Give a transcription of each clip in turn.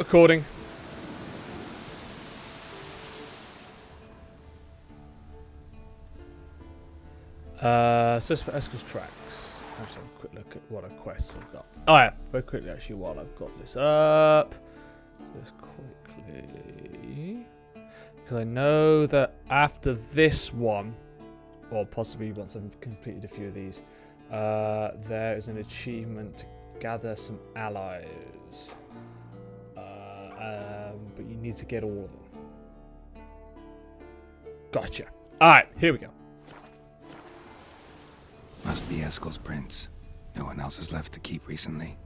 recording. Search for Eskel's tracks. Let's have a quick look at what quests I've got. Oh yeah, very quickly actually while I've got this up. Just quickly. Because I know that after this one, or possibly once I've completed a few of these, there is an achievement to gather some allies. But you need to get all of them. Gotcha. Alright, here we go. Must be Eskel's prince. No one else has left the keep recently.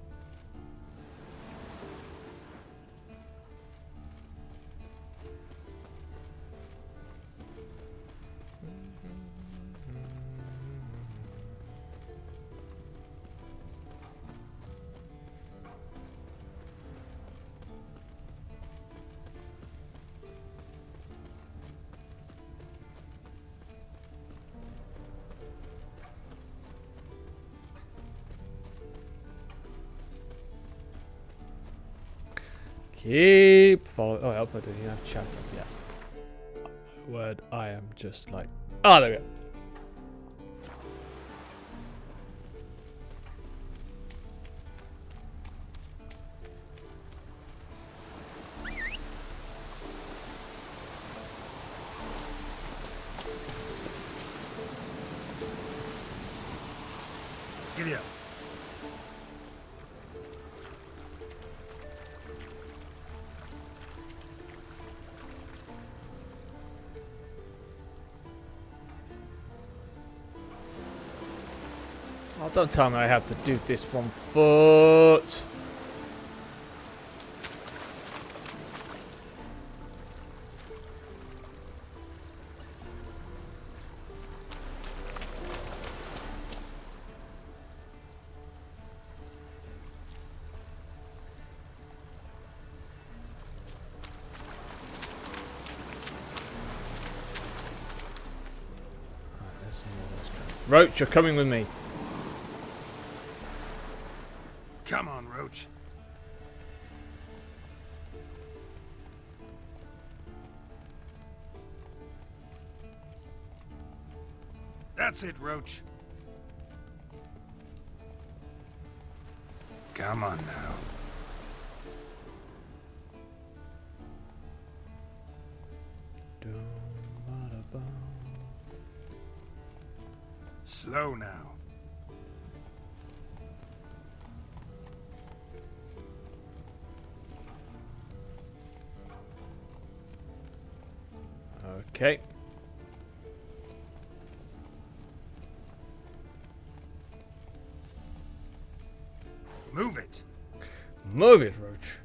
Keep following. Oh, I hope I didn't have chat up yet. Word, I am just like. Ah, there we go. Giddy up. Oh, don't tell me I have to do this 1 foot. Roach, you're coming with me. Come on, Roach. That's it, Roach. Come on now. Slow now. Okay. Move it. Move it, Roach.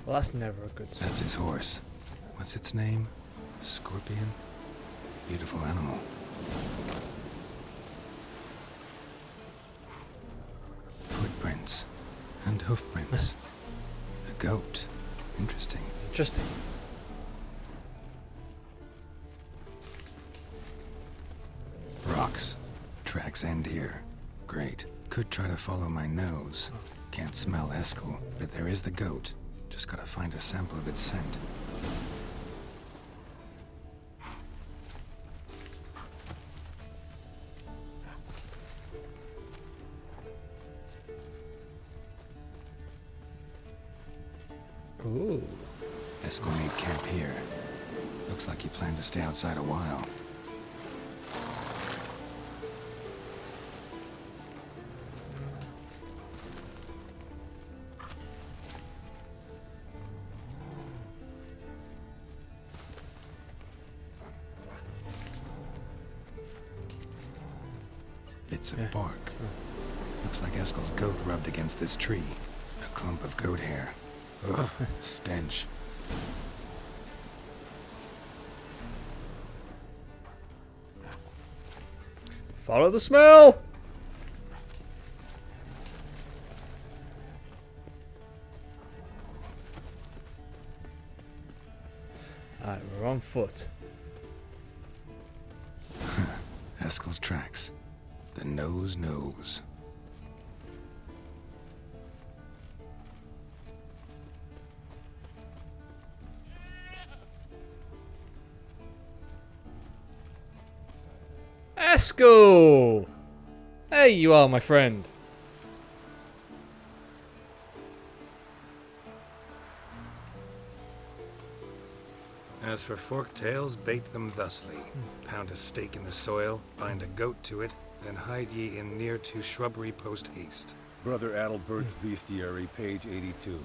Well, that's never a good sign. That's his horse. What's its name? Scorpion? Beautiful animal. Footprints. And hoofprints. A goat. Interesting. Interesting. Rocks. Tracks end here. Great. Could try to follow my nose. Can't smell Eskel, but there is the goat. Just gotta find a sample of its scent. Ooh. Eskel made camp here. Looks like he planned to stay outside a while. Bits of bark. Looks like Eskel's goat rubbed against this tree. A clump of goat hair. Ugh, stench. Follow the smell. Alright, we're on foot. Eskel's tracks. The nose knows. Eskel! Hey, you are, my friend. As for forked tails, bait them thusly. Pound a stake in the soil, bind a goat to it, then hide ye in near to shrubbery post haste. Brother Adalbert's Bestiary, page 82.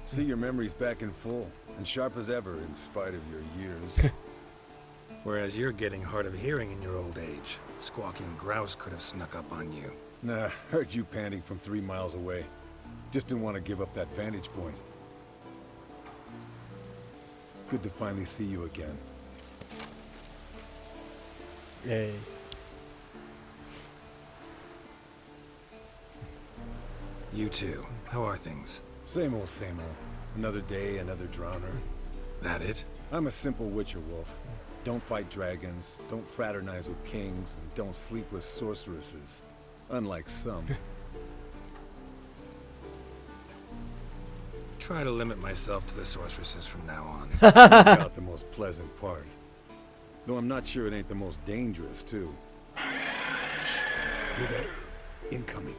See, your memory's back in full, and sharp as ever in spite of your years. Whereas you're getting hard of hearing in your old age. Squawking grouse could have snuck up on you. Nah, heard you panting from 3 miles away. Just didn't want to give up that vantage point. Good to finally see you again. Yay. You too. How are things? Same old, same old. Another day, another drowner. That it? I'm a simple witcher wolf. Don't fight dragons, don't fraternize with kings, and don't sleep with sorceresses. Unlike some. Try to limit myself to the sorceresses from now on. Not the most pleasant part. Though I'm not sure it ain't the most dangerous, too. Shh. Hear that? Incoming.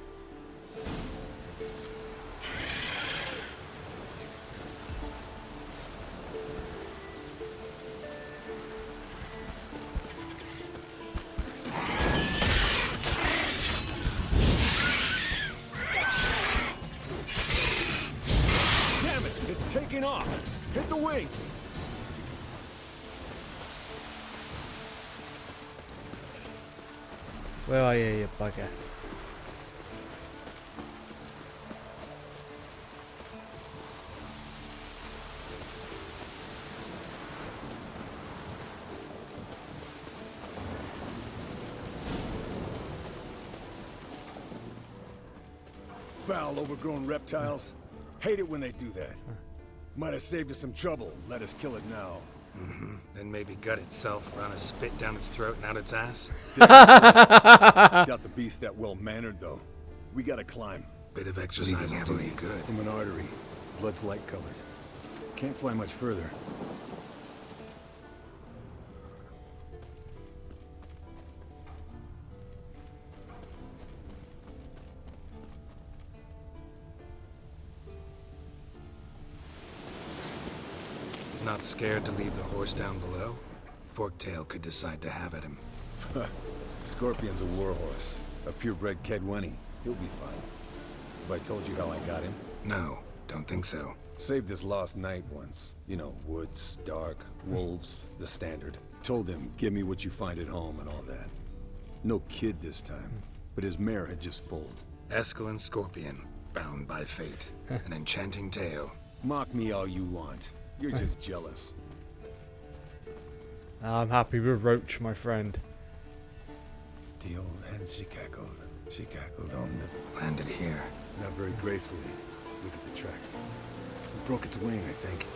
Damn it! It's taking off! Hit the wings! Where are you, you bugger? Foul, overgrown reptiles. Hate it when they do that. Might have saved us some trouble. Let us kill it now. Then maybe gut itself, run a spit down its throat and out its ass. Doubt the beast that well-mannered, though. We gotta climb. Bit of exercise will do you good. From an artery. Blood's light-colored. Can't fly much further. Not scared to leave the horse down below? Forktail could decide to have at him. Scorpion's a warhorse. A purebred Kedwenny. He'll be fine. Have I told you how I got him? No, don't think so. Saved this lost knight once. You know, woods, dark, wolves, the standard. Told him, give me what you find at home and all that. No kid this time, but his mare had just foaled. Eskel and Scorpion, bound by fate. An enchanting tale. Mock me all you want. You're just jealous. I'm happy with Roach, my friend. The old hen, she cackled. She cackled on the... Landed here. Not very gracefully. Look at the tracks. It broke its wing, I think.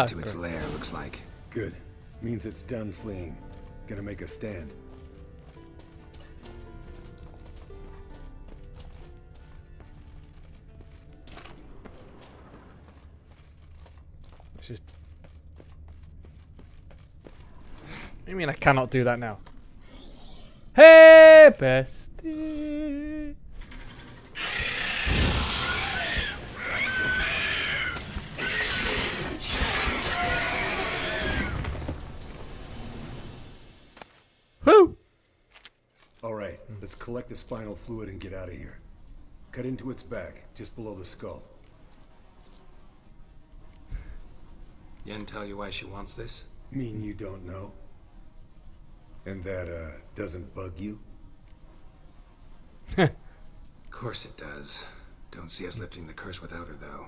To its lair, looks like. Good. Means it's done fleeing. Gonna make a stand. Just... What do you mean I cannot do that now? Hey, bestie! Whoo! Alright, let's collect the spinal fluid and get out of here. Cut into its back, just below the skull. Yen tell you why she wants this? Mean you don't know? And that, doesn't bug you? Of course it does. Don't see us lifting the curse without her, though.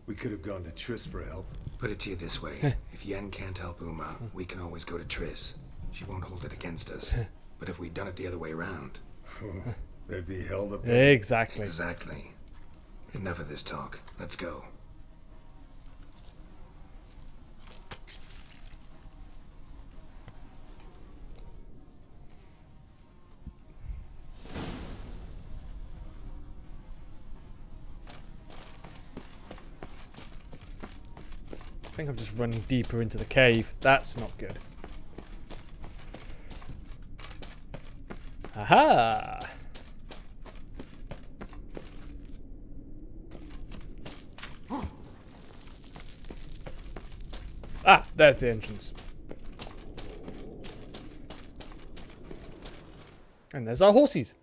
We could have gone to Triss for help. Put it to you this way. If Yen can't help Uma, we can always go to Triss. She won't hold it against us. But if we'd done it the other way around... They'd be held up. Exactly. Exactly. Enough of this talk. Let's go. I think I'm just running deeper into the cave. That's not good. Aha! Ah, there's the entrance. And there's our horses.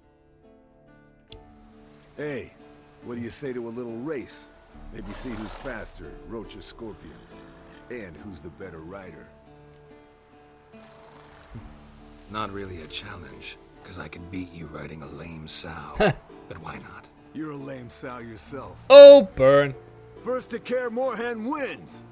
Hey, what do you say to a little race? Maybe see who's faster, Roach or Scorpion. And who's the better rider. Not really a challenge, because I could beat you riding a lame sow. But why not? You're a lame sow yourself. Oh, burn. First to Care Moorhen wins!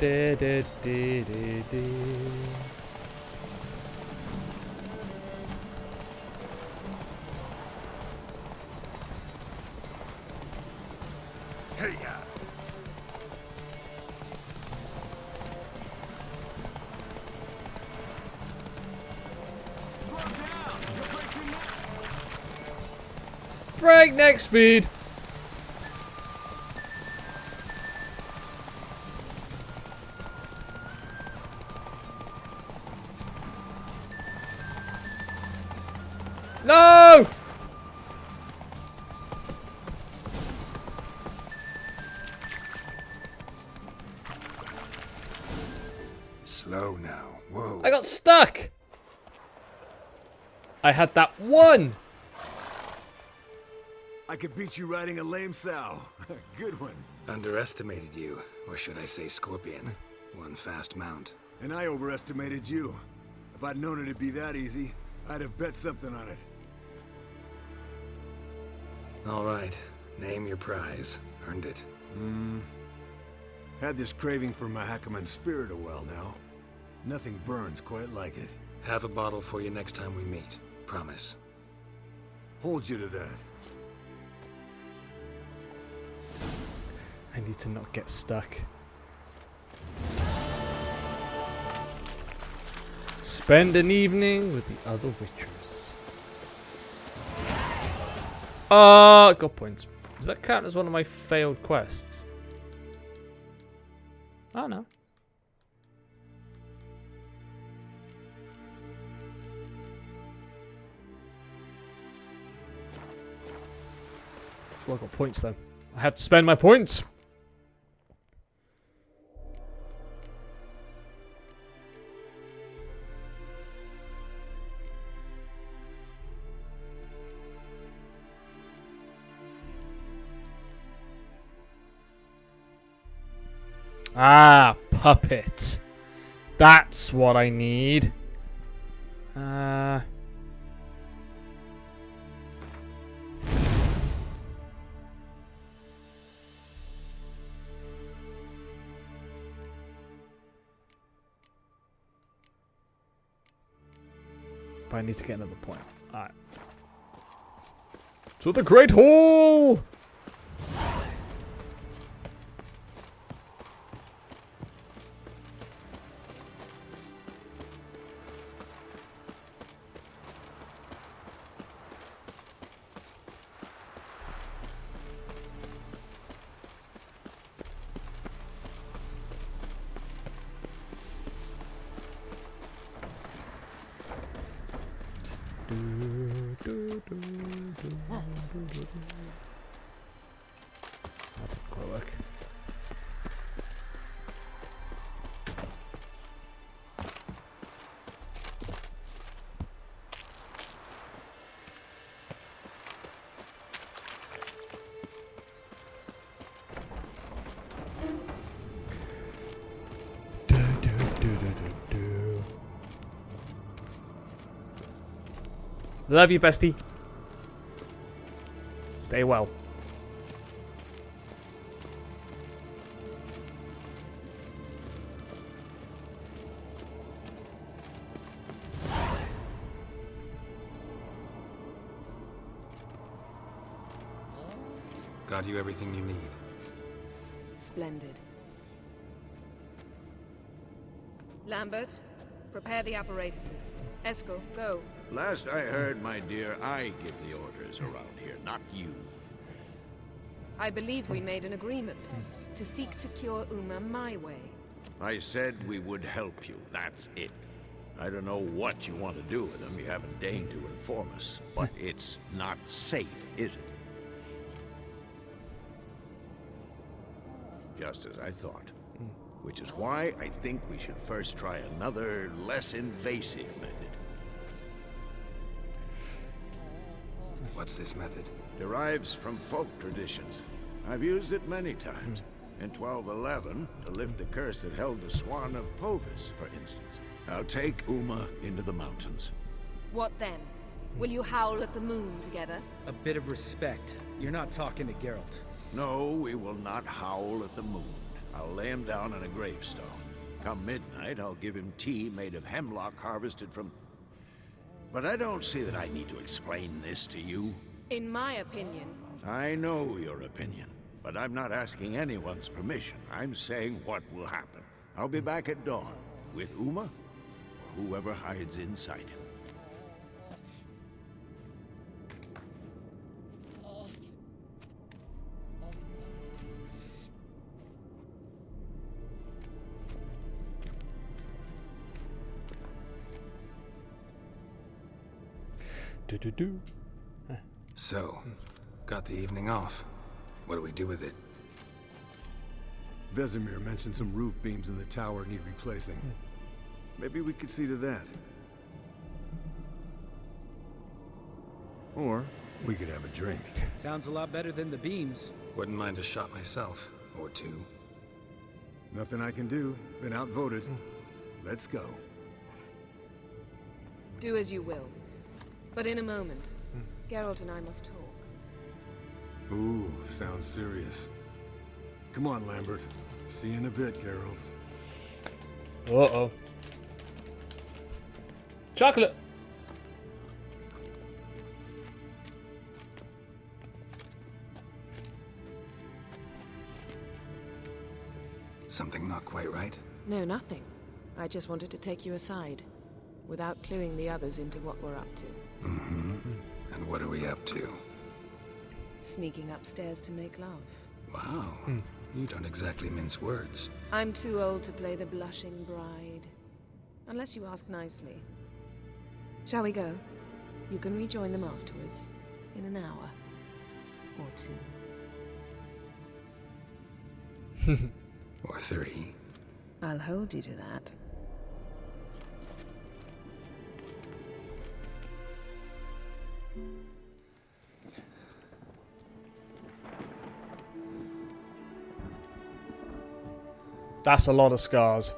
Da, da, da, da, da. Hey, ya! Slow down! You're breaking neck! Breakneck speed. No! Slow now. Whoa. I got stuck. I had that one. I could beat you riding a lame sow. Good one. Underestimated you, or should I say Scorpion. One fast mount. And I overestimated you. If I'd known it'd be that easy, I'd have bet something on it. All right. Name your prize. Earned it. Had this craving for Mahakaman spirit a while now. Nothing burns quite like it. Have a bottle for you next time we meet. Promise. Hold you to that. I need to not get stuck. Spend an evening with the other witchers. Got points. Does that count as one of my failed quests? Oh no. Well, I got points though. I have to spend my points. Ah, puppet. That's what I need. But I need to get another point. Alright. To the Great Hall! That didn't quite work. Love you, bestie. Stay well. Got you everything you need. Splendid. Lambert, prepare the apparatuses. Eskel, go. Last I heard, my dear, I give the orders around here, not you. I believe we made an agreement to seek to cure Uma my way. I said we would help you, that's it. I don't know what you want to do with them, you haven't deigned to inform us, but it's not safe, is it? Just as I thought. Which is why I think we should first try another, less invasive method. What's this method? Derives from folk traditions. I've used it many times. In 1211, to lift the curse that held the Swan of Povis, for instance. Now take Uma into the mountains. What then? Will you howl at the moon together? A bit of respect. You're not talking to Geralt. No, we will not howl at the moon. I'll lay him down on a gravestone. Come midnight, I'll give him tea made of hemlock harvested from... But I don't see that I need to explain this to you. In my opinion. I know your opinion, but I'm not asking anyone's permission. I'm saying what will happen. I'll be back at dawn, with Uma, or whoever hides inside him. So, got the evening off. What do we do with it? Vesemir mentioned some roof beams in the tower need replacing. Maybe we could see to that. Or we could have a drink. Sounds a lot better than the beams. Wouldn't mind a shot myself. Or two. Nothing I can do. Been outvoted. Let's go. Do as you will. But in a moment, Geralt and I must talk. Ooh, sounds serious. Come on, Lambert. See you in a bit, Geralt. Uh-oh. Chocolate! Something not quite right? No, nothing. I just wanted to take you aside, without cluing the others into what we're up to. Mm-hmm. And what are we up to? Sneaking upstairs to make love. Wow. You don't exactly mince words. I'm too old to play the blushing bride. Unless you ask nicely. Shall we go? You can rejoin them afterwards. In an hour. Or two. Or three. I'll hold you to that. That's a lot of scars.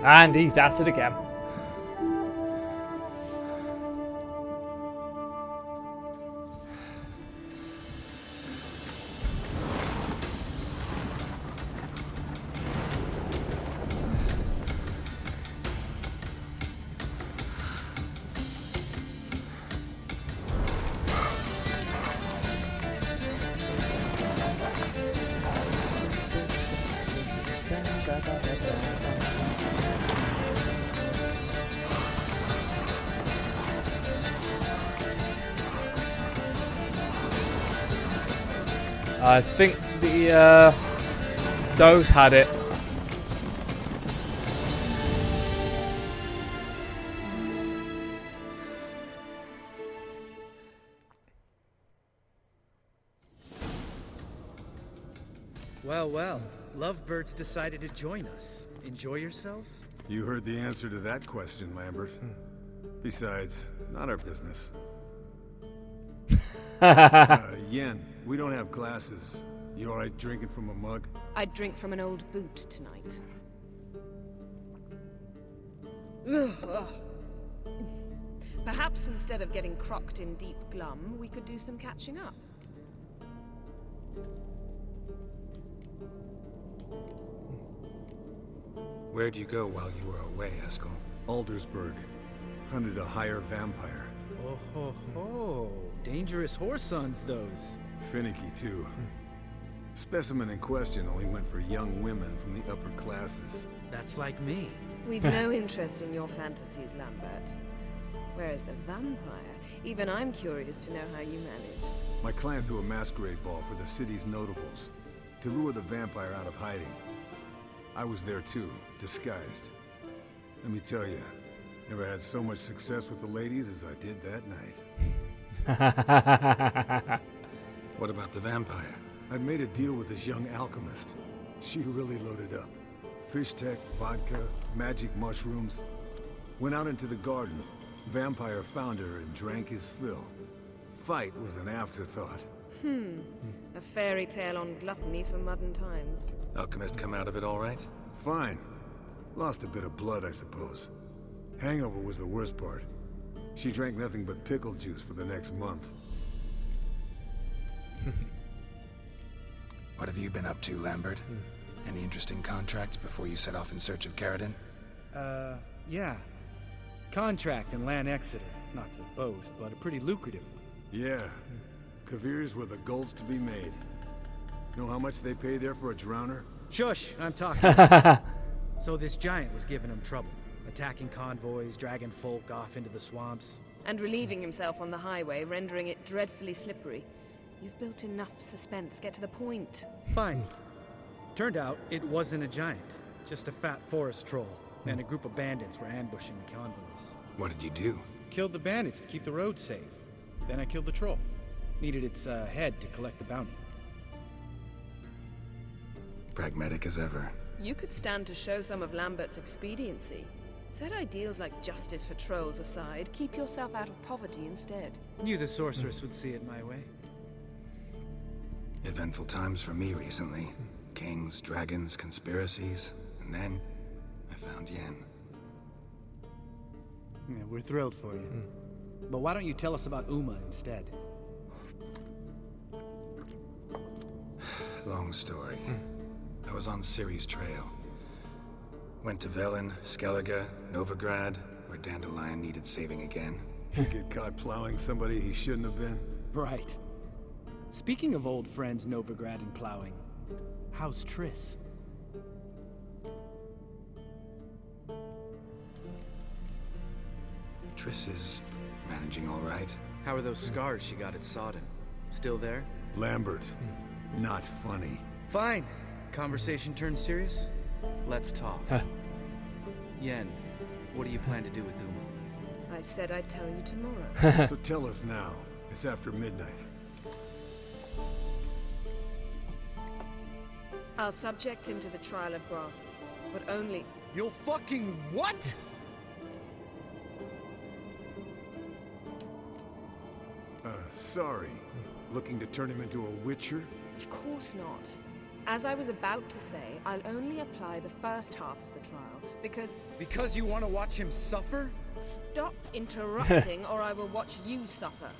And he's at it again. I think the those had it. Well, well. Lovebirds decided to join us. Enjoy yourselves? You heard the answer to that question, Lambert. Besides, not our business. Yen, we don't have glasses. You alright drinking from a mug? I'd drink from an old boot tonight. Perhaps instead of getting crocked in deep glum, we could do some catching up. Where'd you go while you were away, Eskel? Aldersburg. Hunted a higher vampire. Oh ho ho. Dangerous whoresons, those. Finicky, too. Specimen in question only went for young women from the upper classes. That's like me. We've no interest in your fantasies, Lambert. Whereas the vampire, even I'm curious to know how you managed. My client threw a masquerade ball for the city's notables to lure the vampire out of hiding. I was there too, disguised. Let me tell you, never had so much success with the ladies as I did that night. What about the vampire? I'd made a deal with this young alchemist. She really loaded up. Fish tech, vodka, magic mushrooms. Went out into the garden. Vampire found her and drank his fill. Fight was an afterthought. A fairy tale on gluttony for modern times. Alchemist come out of it all right? Fine. Lost a bit of blood, I suppose. Hangover was the worst part. She drank nothing but pickle juice for the next month. What have you been up to, Lambert? Any interesting contracts before you set off in search of Carradine? Yeah. Contract in Lan Exeter. Not to boast, but a pretty lucrative one. Yeah. Kavir's were the gold's to be made. Know how much they pay there for a drowner? Shush, I'm talking. So this giant was giving him trouble. Attacking convoys, dragging folk off into the swamps. And relieving himself on the highway, rendering it dreadfully slippery. You've built enough suspense. Get to the point. Fine. Turned out it wasn't a giant. Just a fat forest troll. And a group of bandits were ambushing the convoys. What did you do? Killed the bandits to keep the road safe. Then I killed the troll. Needed its head to collect the bounty. Pragmatic as ever. You could stand to show some of Lambert's expediency. Set ideals like justice for trolls aside, keep yourself out of poverty instead. Knew the sorceress would see it my way. Eventful times for me recently. Kings, dragons, conspiracies, and then I found Yen. Yeah, we're thrilled for you. But why don't you tell us about Uma instead? Long story. I was on Ciri's trail. Went to Velen, Skellige, Novigrad, where Dandelion needed saving again. You get caught plowing somebody he shouldn't have been? Right. Speaking of old friends Novigrad and plowing, how's Triss? Triss is managing all right. How are those scars she got at Sodden? Still there? Lambert. Not funny. Fine. Conversation turned serious? Let's talk. Yen, what do you plan to do with Uma? I said I'd tell you tomorrow. So tell us now. It's after midnight. I'll subject him to the trial of grasses, but only... You'll fucking what? Sorry. Looking to turn him into a witcher? Of course not. As I was about to say, I'll only apply the first half of the trial, because... Because you want to watch him suffer? Stop interrupting, or I will watch you suffer.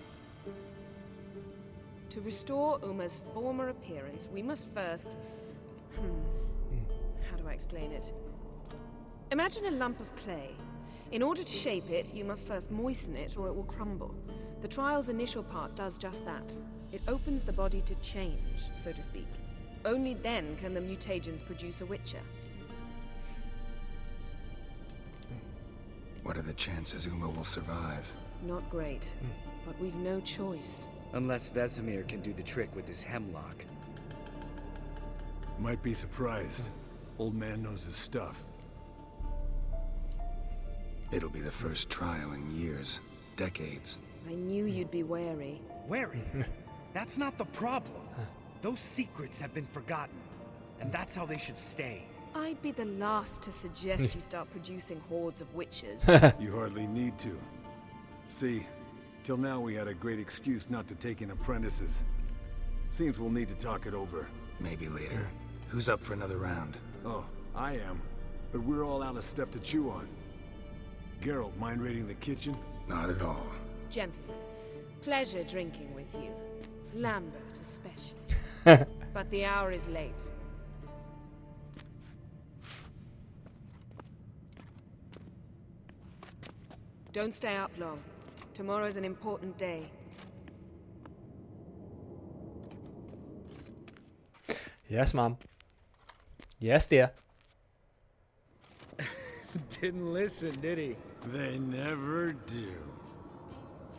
To restore Uma's former appearance, we must first... How do I explain it? Imagine a lump of clay. In order to shape it, you must first moisten it, or it will crumble. The trial's initial part does just that. It opens the body to change, so to speak. Only then can the mutagens produce a witcher. What are the chances Uma will survive? Not great, but we've no choice. Unless Vesemir can do the trick with his hemlock. Might be surprised. Old man knows his stuff. It'll be the first trial in years. Decades. I knew you'd be wary. Wary? That's not the problem. Those secrets have been forgotten. and that's how they should stay. I'd be the last to suggest you start producing hordes of witches. You hardly need to. See, till now we had a great excuse not to take in apprentices. Seems we'll need to talk it over. Maybe later. Who's up for another round? Oh, I am. But we're all out of stuff to chew on. Geralt, mind raiding the kitchen? Not at all. Gentlemen, pleasure drinking with you. Lambert especially. But the hour is late. Don't stay up long. Tomorrow's an important day. Yes, Mom. Yes, dear. Didn't listen, did he? They never do.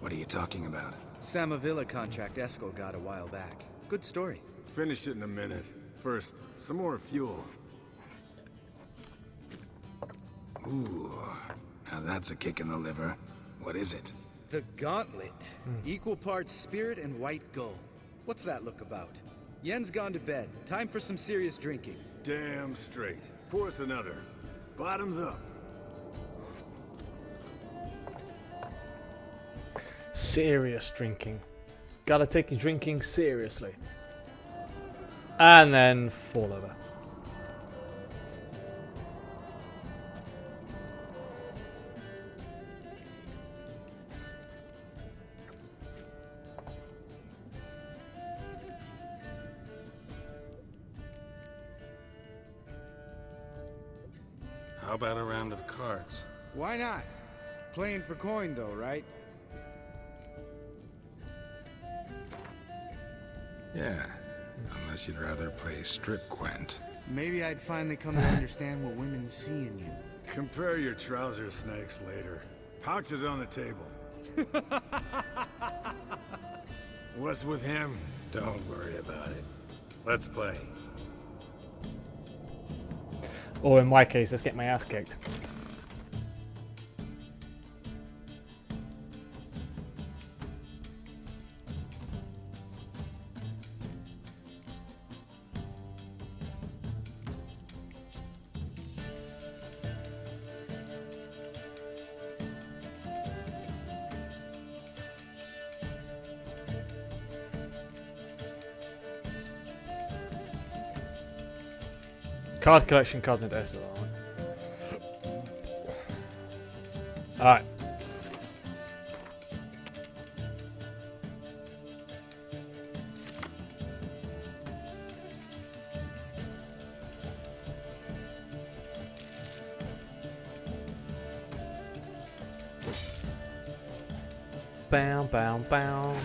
What are you talking about? Samavilla contract Eskel got a while back. Good story. Finish it in a minute. First, some more fuel. Ooh, now that's a kick in the liver. What is it? The Gauntlet. Equal parts spirit and white gold. What's that look about? Yen's gone to bed. Time for some serious drinking. Damn straight. Pour us another. Bottoms up. Serious drinking. Gotta take your drinking seriously. And then fall over. How about a round of cards? Why not? Playing for coin though, right? Yeah, unless you'd rather play strip Quent. Maybe I'd finally come to understand what women see in you. Compare your trouser snakes later. Pouch is on the table. What's with him? Don't worry about it. Let's play. Or in my case, let's get my ass kicked. Card collection cards into SLR. Alright. Bow, bow, bow.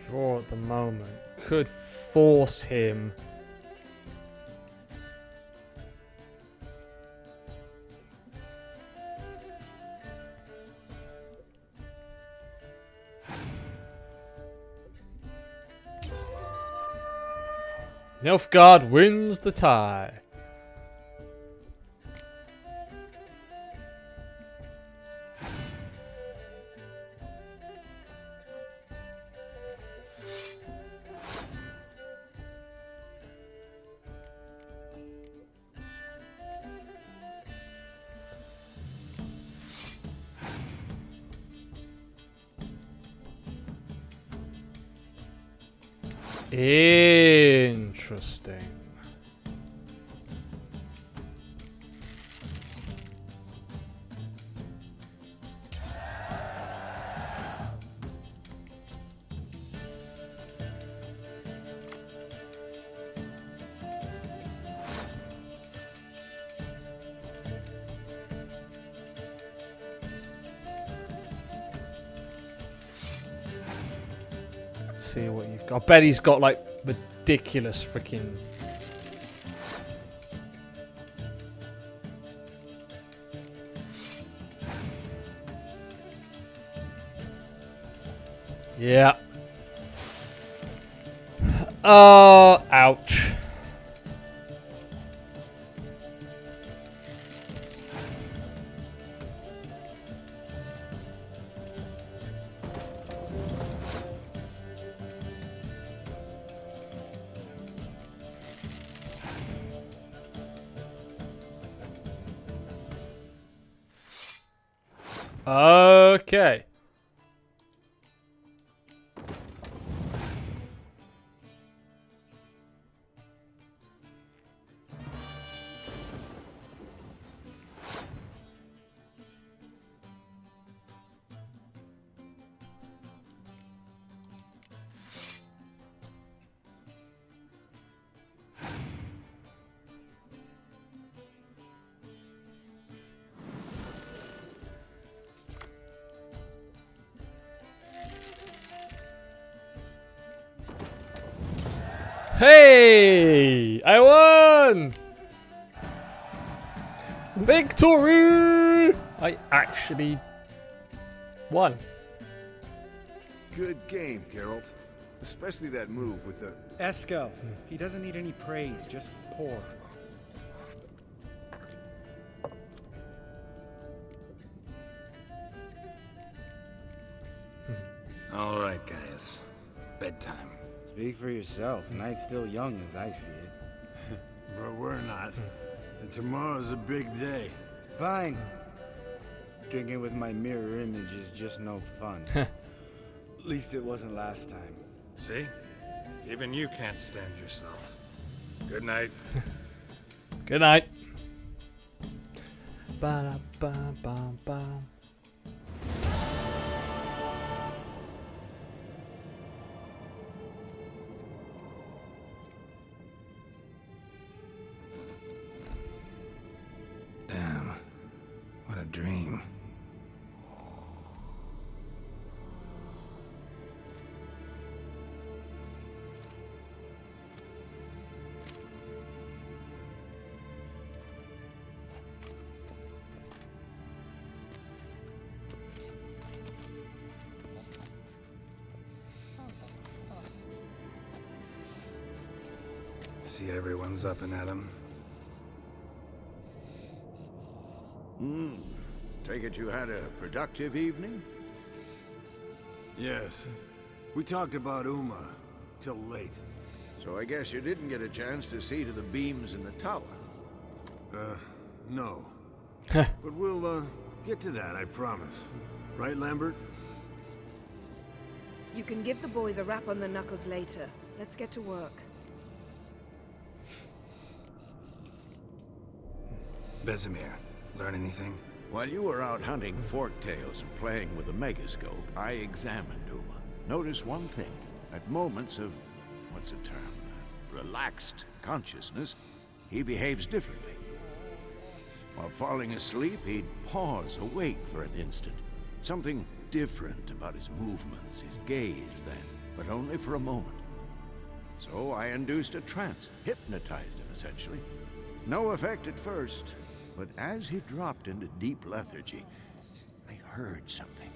Draw at the moment could force him Nilfgaard wins the tie. Interesting. Interesting. See what you've got. I bet he's got like ridiculous freaking. Yeah. Oh, ouch. Okay. Hey! I won! Victory! I actually won. Good game, Geralt. Especially that move with the... Eskel. He doesn't need any praise, just pour. All right, guys. Bedtime. Speak for yourself. Night's still young as I see it. But we're not. And tomorrow's a big day. Fine. Drinking with my mirror image is just no fun. At least it wasn't last time. See? Even you can't stand yourself. Good night. Good night. Ba-da-ba-ba-ba. Damn. What a dream. See, everyone's up and at 'em. Take it you had a productive evening? Yes. We talked about Uma till late. So I guess you didn't get a chance to see to the beams in the tower. No. But we'll, get to that, I promise. Right, Lambert? You can give the boys a rap on the knuckles later. Let's get to work. Vesemir, learn anything? While you were out hunting forktails and playing with the megascope, I examined Uma. Notice one thing. At moments of, what's the term? Relaxed consciousness, he behaves differently. While falling asleep, he'd pause awake for an instant. Something different about his movements, his gaze then, but only for a moment. So I induced a trance, hypnotized him essentially. No effect at first, but as he dropped into deep lethargy, I heard something.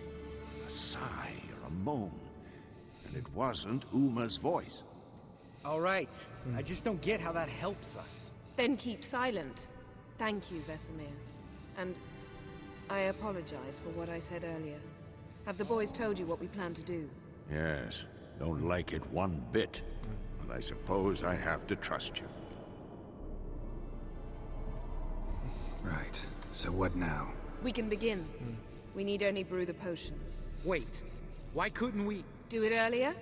A sigh or a moan. And it wasn't Uma's voice. All right. I just don't get how that helps us. Then keep silent. Thank you, Vesemir. And I apologize for what I said earlier. Have the boys told you what we plan to do? Yes, don't like it one bit. But I suppose I have to trust you. Right. So what now? We can begin. We need only brew the potions. Wait. Why couldn't we... Do it earlier?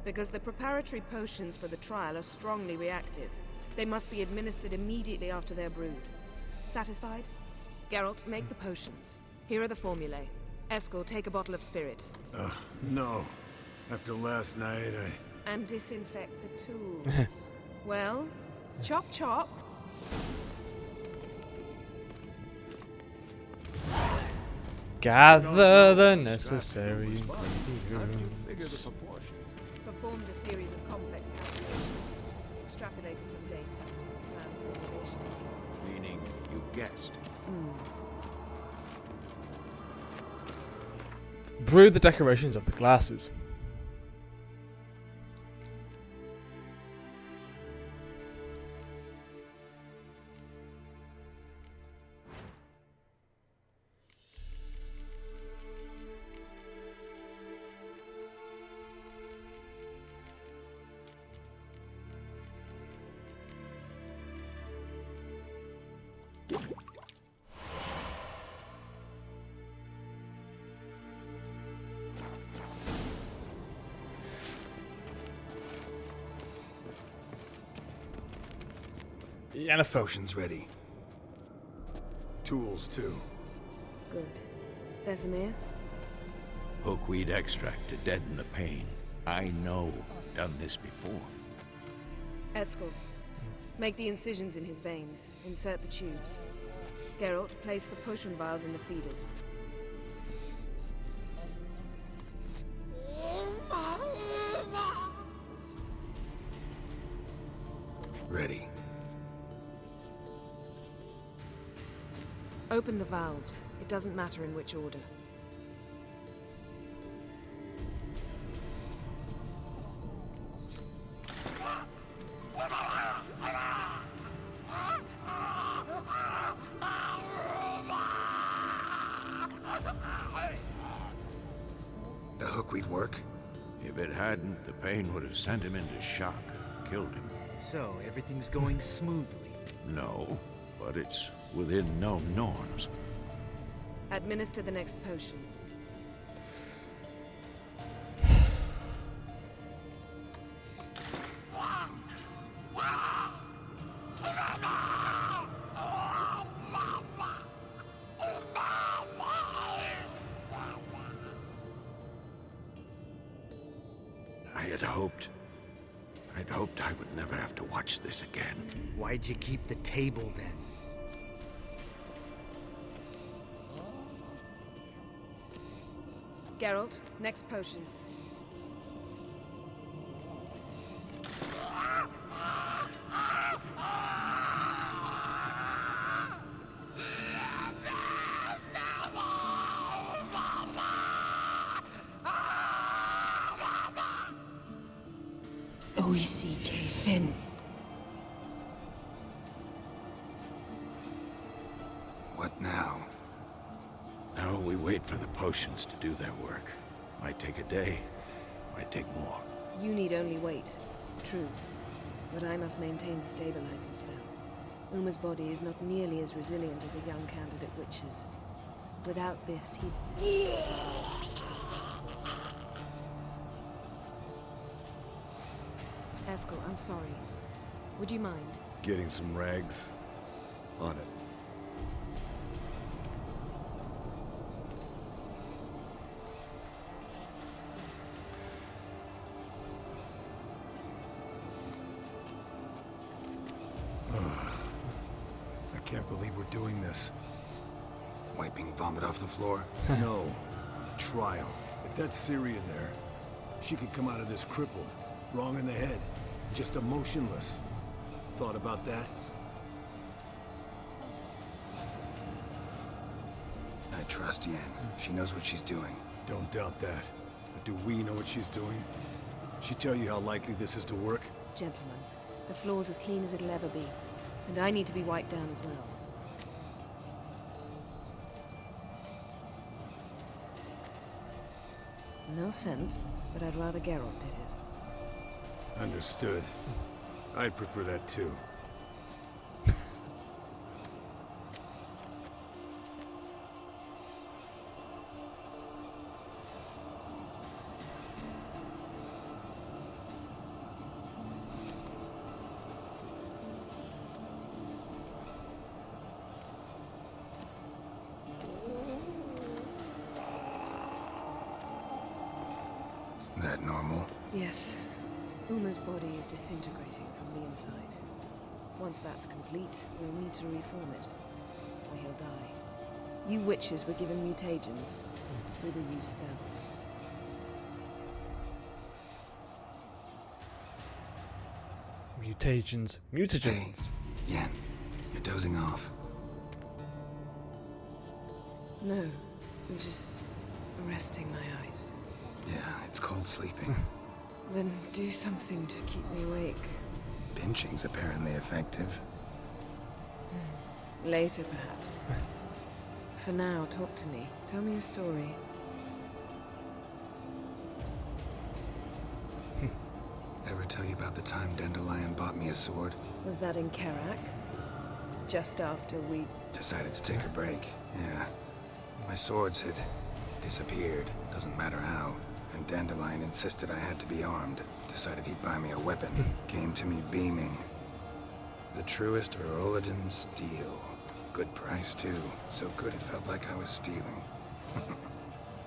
Because the preparatory potions for the trial are strongly reactive. They must be administered immediately after they're brewed. Satisfied? Geralt, make the potions. Here are the formulae. Eskel, take a bottle of spirit. No. After last night, And disinfect the tools. Well, chop chop. Gather the necessary ingredients. Performed a series of complex calculations. Extrapolated some data. Planned simulations. Meaning you guessed. Brew the decorations of the glasses. Yennefer. potion's ready. Tools, too. Good. Vesemir? Hookweed extract to deaden the pain. I know. Done this before. Eskel, make the incisions in his veins. Insert the tubes. Geralt, place the potion vials in the feeders. Ready. Open the valves. It doesn't matter in which order. The hookweed work? If it hadn't, the pain would have sent him into shock. Killed him. So, everything's going smoothly. No, but it's within known norms. Administer the next potion. I'd hoped I would never have to watch this again. Why'd you keep the table then? Geralt, next potion. O-E-C-K, Finn. What now? Now we wait for the potions to do their work. Might take a day, might take more. You need only wait. True. But I must maintain the stabilizing spell. Uma's body is not nearly as resilient as a young candidate witch's. Without this, he... Eskel, I'm sorry. Would you mind? Getting some rags? On it. I can't believe we're doing this. Wiping vomit off the floor? No. The trial. If that's Ciri in there, she could come out of this crippled, wrong in the head, just emotionless. Thought about that? I trust Yen. She knows what she's doing. Don't doubt that. But do we know what she's doing? She tell you how likely this is to work? Gentlemen, the floor's as clean as it'll ever be. And I need to be wiped down as well. No offense, but I'd rather Geralt did it. Understood. I'd prefer that too. Yes. Uma's body is disintegrating from the inside. Once that's complete, we'll need to reform it, or he'll die. You witches were given mutagens. We will use spells. Mutagens. Mutagens. Hey, Yen, you're dozing off. No, I'm just resting my eyes. Yeah, it's called sleeping. Then do something to keep me awake. Pinching's apparently effective. Later, perhaps. For now, talk to me. Tell me a story. Ever tell you about the time Dandelion bought me a sword? Was that in Karak? Just after we... Decided to take a break, yeah. My swords had disappeared, doesn't matter how. And Dandelion insisted I had to be armed. Decided he'd buy me a weapon. Came to me beaming. The truest Verolidan steel. Good price, too. So good it felt like I was stealing.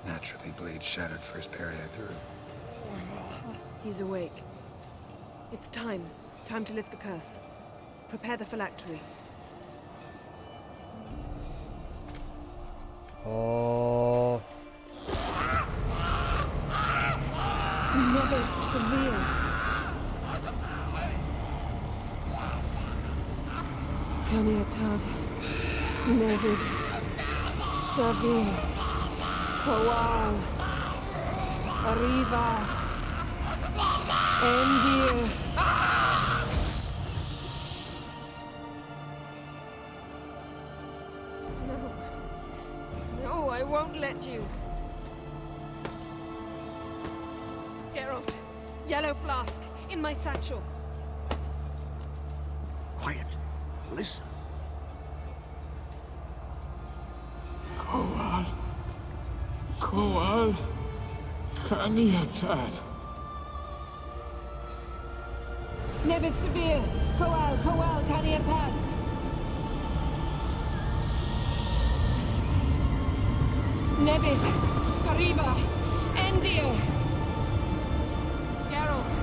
Naturally, blade shattered first parry I threw. He's awake. It's time. Time to lift the curse. Prepare the phylactery. Oh. Never severe. Kaniatad. Nevid. Savir. Kowal. Arriva. Endir. No. No, I won't let you. Geralt, yellow flask, in my satchel. Quiet. Listen. Kowal. Kaniatad. Nevid Severe. Kowal, Kaniatad. Nevid. Arriba. Endir. Geralt,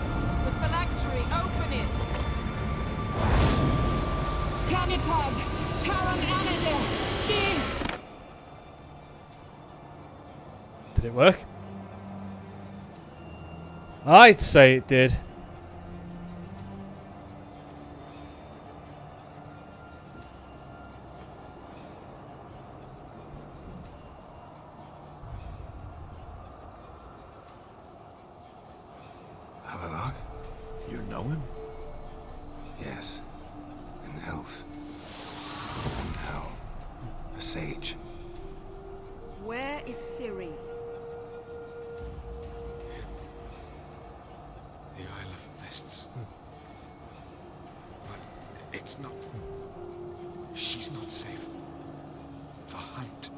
the phylactery, open it. Kaniatad. Taran Anadir. Jeez. Did it work? I'd say it did. Havelock? You know him? Yes. An elf. And now, a sage. Where is Ciri? The Isle of Mists. But it's not... She's not safe. The hunt.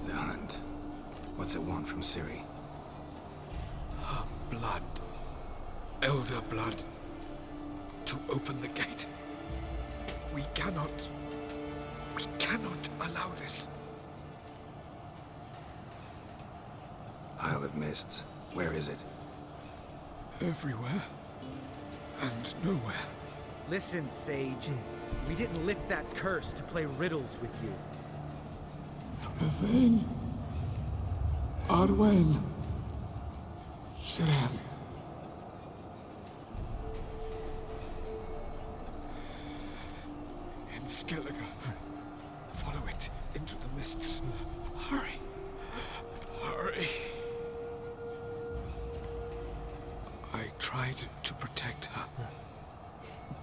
The hunt. What's it want from Ciri? Her blood. Elder blood. To open the gate. We cannot allow this. Isle of Mists. Where is it? Everywhere. And nowhere. Listen, Sage. We didn't lift that curse to play riddles with you. Bethane. Arwen. Siren. In Skellige. Follow it into the mists. Hurry. Hurry. I tried to protect her.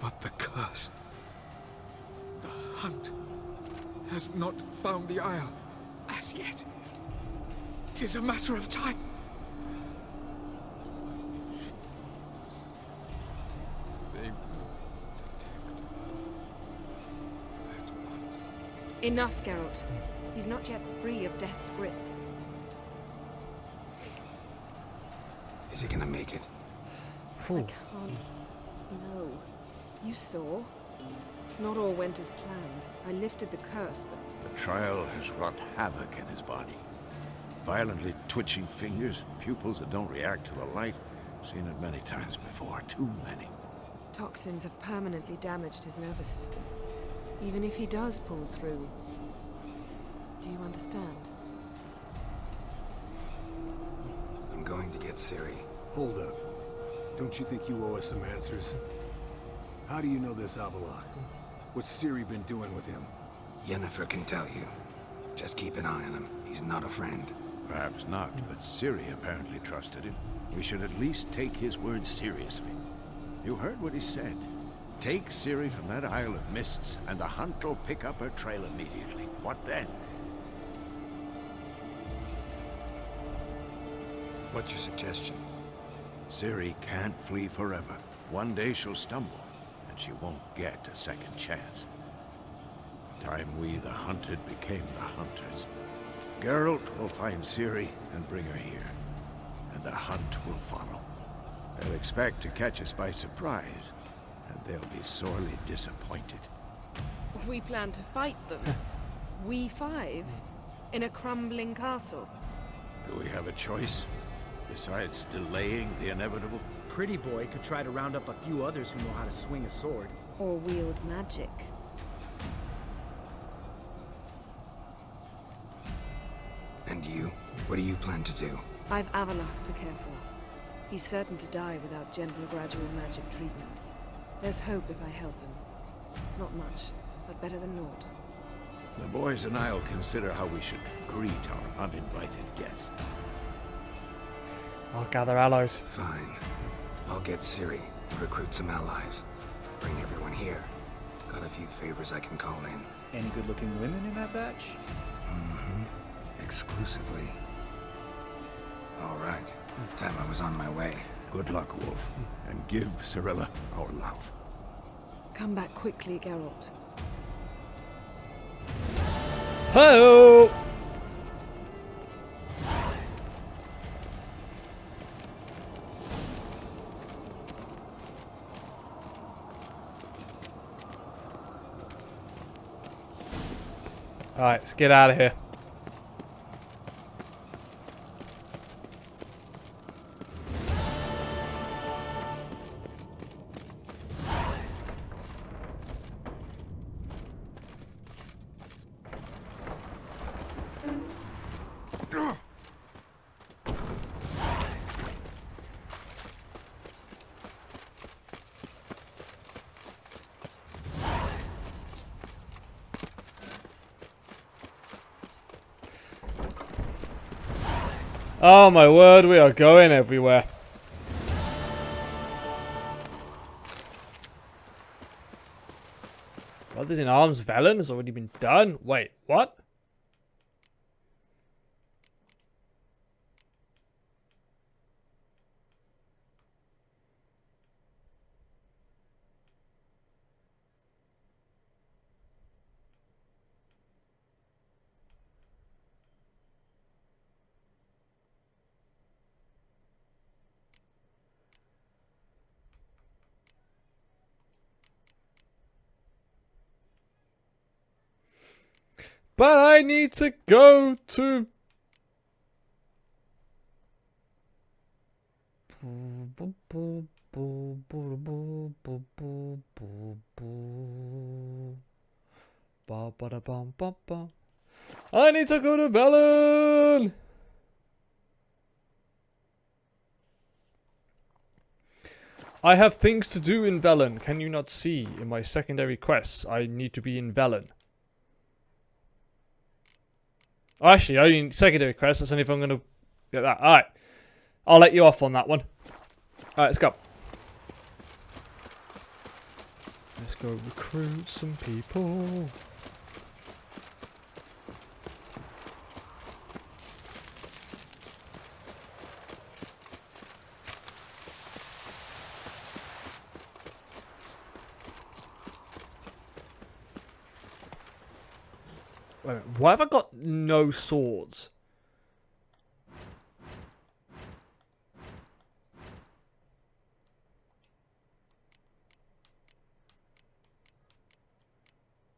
But the curse. The hunt has not found the Isle as yet. It is a matter of time. They Enough, Geralt. He's not yet free of death's grip. Is he gonna make it? I can't. No. You saw? Not all went as planned. I lifted the curse, but The trial has wrought havoc in his body. Violently twitching fingers, pupils that don't react to the light. Seen it many times before, too many. Toxins have permanently damaged his nervous system. Even if he does pull through, do you understand? I'm going to get Ciri. Hold up. Don't you think you owe us some answers? How do you know this Avalok? What's Ciri been doing with him? Yennefer can tell you. Just keep an eye on him. He's not a friend. Perhaps not, but Ciri apparently trusted him. We should at least take his words seriously. You heard what he said. Take Ciri from that Isle of Mists, and the hunt will pick up her trail immediately. What then? What's your suggestion? Ciri can't flee forever. One day she'll stumble, and she won't get a second chance. Time we, the hunted, became the hunters. Geralt will find Ciri and bring her here, and the hunt will follow. They'll expect to catch us by surprise, and they'll be sorely disappointed. We plan to fight them. We five? In a crumbling castle? Do we have a choice? Besides delaying the inevitable? Pretty boy could try to round up a few others who know how to swing a sword. Or wield magic? And you? What do you plan to do? I've Avalok to care for. He's certain to die without gentle, gradual magic treatment. There's hope if I help him. Not much, but better than naught. The boys and I'll consider how we should greet our uninvited guests. I'll gather allies. Fine. I'll get Ciri and recruit some allies. Bring everyone here. Got a few favors I can call in. Any good-looking women in that batch? Mm-hmm. Exclusively. All right. Time I was on my way. Good luck, Wolf. And give Cirilla our love. Come back quickly, Geralt. Ho! Alright, let's get out of here. Oh my word, we are going everywhere. Brothers in Arms Velen has already been done? Wait, what? But I need to go to... I need to go to Velen! I have things to do in Velen. Can you not see in my secondary quests? I need to be in Velen. Oh, actually, I mean secondary quest. That's only if I'm going to get that. Alright. I'll let you off on that one. Alright, let's go. Let's go recruit some people. Wait a minute, why have I got no swords?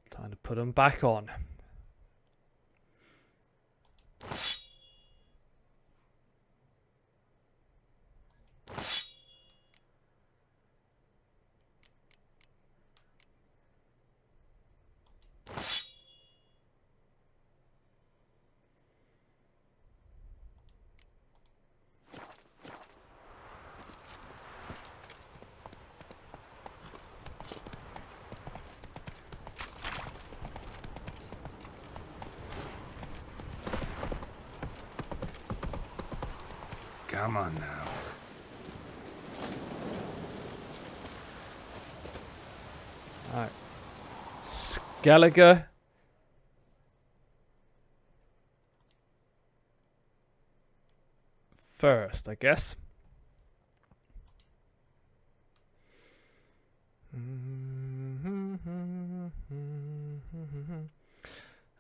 Time to put them back on. Come on now. Alright. Skellige. First, I guess.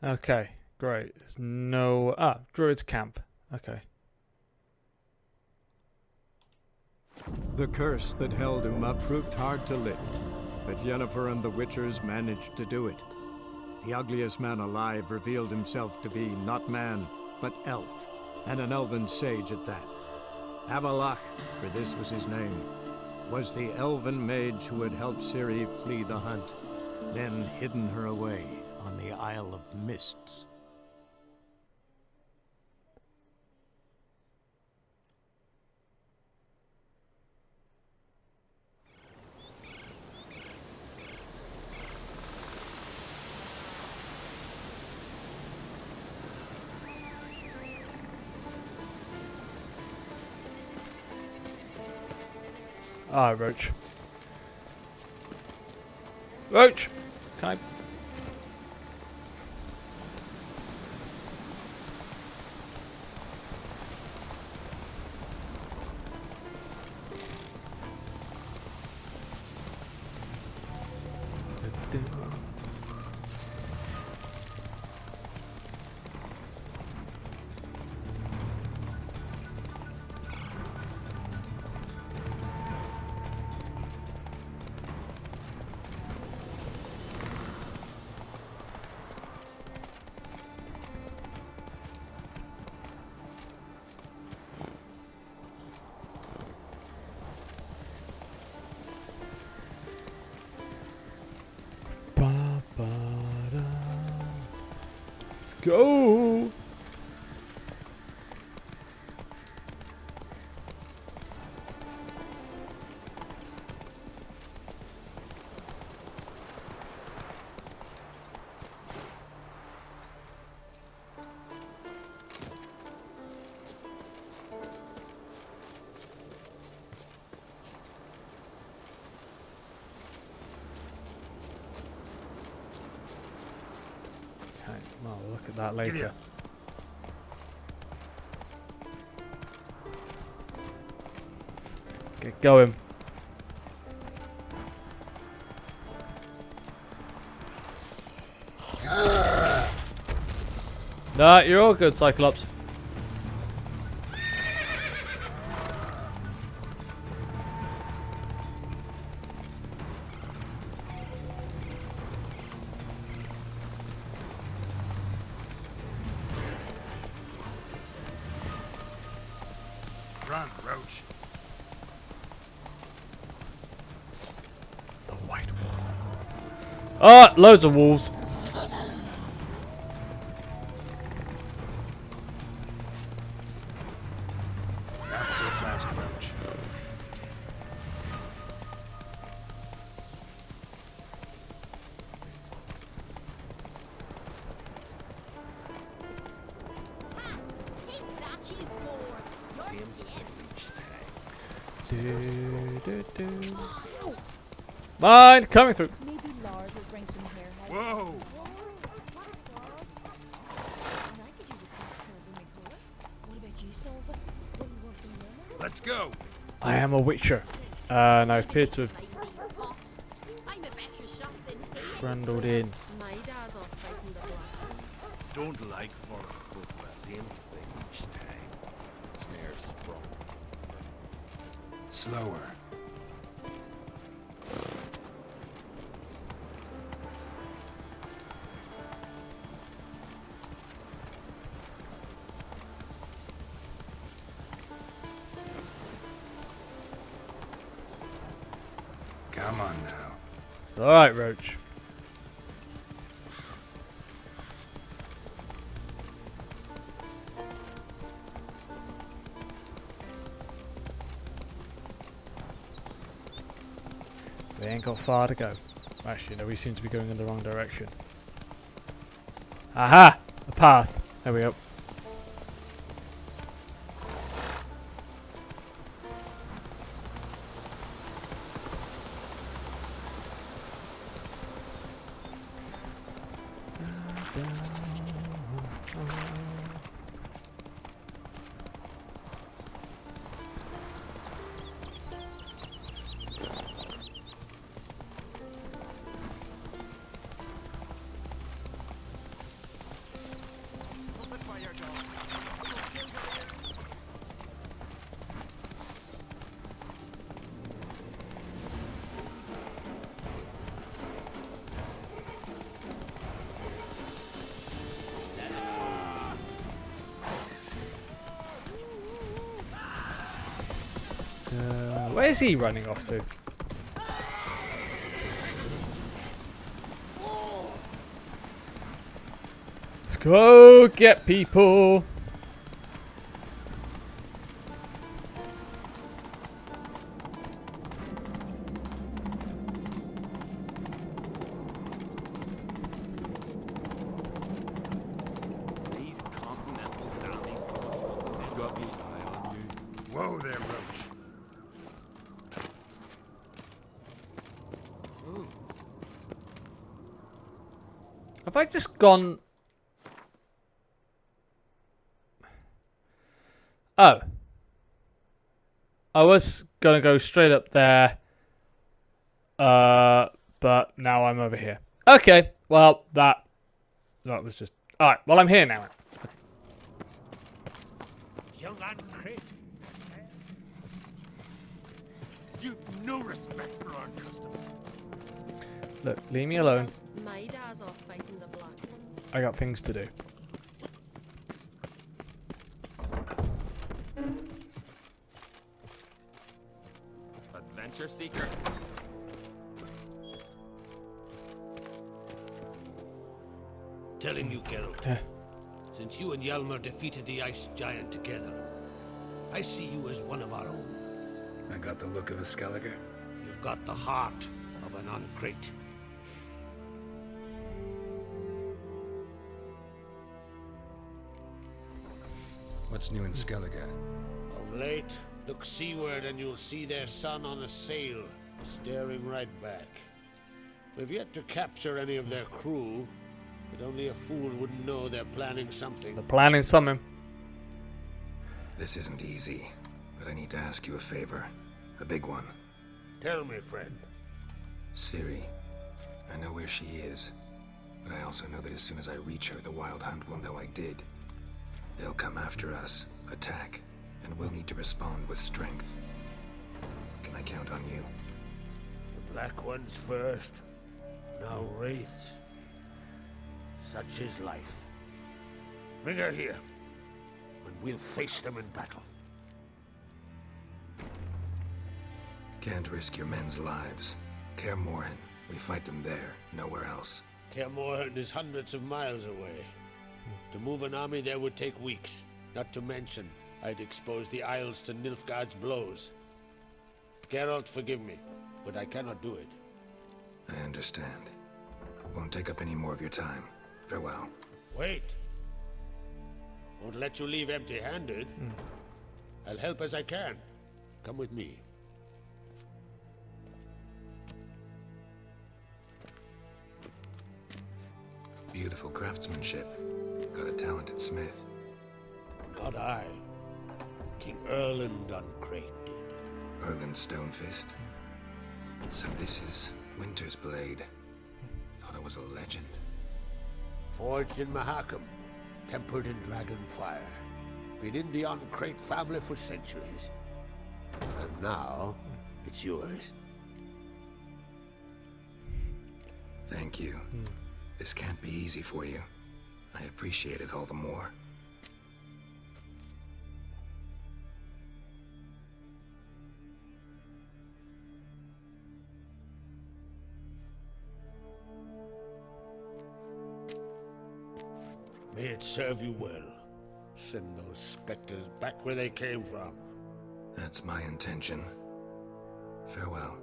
Okay, great. There's no... Druid's camp. Okay. The curse that held Uma proved hard to lift, but Yennefer and the Witchers managed to do it. The ugliest man alive revealed himself to be not man, but elf, and an elven sage at that. Avalach, for this was his name, was the elven mage who had helped Ciri flee the hunt, then hidden her away on the Isle of Mists. Ah, Roach. Roach! Can I... Let's go! Well, we'll look at that later. Let's get going. Nah, you're all good, Cyclops. Run, Roach. The white wolf. Ah, loads of wolves. Not so fast, Roach. Mine coming through. Maybe Lars will bring some hair. Whoa! What about you, Silva? What do you want from them? Let's go! I am a witcher. And I appear to have trundled in. Don't like foreign footwear. Same thing each time. Snare strong. Slower. Come on now. It's alright, Roach. We ain't got far to go. Actually, no, we seem to be going in the wrong direction. Aha! A path. There we go. Where's he running off to? Let's go get people. These continental downies got me eye on you. Whoa there, Roach. Have I just gone? Oh. I was gonna go straight up there. But now I'm over here. Okay, well that was just alright, well I'm here now. Young uncrit. You've no respect for our customs. Look, leave me alone. My dad's off fighting the black ones. I got things to do. Adventure seeker. Telling you, Geralt, since you and Hjalmar defeated the ice giant together, I see you as one of our own. I got the look of a Skelliger. You've got the heart of an uncrate. What's new in Skellige? Of late, look seaward and you'll see their sun on a sail, staring right back. We've yet to capture any of their crew, but only a fool wouldn't know they're planning something. They're planning something. This isn't easy, but I need to ask you a favor. A big one. Tell me, friend. Ciri. I know where she is, but I also know that as soon as I reach her, the Wild Hunt will know I did. They'll come after us, attack, and we'll need to respond with strength. Can I count on you? The Black Ones first, now Wraiths. Such is life. Bring her here, and we'll face them in battle. Can't risk your men's lives. Kaer Morhen, we fight them there, nowhere else. Kaer Morhen is hundreds of miles away. To move an army there would take weeks. Not to mention, I'd expose the Isles to Nilfgaard's blows. Geralt, forgive me, but I cannot do it. I understand. Won't take up any more of your time. Farewell. Wait. Won't let you leave empty-handed. I'll help as I can. Come with me. Beautiful craftsmanship. Got a talented smith. Not I. King Erland Uncrate did. Erland Stonefist. So this is Winter's blade. Thought it was a legend. Forged in Mahakam, tempered in dragon fire. Been in the Uncrate family for centuries. And now, it's yours. Thank you. This can't be easy for you. I appreciate it all the more. May it serve you well. Send those specters back where they came from. That's my intention. Farewell.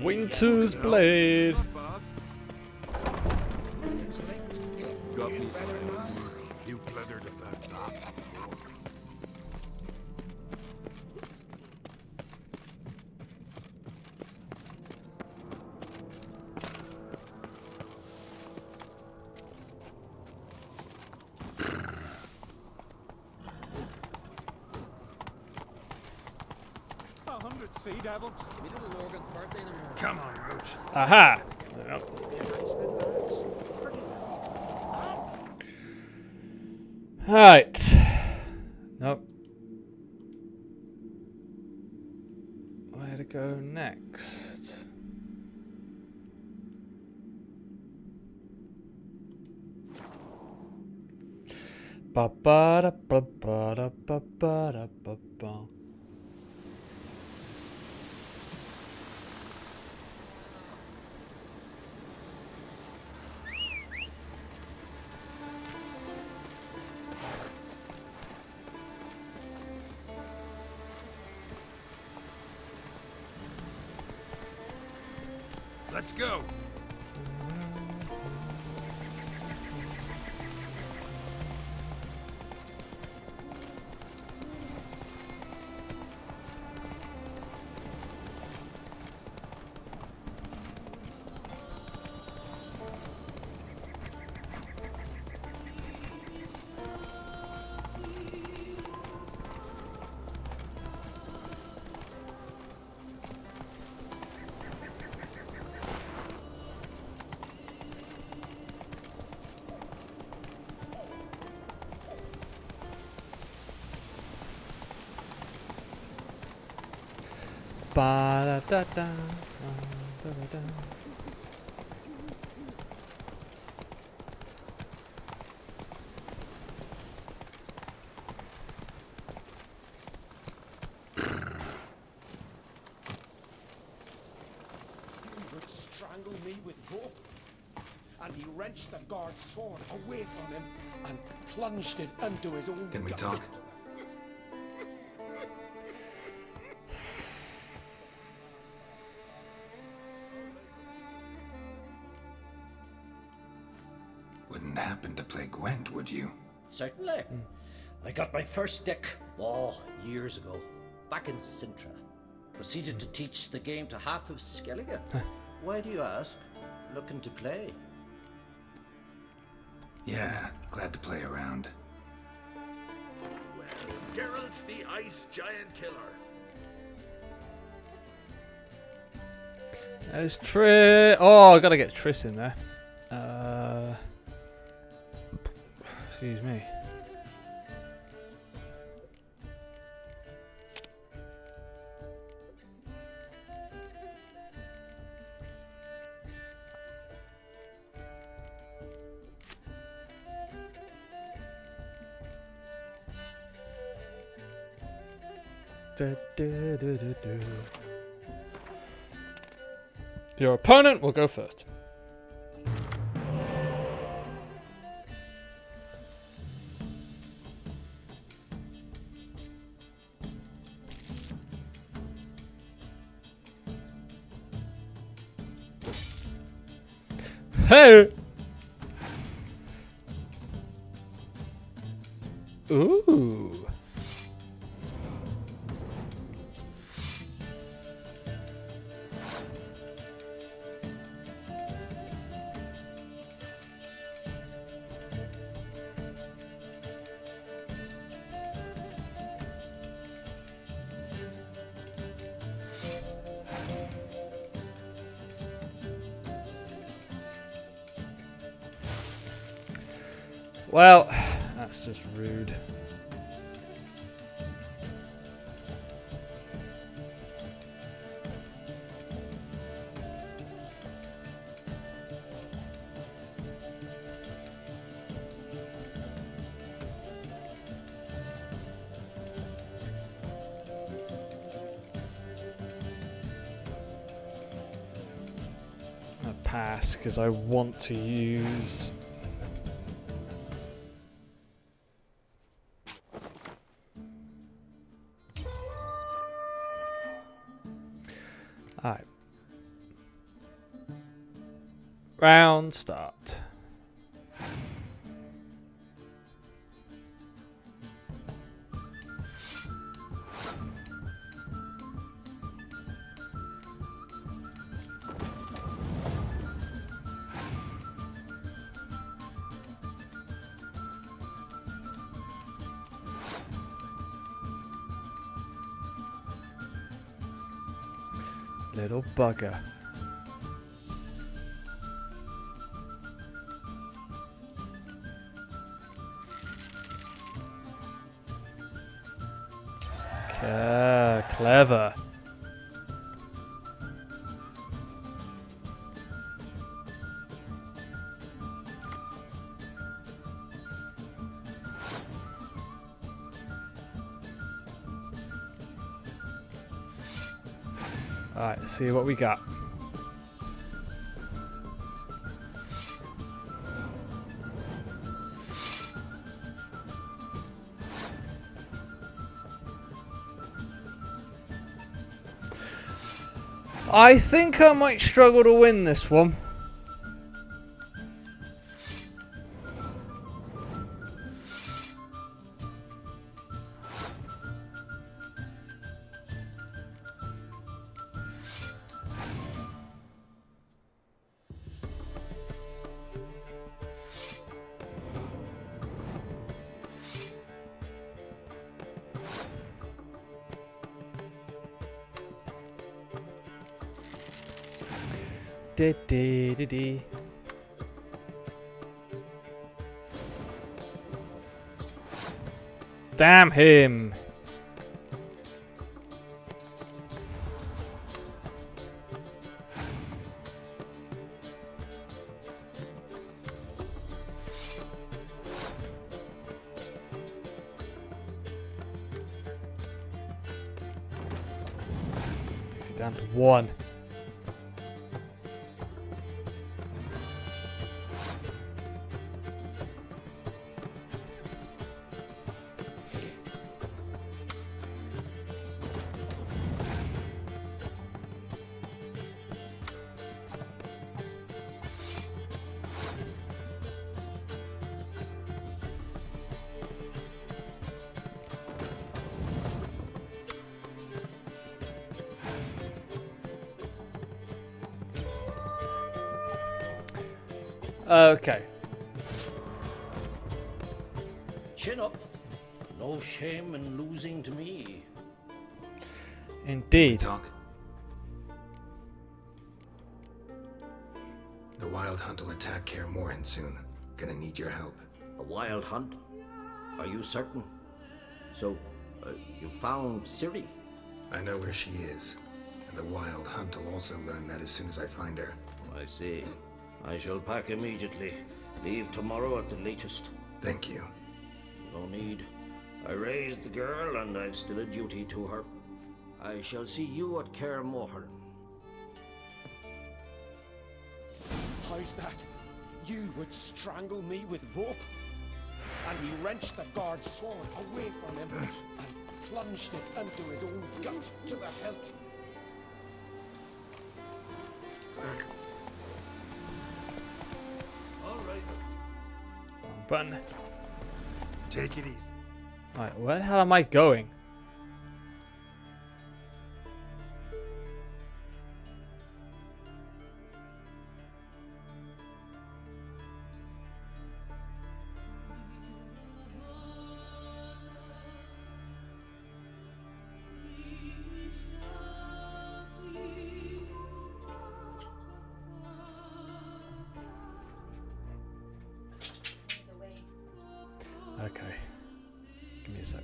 Winter's blade. Got me. You pleathered at that dock before. it, sea devil. Come on, Roach. Aha! Yep. Right. Nope. Where to go next? Ba ba da ba ba da ba ba da ba ba. Let's go. Ba da da da da da da. Would strangle me with rope. And he wrenched the guard's sword away from him and plunged it into his own Can we gut. talk? Wouldn't happen to play Gwent, would you? Certainly. I got my first stick, years ago, back in Sintra. Proceeded to teach the game to half of Skellige. Why do you ask? Looking to play? Yeah, glad to play around. Well, Geralt's the ice giant killer. There's Triss. Oh, I gotta get Triss in there. Excuse me. Your opponent will go first. Hey! Ooh. Well, that's just rude. I'll pass because I want to use. Alright. Round start. Little bugger. Clever. Alright, let's see what we got. I think I might struggle to win this one. Damn him! Is he down to one? Okay. Chin up. No shame in losing to me. Indeed. Talk. The Wild Hunt will attack Kaer Morhen soon. Gonna need your help. A wild hunt? Are you certain? So, you found Ciri? I know where she is. And the Wild Hunt will also learn that as soon as I find her. I see. I shall pack immediately. Leave tomorrow at the latest. Thank you. No need. I raised the girl and I've still a duty to her. I shall see you at Kaer Morhen. How's that? You would strangle me with rope? And he wrenched the guard's sword away from him and plunged it into his own gut to the hilt. Button. Take it easy. Alright, where the hell am I going? Okay. Give me a sec.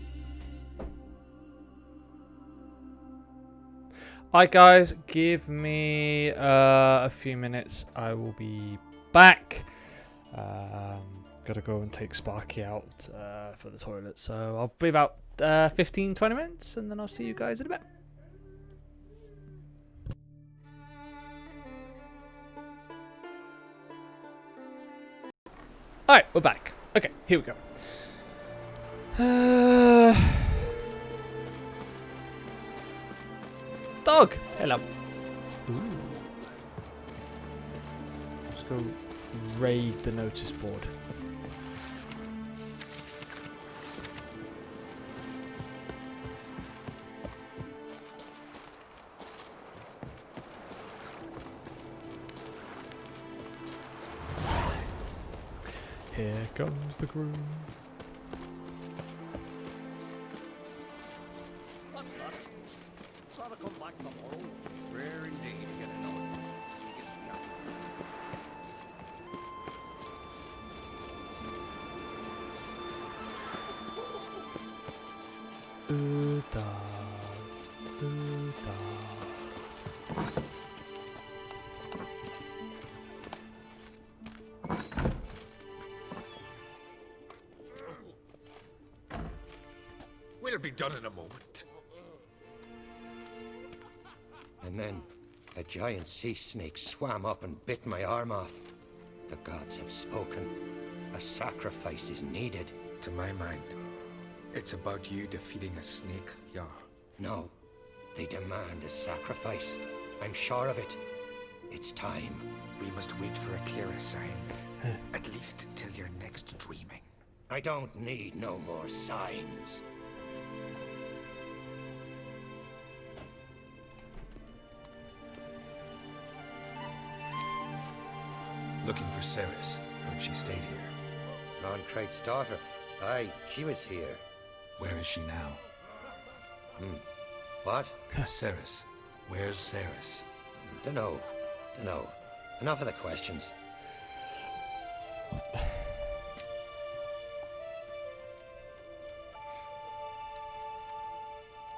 Alright guys, give me a few minutes. I will be back. Gotta go and take Sparky out for the toilet. So I'll be about 15-20 minutes and then I'll see you guys in a bit. Alright, we're back. Okay, here we go. Dog! Hello. Ooh. Let's go raid the notice board. Here comes the groom. Rare indeed to get another. She gets jumped. We'll be done in a moment. And then a giant sea snake swam up and bit my arm off. The gods have spoken. A sacrifice is needed. To my mind, it's about you defeating a snake, Yar. No, they demand a sacrifice. I'm sure of it. It's time. We must wait for a clearer sign. At least till your next dreaming. I don't need no more signs. Looking for Ceres. Heard she stayed here. Ron Craig's daughter. Aye, she was here. Where is she now? What? Ceres. Where's Ceres? Dunno. Enough of the questions.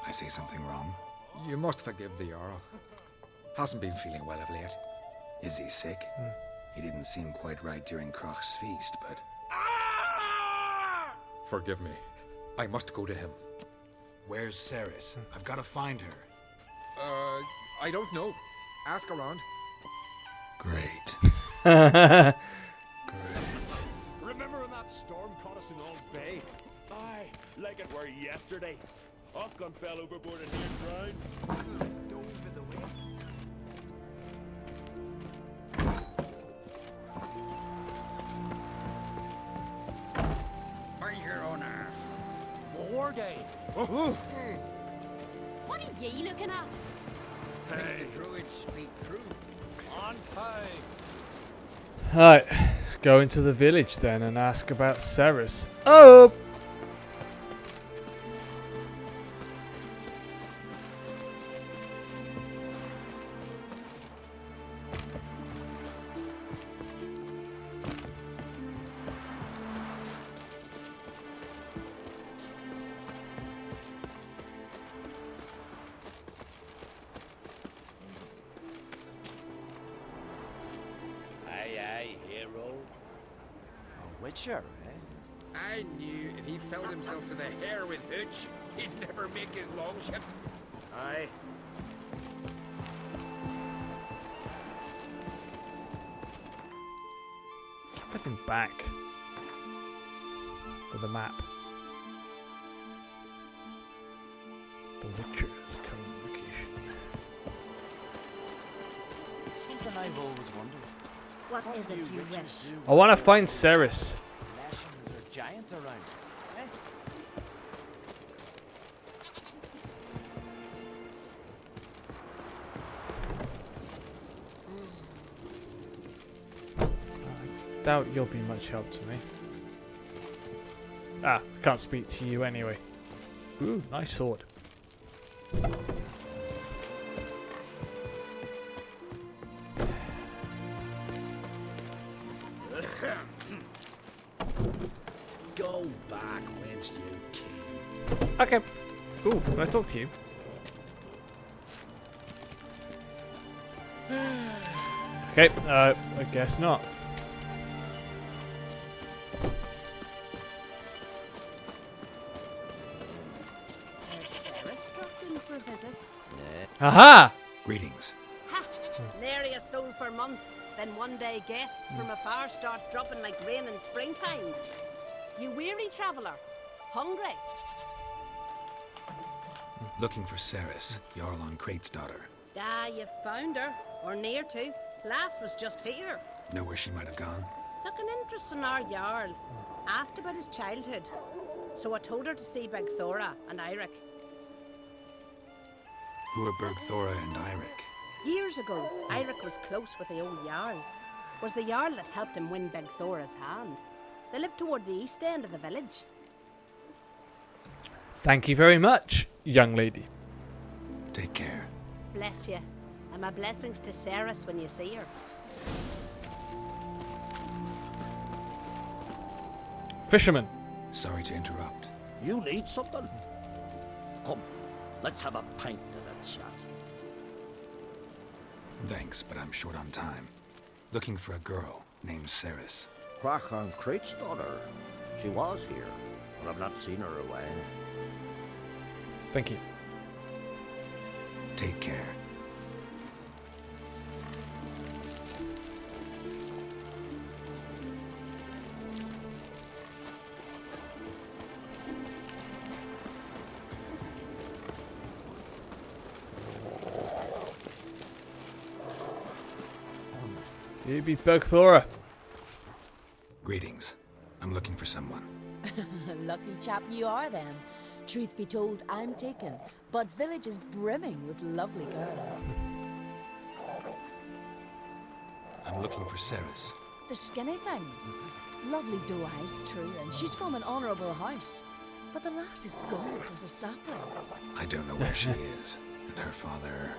I say something wrong? You must forgive the Jarl. Hasn't been feeling well of late. Is he sick? He didn't seem quite right during Kroch's feast, but... Forgive me. I must go to him. Where's Ceres? I've got to find her. I don't know. Ask around. Great. Great. Remember when that storm caught us in All's Bay? Aye, like it were yesterday. Othgun fell overboard and near drowned. Dove in the wind. Mind your honor. War day. What are ye looking at? Hey, druids speak true. On high. Alright, let's go into the village then and ask about Ceres. Oh! Witcher, eh? I knew if he filled himself to the hair with hooch, he'd never make his longship. Aye. Pressing back for the map. The Witcher's current location. Something I've always wondered. What is it you wish? I want to find Ceres. Nations or giants around, eh? I doubt you'll be much help to me. Ah, I can't speak to you anyway. Ooh, nice sword. Go back whence you came. Okay. Ooh, can I talk to you? Okay, I guess not. Ceres dropped in for a visit. Aha! Greetings. Ha! Nary a soul for months. Then one day guests from afar start dropping like rain in springtime. You weary traveller? Hungry? Looking for Ceres, Jarl on Crate's daughter. Ah, you found her. Or near to. Lass was just here. Know where she might have gone? Took an interest in our Jarl. Asked about his childhood. So I told her to see Beg Thora and Eirik. Who are Bergthora and Eirik? Years ago, Eirik was close with the old Jarl. Was the Jarl that helped him win Beg Thora's hand. They live toward the east end of the village. Thank you very much, young lady. Take care. Bless you. And my blessings to Ceres when you see her. Fisherman. Sorry to interrupt. You need something? Come, let's have a pint of that chat. Thanks, but I'm short on time. Looking for a girl named Ceres. Crachan Crate's daughter. She was here, but I've not seen her away. Thank you. Take care. You be Bergthora. Greetings. I'm looking for someone. Lucky chap you are then. Truth be told, I'm taken, but village is brimming with lovely girls. I'm looking for Ceres. The skinny thing. Lovely doe eyes, true, and she's from an honourable house. But the lass is gaunt as a sapling. I don't know where she is, and her father...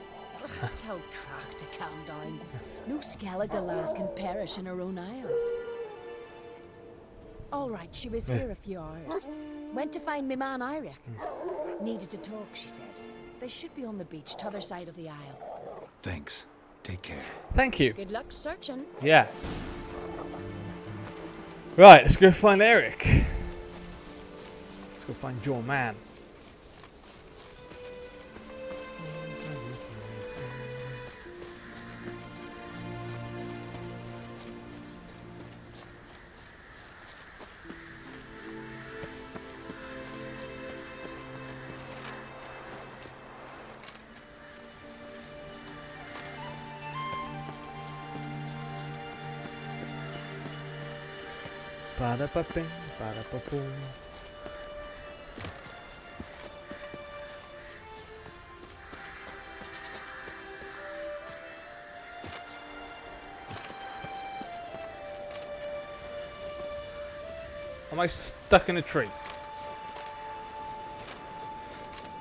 Tell Crack to calm down. No Skellige lass can perish in her own isles. All right, she was here a few hours. Went to find me man, I reckon. Needed to talk, she said. They should be on the beach, t'other side of the aisle. Thanks. Take care. Thank you. Good luck searching. Yeah. Right, let's go find Eric. Let's go find your man. Ba-da-ba-bing, ba-da-ba-boom. Am I stuck in a tree?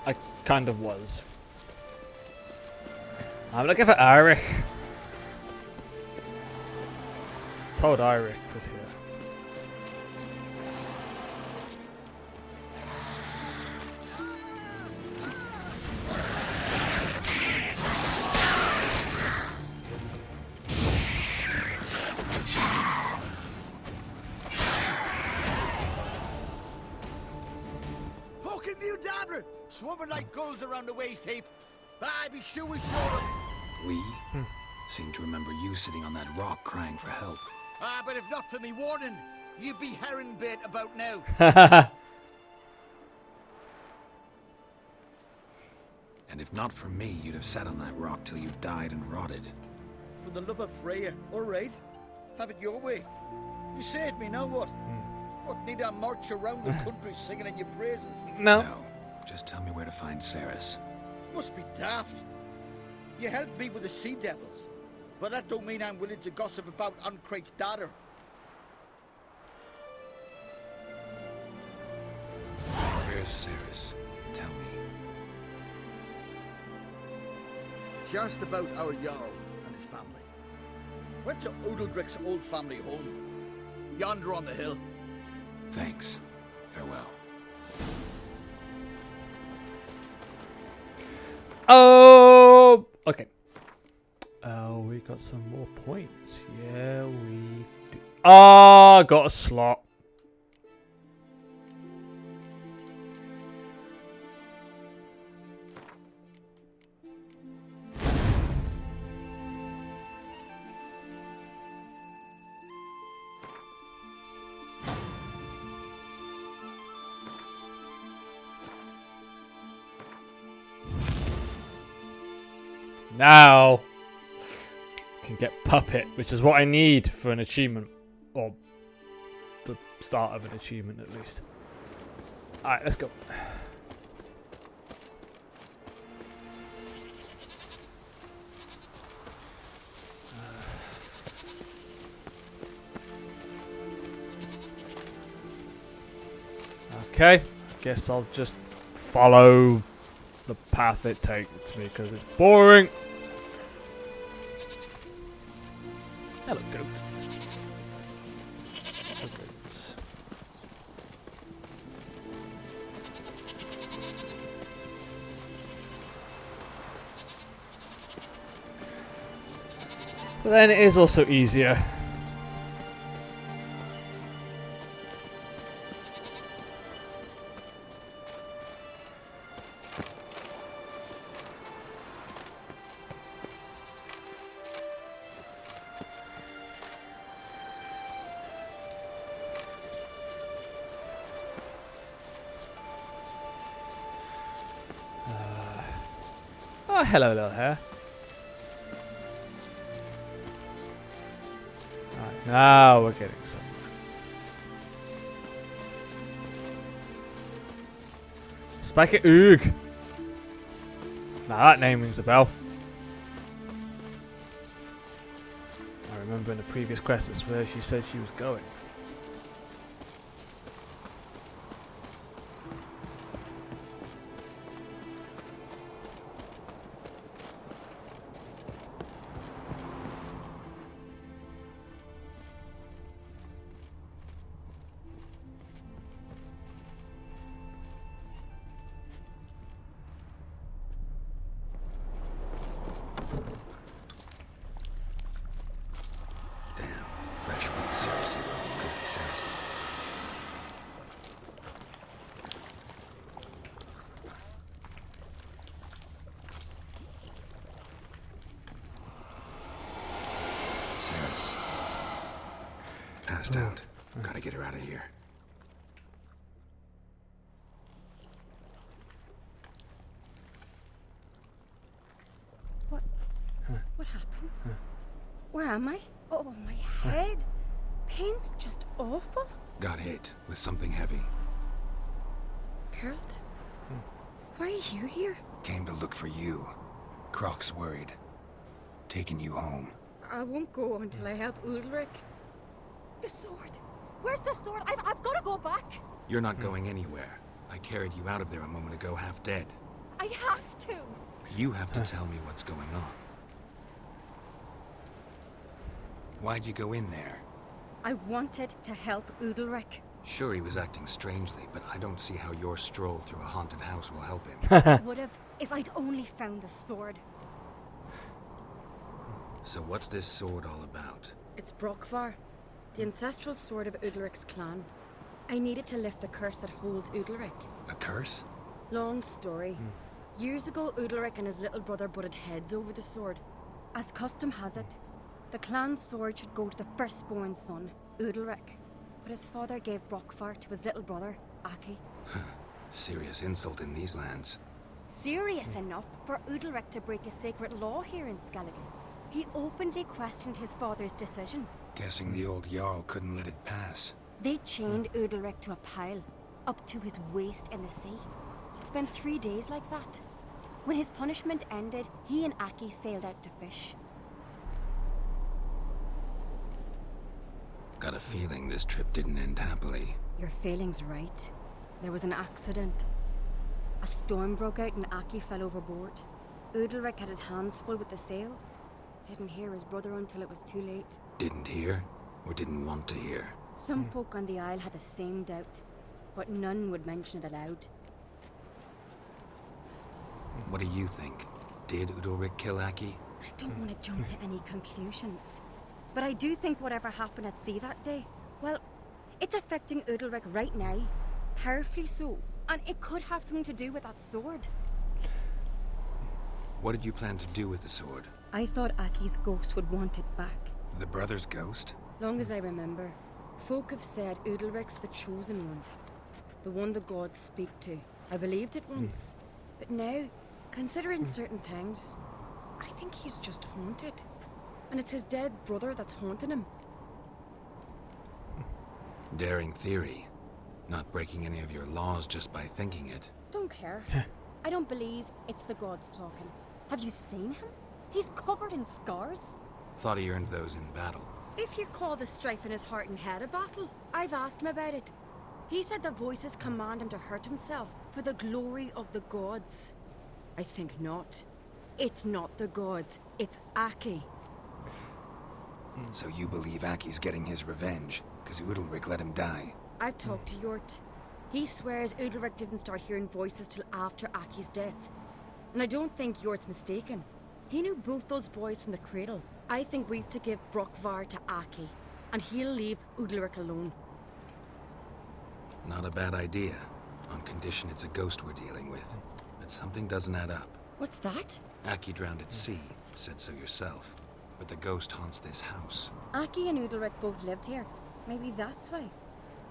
I kind of was. I'm looking for Eric. I was told Eric was here. Swarming like gulls around the waist heap. I be sure we showed them. We? Seem to remember you sitting on that rock crying for help. But if not for me warning, you'd be herring bait about now. And if not for me, you'd have sat on that rock till you died and rotted. For the love of Freya, all right. Have it your way. You saved me, now what? What, need I march around the country singing in your praises? No. Just tell me where to find Ceres. Must be daft. You helped me with the Sea Devils, but that don't mean I'm willing to gossip about Uncrate's daughter. Where's Ceres? Tell me. She asked about our Jarl and his family. Went to Odeldrick's old family home. Yonder on the hill. Thanks. Farewell. Oh, okay. Oh, we got some more points. Yeah, we do. Ah, got a slot. Now I can get Puppet, which is what I need for an achievement, or the start of an achievement at least. Alright, let's go. Okay, guess I'll just follow the path it takes me because it's boring. Hello, goat. That's a goat. But then it is also easier. Oh, hello, little hair. Right, now we're getting somewhere. Spike Oog. Now that name rings a bell. I remember in the previous quest that's where she said she was going. Fresh food seriously will could be services. Sarah's passed out. Gotta get her out of here. What happened? Where am I? Oh, my head. Pain's just awful. Got hit with something heavy. Geralt? Why are you here? Came to look for you. Croc's worried. Taking you home. I won't go until I help Ulrich. The sword! Where's the sword? I've got to go back. You're not going anywhere. I carried you out of there a moment ago half dead. I have to. You have to tell me what's going on. Why'd you go in there? I wanted to help Ulrich. Sure, he was acting strangely, but I don't see how your stroll through a haunted house will help him. Would have if I'd only found the sword. So what's this sword all about? It's Brokvar, the ancestral sword of Udalric's clan. I needed to lift the curse that holds Udalric. A curse? Long story. Years ago, Udalric and his little brother butted heads over the sword. As custom has it, the clan's sword should go to the firstborn son, Udalric. But his father gave Brokvar to his little brother, Aki. Serious insult in these lands. Serious enough for Udalric to break a sacred law here in Skellige. He openly questioned his father's decision. Guessing the old Jarl couldn't let it pass. They chained Udalric to a pile, up to his waist in the sea. He spent 3 days like that. When his punishment ended, he and Aki sailed out to fish. Got a feeling this trip didn't end happily. Your feeling's right. There was an accident. A storm broke out and Aki fell overboard. Udalric had his hands full with the sails. Didn't hear his brother until it was too late. Didn't hear? Or didn't want to hear? Some folk on the Isle had the same doubt, but none would mention it aloud. What do you think? Did Udalric kill Aki? I don't want to jump to any conclusions. But I do think whatever happened at sea that day, well, it's affecting Udalric right now. Powerfully so. And it could have something to do with that sword. What did you plan to do with the sword? I thought Aki's ghost would want it back. The brother's ghost? Long as I remember, folk have said Udalric's the chosen one. The one the gods speak to. I believed it once. But now, considering certain things, I think he's just haunted. And it's his dead brother that's haunting him. Daring theory. Not breaking any of your laws just by thinking it. Don't care. I don't believe it's the gods talking. Have you seen him? He's covered in scars. Thought he earned those in battle. If you call the strife in his heart and head a battle, I've asked him about it. He said the voices command him to hurt himself for the glory of the gods. I think not. It's not the gods, it's Aki. So you believe Aki's getting his revenge, because Udalric let him die? I've talked to Yort. He swears Udalric didn't start hearing voices till after Aki's death. And I don't think Yort's mistaken. He knew both those boys from the cradle. I think we've to give Brokvar to Aki, and he'll leave Udalric alone. Not a bad idea, on condition it's a ghost we're dealing with. But something doesn't add up. What's that? Aki drowned at sea, said so yourself. But the ghost haunts this house. Aki and Udalric both lived here. Maybe that's why.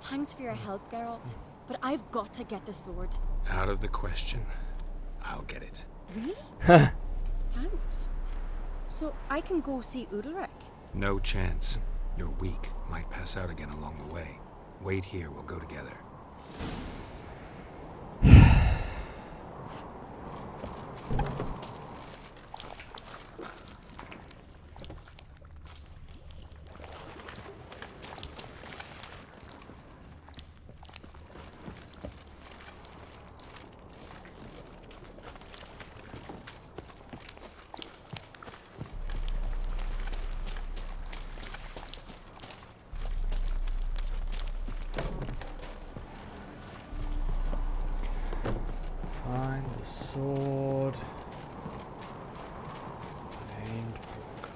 Thanks for your help, Geralt. But I've got to get the sword. Out of the question. I'll get it. Really? Thanks. So I can go see Udalric? No chance. You're weak. Might pass out again along the way. Wait here, we'll go together. Find the sword. Named Brook.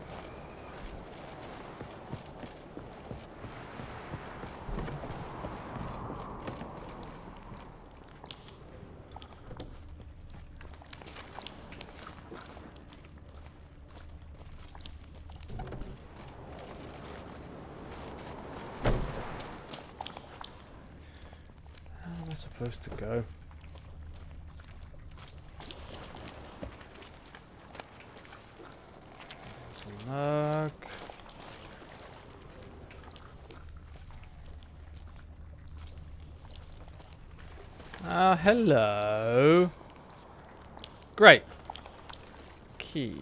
How am I supposed to go? Look. Hello. Great. Key.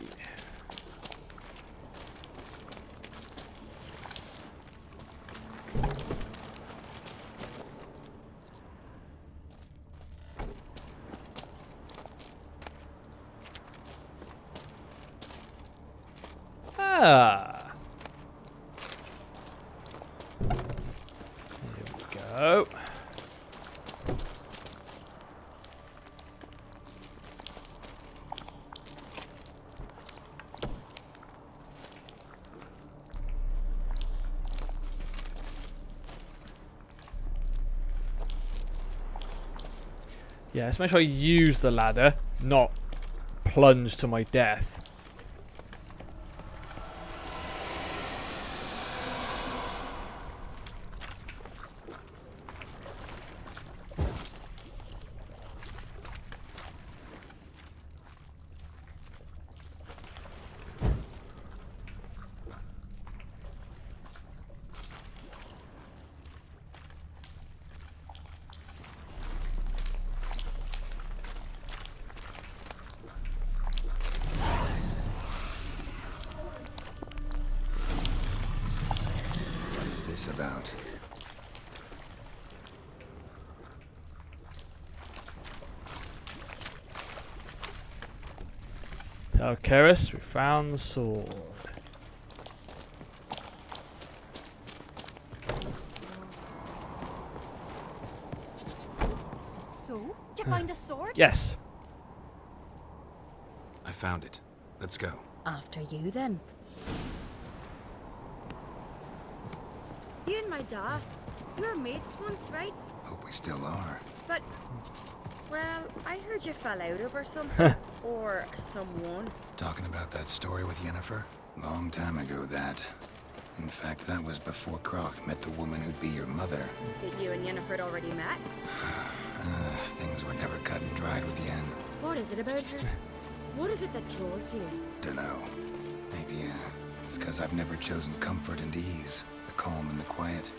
Ah. Here we go. Yeah, let's make sure I use the ladder, not plunge to my death. About. Tell Keris we found the sword. So, did you find the sword? Yes. I found it. Let's go. After you, then. You and my dad, you were mates once, right? Hope we still are. But, well, I heard you fell out over something. Or someone. Talking about that story with Yennefer? Long time ago, that. In fact, that was before Croc met the woman who'd be your mother. That you and Yennefer had already met? Things were never cut and dried with Yen. What is it about her? What is it that draws you? Dunno. Maybe, it's because I've never chosen comfort and ease. The calm and the quiet.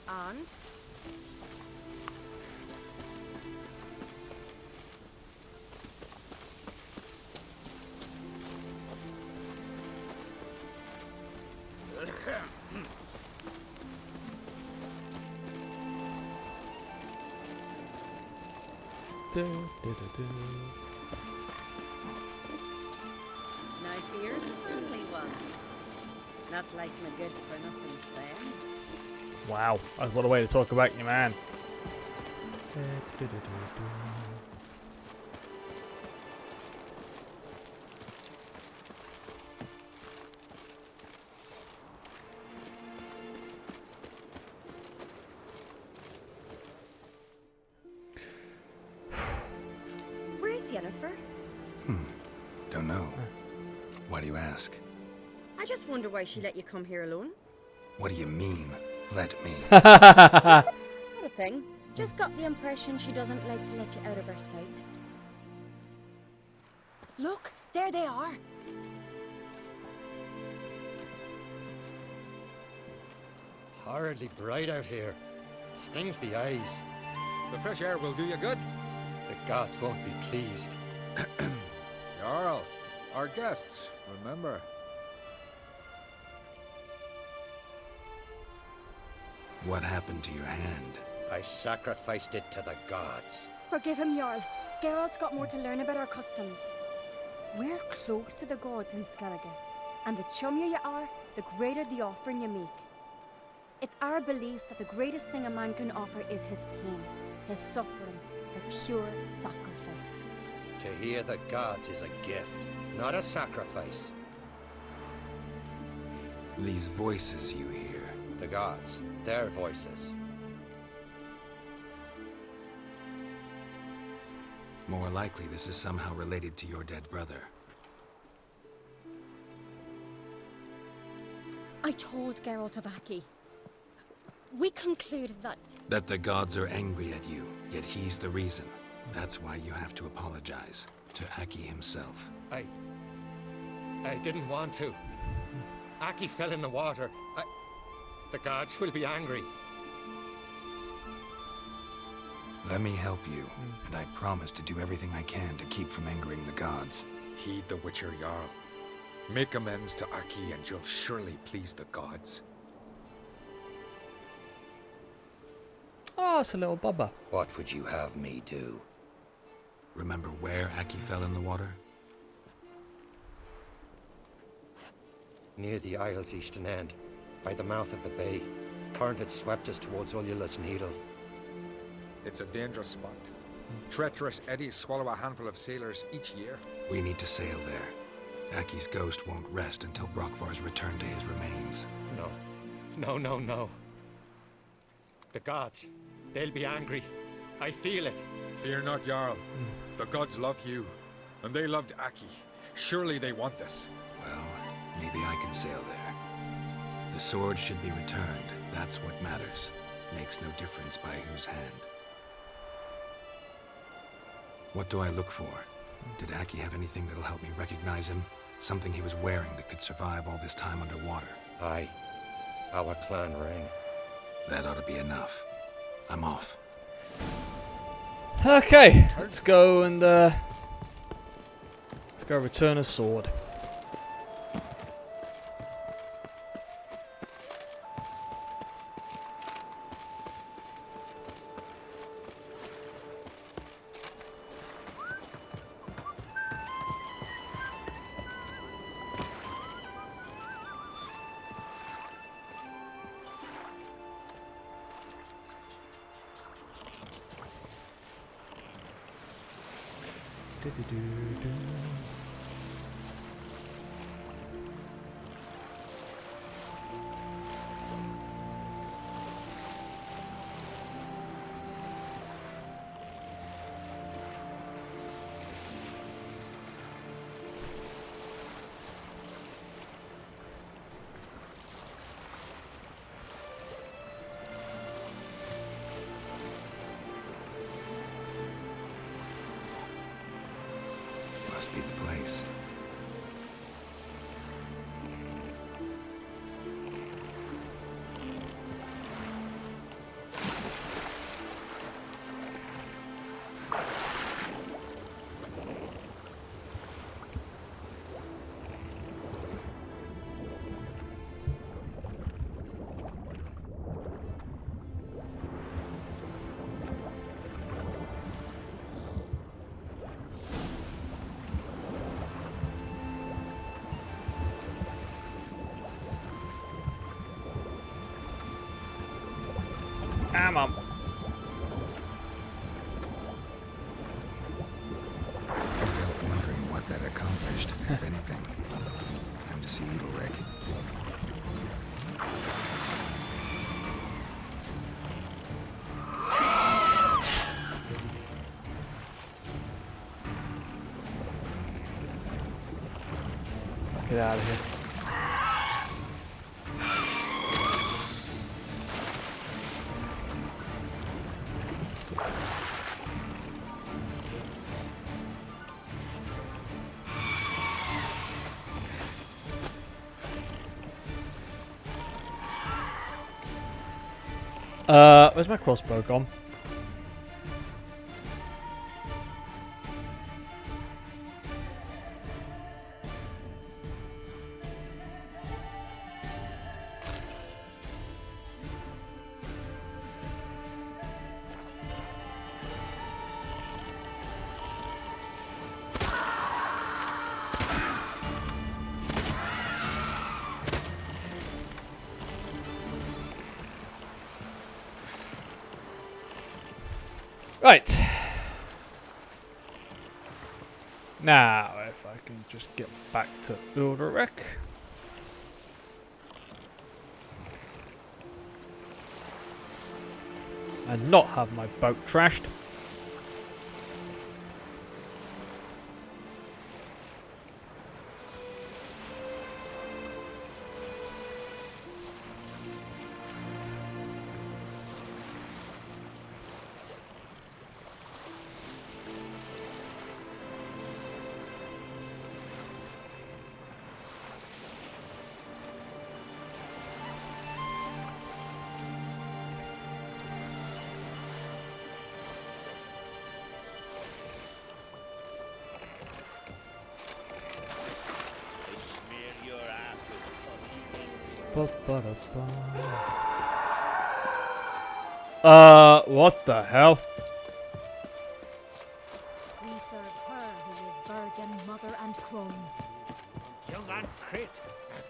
And? like my good for nothing Sven. Wow, that's what a way to talk about you, man. Where's Yennefer? Don't know. Why do you ask? I just wonder why she let you come here alone. What do you mean, let me? Not a thing. Just got the impression she doesn't like to let you out of her sight. Look, there they are. Horridly bright out here. Stings the eyes. The fresh air will do you good. The gods won't be pleased. Jarl, our guests, remember. What happened to your hand? I sacrificed it to the gods. Forgive him, Jarl. Geralt's got more to learn about our customs. We're close to the gods in Skellige, and the chummier you are, the greater the offering you make. It's our belief that the greatest thing a man can offer is his pain, his suffering, the pure sacrifice. To hear the gods is a gift, not a sacrifice. These voices you hear. The gods, their voices. More likely this is somehow related to your dead brother. I told Geralt of Aki. We concluded that... That the gods are angry at you, yet he's the reason. That's why you have to apologize to Aki himself. I didn't want to. Aki fell in the water. The gods will be angry. Let me help you, and I promise to do everything I can to keep from angering the gods. Heed the Witcher Jarl. Make amends to Aki and you'll surely please the gods. Oh, it's a little bubba. What would you have me do? Remember where Aki fell in the water? Near the Isle's eastern end, by the mouth of the bay. Current had swept us towards Ullula's Needle. It's a dangerous spot. Treacherous eddies swallow a handful of sailors each year. We need to sail there. Aki's ghost won't rest until Brokvar's returned to his remains. No. The gods, they'll be angry. I feel it. Fear not, Jarl. The gods love you, and they loved Aki. Surely they want this. Well, maybe I can sail there. The sword should be returned. That's what matters. Makes no difference by whose hand. What do I look for? Did Aki have anything that'll help me recognize him? Something he was wearing that could survive all this time underwater? Aye. Our clan ring. That ought to be enough. I'm off. Okay, let's go and return a sword. Must be the place. Ah, mum. Wondering what that accomplished, if anything. Time to see Udalric. Let's get out of here. Where's my crossbow gone? Right. Now, if I can just get back to Udalric. And not have my boat trashed. What the hell? We serve her who is virgin, mother, and crone. Kill that crit.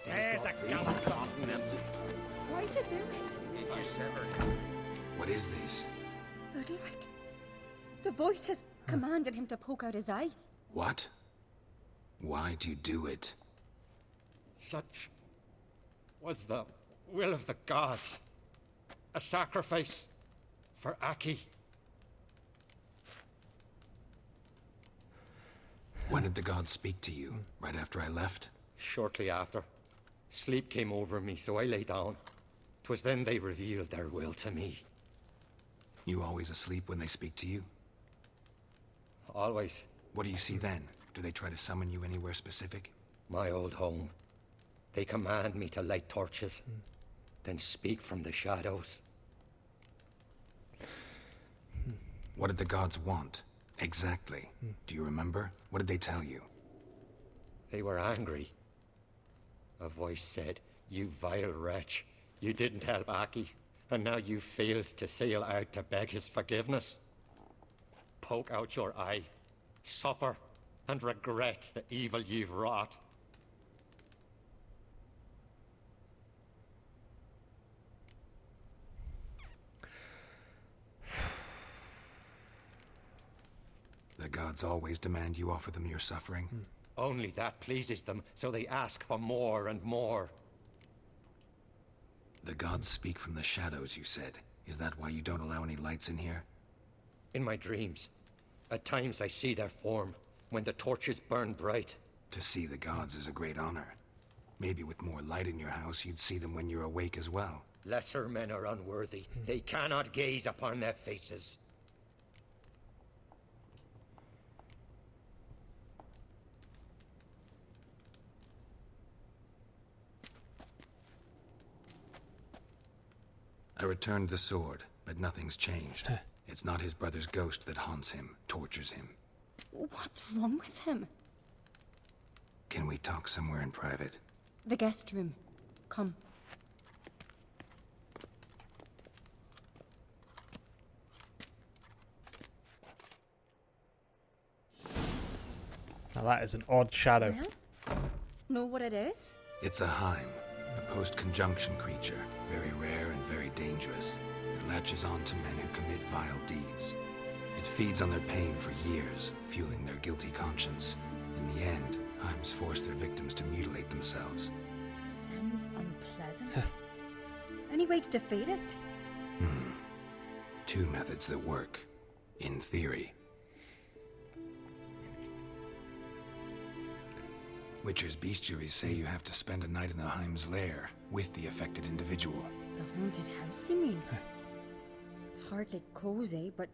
There's a gun on them. Why'd you do it? Did you sever it? What is this? Udalric. The voice has commanded him to poke out his eye. What? Why'd you do it? Such was the will of the gods. A sacrifice for Aki. When did the gods speak to you? Right after I left? Shortly after. Sleep came over me, so I lay down. 'Twas then they revealed their will to me. You always asleep when they speak to you? Always. What do you see then? Do they try to summon you anywhere specific? My old home. They command me to light torches, then speak from the shadows. What did the gods want? Exactly. Do you remember? What did they tell you? They were angry. A voice said, "You vile wretch, you didn't help Aki, and now you failed to sail out to beg his forgiveness. Poke out your eye, suffer, and regret the evil you've wrought." The gods always demand you offer them your suffering? Only that pleases them, so they ask for more and more. The gods speak from the shadows, you said. Is that why you don't allow any lights in here? In my dreams, at times I see their form, when the torches burn bright. To see the gods is a great honor. Maybe with more light in your house, you'd see them when you're awake as well. Lesser men are unworthy. They cannot gaze upon their faces. I returned the sword, but nothing's changed. It's not his brother's ghost that haunts him, tortures him. What's wrong with him? Can we talk somewhere in private? The guest room. Come. Now that is an odd shadow. Well, know what it is? It's a Heim, a post-conjunction creature. Very rare and very dangerous. It latches on to men who commit vile deeds. It feeds on their pain for years, fueling their guilty conscience. In the end, Heims force their victims to mutilate themselves. Sounds unpleasant. Any way to defeat it? Two methods that work, in theory. Witcher's bestiaries say you have to spend a night in the Heims lair with the affected individual. The haunted house, you mean? It's hardly cozy, but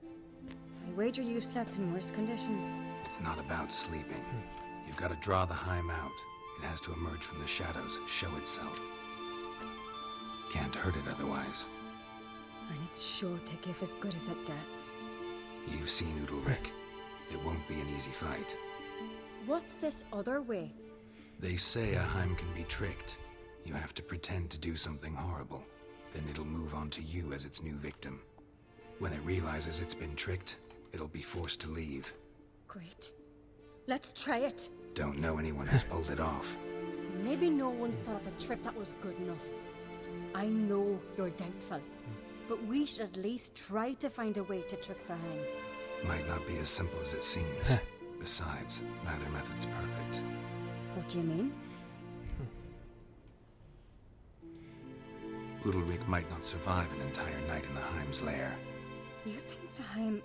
I wager you've slept in worse conditions. It's not about sleeping. You've got to draw the Heim out. It has to emerge from the shadows, show itself. Can't hurt it otherwise. And it's sure to give as good as it gets. You've seen Udalric. It won't be an easy fight. What's this other way? They say a Heim can be tricked. You have to pretend to do something horrible. Then it'll move on to you as its new victim. When it realizes it's been tricked, it'll be forced to leave. Great. Let's try it. Don't know anyone who's pulled it off. Maybe no one's thought up a trick that was good enough. I know you're doubtful, but we should at least try to find a way to trick the Heim. Might not be as simple as it seems. Besides, neither method's perfect. What do you mean? Udalric might not survive an entire night in the Heim's lair. You think the Heim...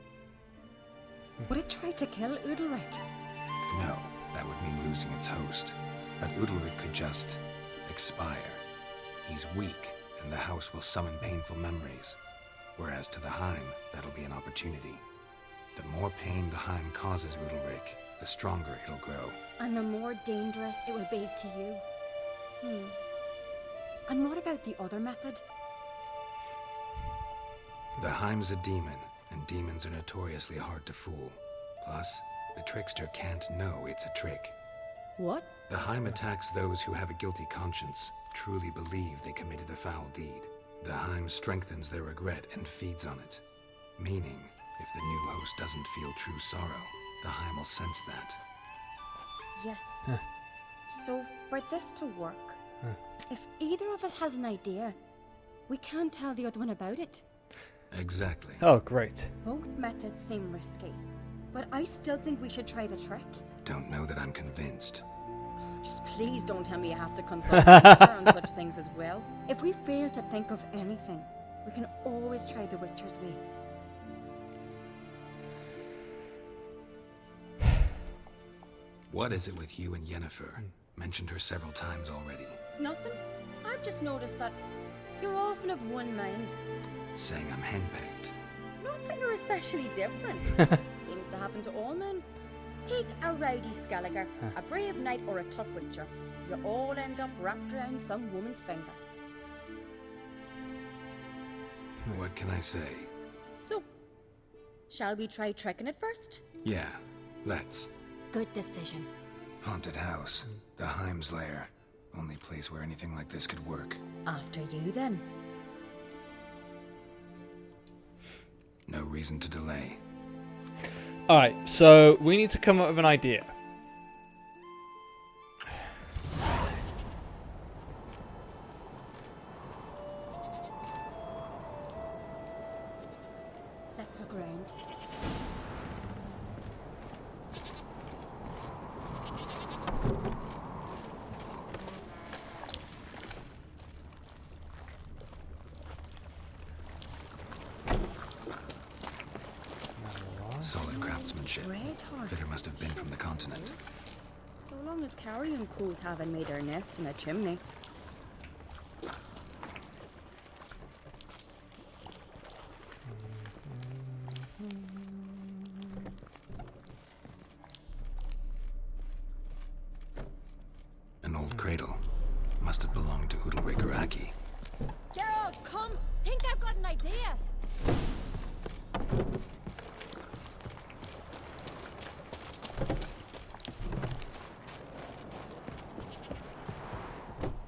Would it try to kill Udalric? No, that would mean losing its host. But Udalric could just expire. He's weak, and the house will summon painful memories. Whereas to the Heim, that'll be an opportunity. The more pain the Heim causes Udalric, the stronger it'll grow. And the more dangerous it will be to you. And what about the other method? The Heim's a demon, and demons are notoriously hard to fool. Plus, the trickster can't know it's a trick. What? The Heim attacks those who have a guilty conscience, truly believe they committed a foul deed. The Heim strengthens their regret and feeds on it. Meaning, if the new host doesn't feel true sorrow, the Heim will sense that. Yes. So, for this to work, if either of us has an idea, we can't tell the other one about it. Exactly. Oh, great. Both methods seem risky, but I still think we should try the trick. Don't know that I'm convinced. Just please don't tell me you have to consult her on such things as well. If we fail to think of anything, we can always try the Witcher's way. What is it with you and Yennefer? Mentioned her several times already. Nothing. I've just noticed that you're often of one mind. Saying I'm henpecked. Not that you're especially different. Seems to happen to all men. Take a rowdy Skelliger, a brave knight, or a tough witcher. You all end up wrapped around some woman's finger. What can I say? So, shall we try tricking it first? Yeah, let's. Good decision. Haunted house. The Heim's lair. Only place where anything like this could work. After you, then. No reason to delay. Alright, so we need to come up with an idea. Let's look around. Solid craftsmanship. Red-heart. Fitter must have been from the continent. So long as carrion crows haven't made their nest in a chimney. An old cradle. Must have belonged to Udalric or Aki. Geralt, come! Think I've got an idea!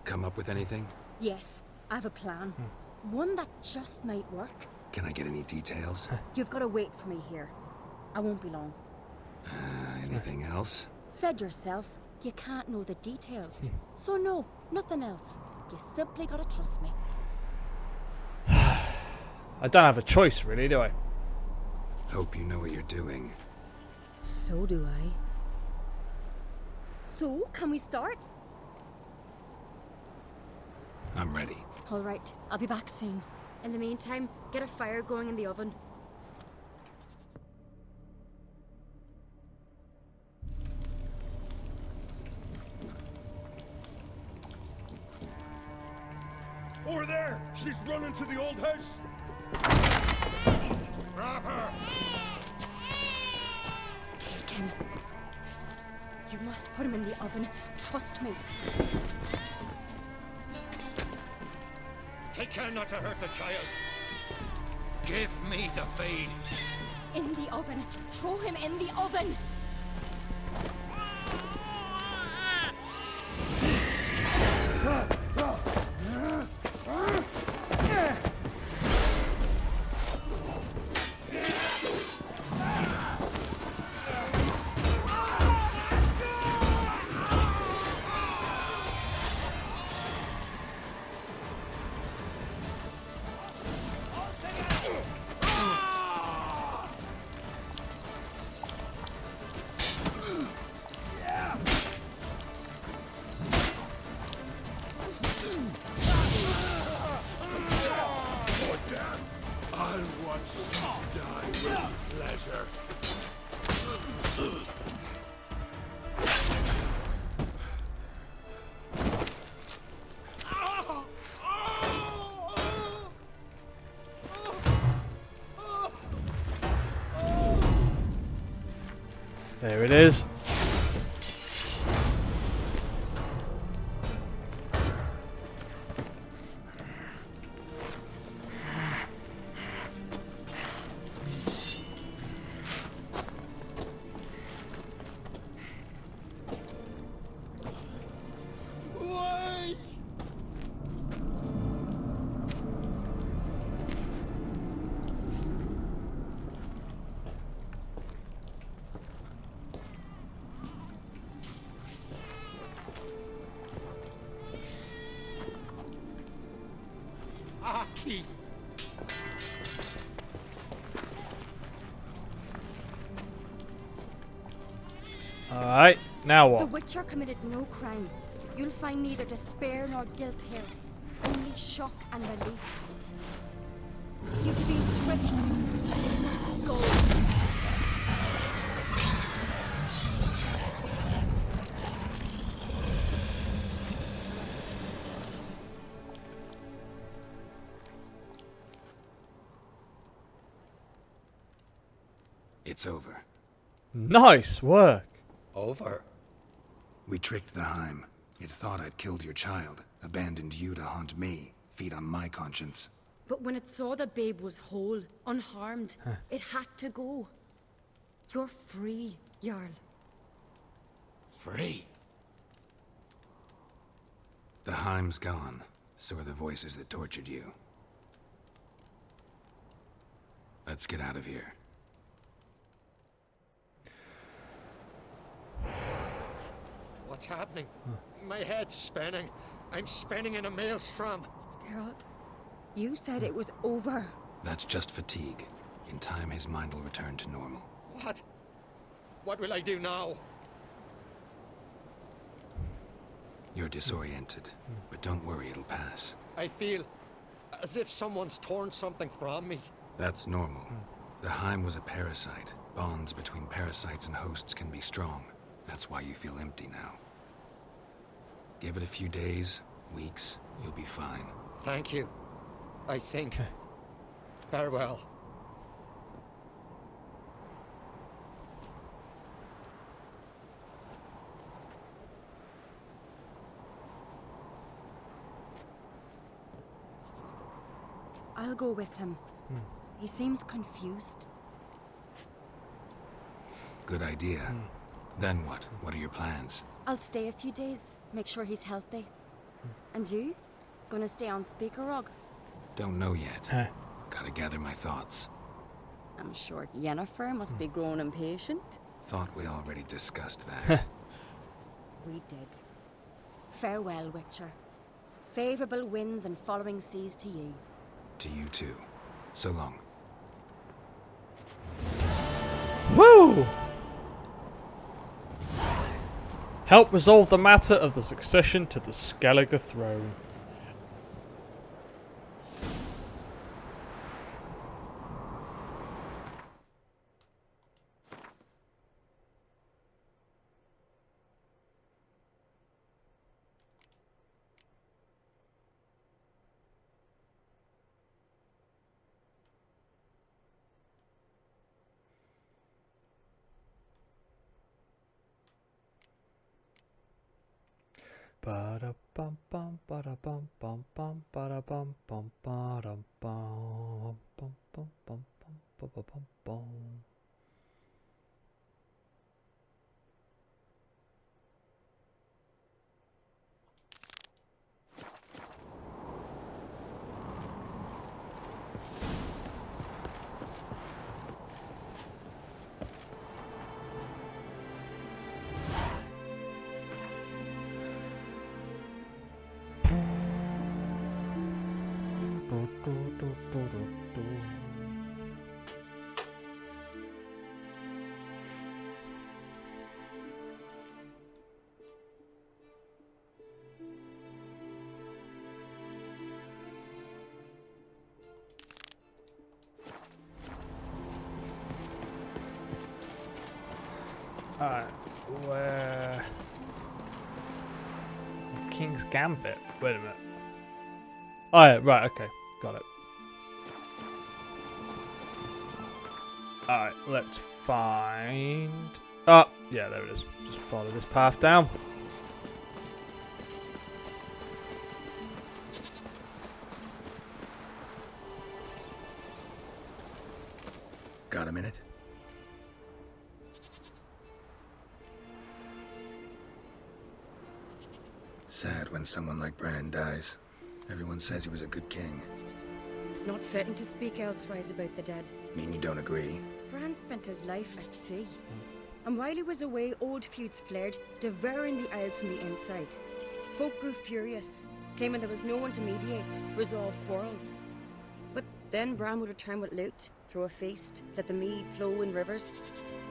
Come up with anything? Yes, I have a plan. One that just might work. Can I get any details? You've got to wait for me here. I won't be long. Anything else? Said yourself, you can't know the details. So no, nothing else. You simply gotta trust me. I don't have a choice, really, do I? Hope you know what you're doing. So do I. So, can we start? I'm ready. All right, I'll be back soon. In the meantime, get a fire going in the oven. Over there! She's running to the old house! Grab her! Taken. You must put him in the oven. Trust me. Take care not to hurt the child. Give me the feed. In the oven. Throw him in the oven. There it is. Aki! Alright, now what? The Witcher committed no crime. You'll find neither despair nor guilt here. Only shock and relief. You've been tricked. You must go. It's over. Nice work. Over? We tricked the Heim. It thought I'd killed your child, abandoned you to haunt me, feed on my conscience. But when it saw the babe was whole, unharmed, it had to go. You're free, Jarl. Free? The Heim's gone, so are the voices that tortured you. Let's get out of here. What's happening? My head's spinning. I'm spinning in a maelstrom. Geralt, you said it was over. That's just fatigue. In time, his mind will return to normal. What? What will I do now? You're disoriented, but don't worry, it'll pass. I feel as if someone's torn something from me. That's normal. The Heim was a parasite. Bonds between parasites and hosts can be strong. That's why you feel empty now. Give it a few days, weeks, you'll be fine. Thank you. I think. Farewell. I'll go with him. He seems confused. Good idea. Then what? What are your plans? I'll stay a few days, make sure he's healthy. And you? Gonna stay on Speaker Rog? Don't know yet. Gotta gather my thoughts. I'm sure Yennefer must be growing impatient. Thought we already discussed that. We did. Farewell, Witcher. Favourable winds and following seas to you. To you too. So long. Woo! Help resolve the matter of the succession to the Skellige throne. Ba-da bum bum ba-da bum bum bum ba-da bum bum ba-dum bum bum bum bum bum ba-ba-bum bum. Alright, where... King's Gambit? Wait a minute. Oh yeah, right, okay. Got it. Alright, let's find... Oh, yeah, there it is. Just follow this path down. Got a minute? Sad when someone like Bran dies. Everyone says he was a good king. It's not fitting to speak elsewise about the dead. Mean you don't agree? Bran spent his life at sea. And while he was away, old feuds flared, devouring the Isles from the inside. Folk grew furious, claiming there was no one to mediate, resolve quarrels. But then Bran would return with loot, throw a feast, let the mead flow in rivers,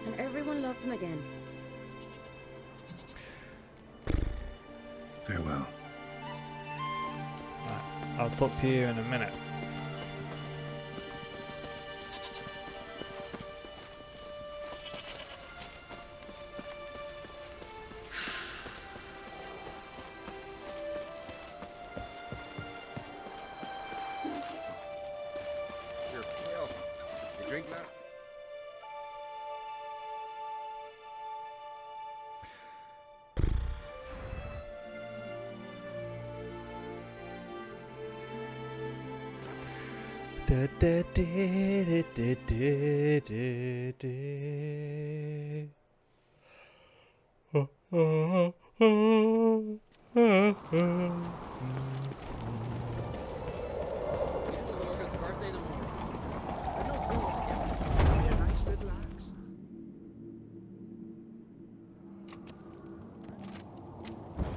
and everyone loved him again. Farewell. Right, I'll talk to you in a minute. You drink last?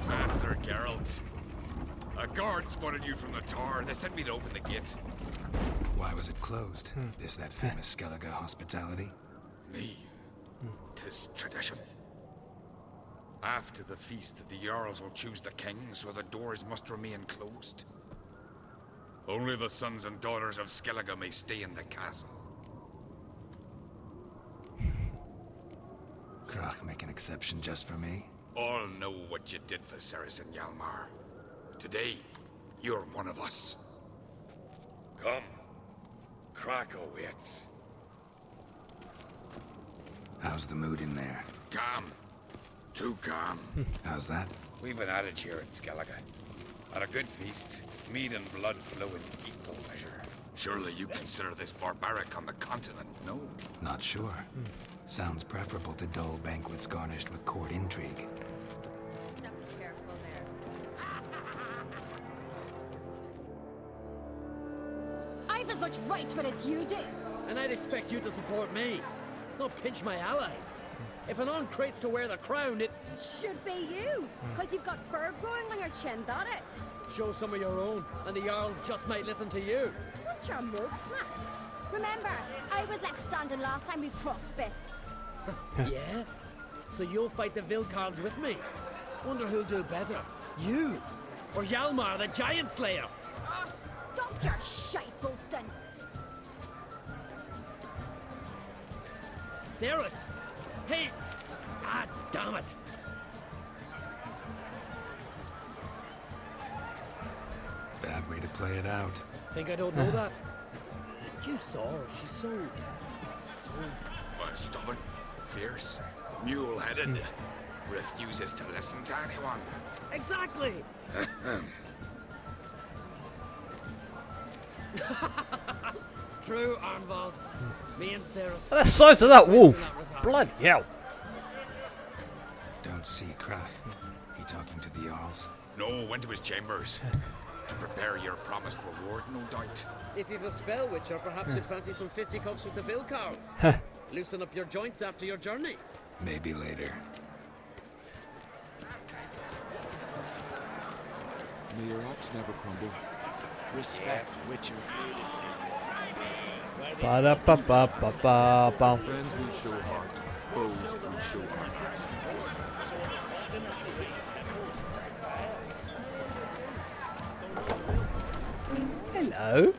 Master Geralt, a guard spotted you from the tower. They sent me to open the gates. Why was it closed? Is that famous Skellige hospitality? Me. 'Tis tradition. After the feast, the Jarls will choose the king, so the doors must remain closed. Only the sons and daughters of Skellige may stay in the castle. Krach make an exception just for me? All know what you did for Ceres and Hjalmar. Today, you're one of us. Come. Krakow waits. How's the mood in there? Calm. Too calm. How's that? We've an adage here in Skellige. At a good feast, mead and blood flow in equal measure. Surely you consider this barbaric on the continent, no? Not sure. Sounds preferable to dull banquets garnished with court intrigue. Step careful there. I've as much right to it as you do. And I'd expect you to support me, not pinch my allies. If an on crates to wear the crown, it should be you, because you've got fur growing on your chin, that it? Show some of your own, and the Jarls just might listen to you. What got your mug smacked. Remember, I was left standing last time we crossed fists. Yeah? So you'll fight the Vilcards with me? Wonder who'll do better, you or Hjalmar the Giant Slayer? Oh, stop your shite boasting. Ceres! Hey! Ah, damn it! Bad way to play it out. Think I don't know that? You saw her. She's so... What, stubborn, fierce, mule-headed, refuses to listen to anyone. Exactly! True, Arnvald. Me and Ceres. The size of that wolf! Bloody hell! Don't see crack. He talking to the Jarls? No, went to his chambers. To prepare your promised reward, no doubt. If you've a spell witcher, perhaps you'd fancy some fisticuffs with the Vilcards. Loosen up your joints after your journey. Maybe later. May your axe never crumble. Respect, Witcher. Ba-da-ba-ba-ba-ba-bum. Friends we show heart, foes we show arms. Hello.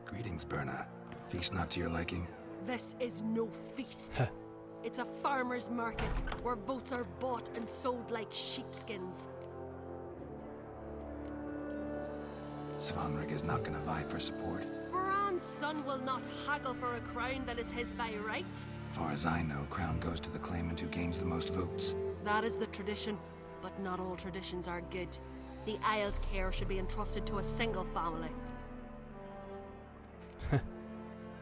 Greetings, Berna. Feast not to your liking? This is no feast. It's a farmer's market where votes are bought and sold like sheepskins. Svanrig is not gonna vie for support. Bran's son will not haggle for a crown that is his by right. Far as I know, crown goes to the claimant who gains the most votes. That is the tradition, but not all traditions are good. The Isle's care should be entrusted to a single family.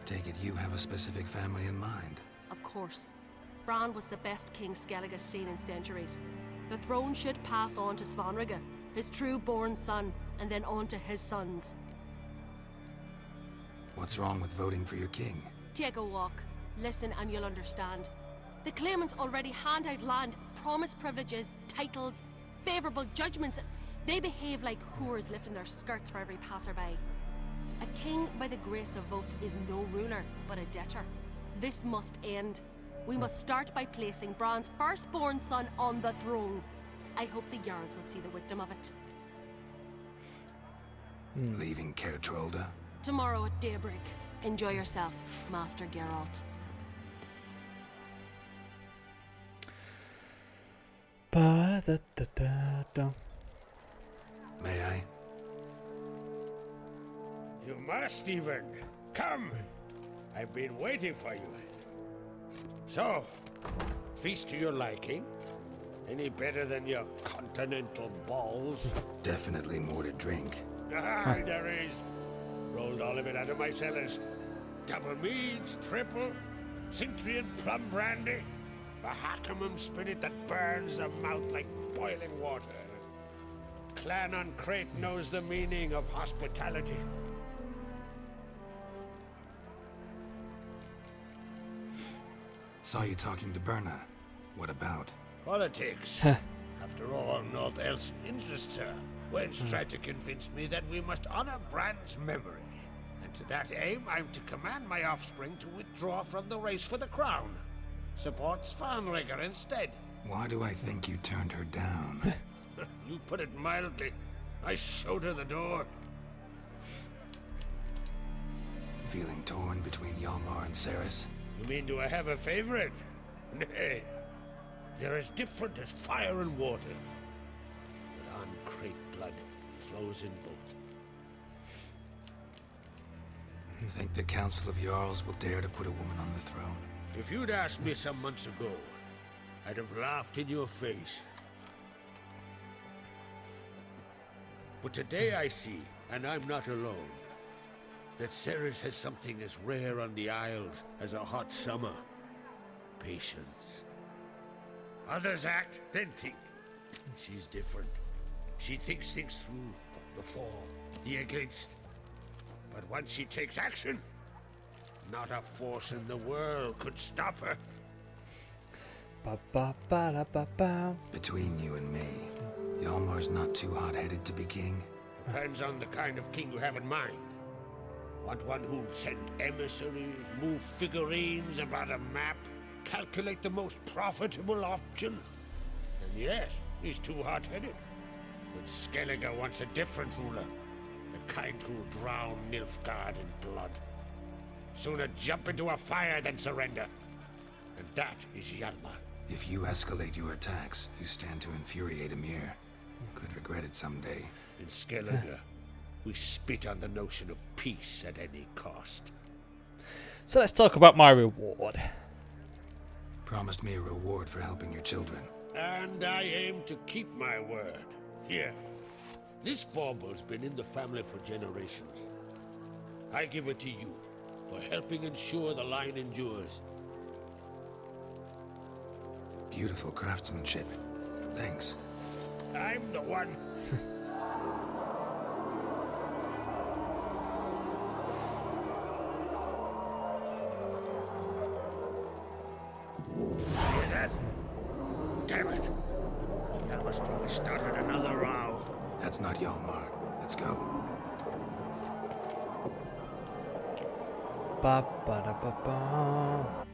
Take it you have a specific family in mind. Of course. Bran was the best king Skellig has seen in centuries. The throne should pass on to Svanrige, his true-born son, and then on to his sons. What's wrong with voting for your king? Take a walk. Listen and you'll understand. The claimants already hand out land, promise privileges, titles, favourable judgments. They behave like whores lifting their skirts for every passerby. A king by the grace of votes is no ruler, but a debtor. This must end. We must start by placing Bran's firstborn son on the throne. I hope the Jarls will see the wisdom of it. Leaving Caer Trolda? Tomorrow at daybreak. Enjoy yourself, Master Geralt. Ba-da-da-da-da. May I? You must, Stephen. Come. I've been waiting for you. So, feast to your liking? Any better than your continental balls? Definitely more to drink. Ah, there is. Rolled all of it out of my cellars. Double meads, triple, Cintrian plum brandy, a Hackamum spirit that burns the mouth like boiling water. Clan on Crate knows the meaning of hospitality. Saw you talking to Berna. What about? Politics. After all, naught else interests her. Wench tried to convince me that we must honor Bran's memory. And to that aim, I'm to command my offspring to withdraw from the race for the crown. Support Svanrige instead. Why do I think you turned her down? You put it mildly. I showed her the door. Feeling torn between Hjalmar and Ceres? You mean do I have a favorite? Nay. They're as different as fire and water. But on Crate blood flows in both. Think the Council of Jarls will dare to put a woman on the throne? If you'd asked me some months ago, I'd have laughed in your face. But today I see, and I'm not alone, that Ceres has something as rare on the Isles as a hot summer. Patience. Others act, then think. She's different. She thinks things through, the for, the against. But once she takes action, not a force in the world could stop her. Between you and me, Hjalmar's not too hot-headed to be king. Depends on the kind of king you have in mind. Want one who'll send emissaries, move figurines about a map, calculate the most profitable option? And yes, he's too hot-headed. But Skellige wants a different ruler. The kind who'll drown Nilfgaard in blood. Sooner jump into a fire than surrender. And that is Hjalmar. If you escalate your attacks, you stand to infuriate Emir. Could regret it someday. In Skellige, we spit on the notion of peace at any cost. So let's talk about my reward. Promised me a reward for helping your children. And I aim to keep my word. Here. This bauble's been in the family for generations. I give it to you for helping ensure the line endures. Beautiful craftsmanship. Thanks. I'm the one. Hear that? Damn it. Hjalmar's probably started another row. That's not Hjalmar. Let's go. Ba ba da ba ba.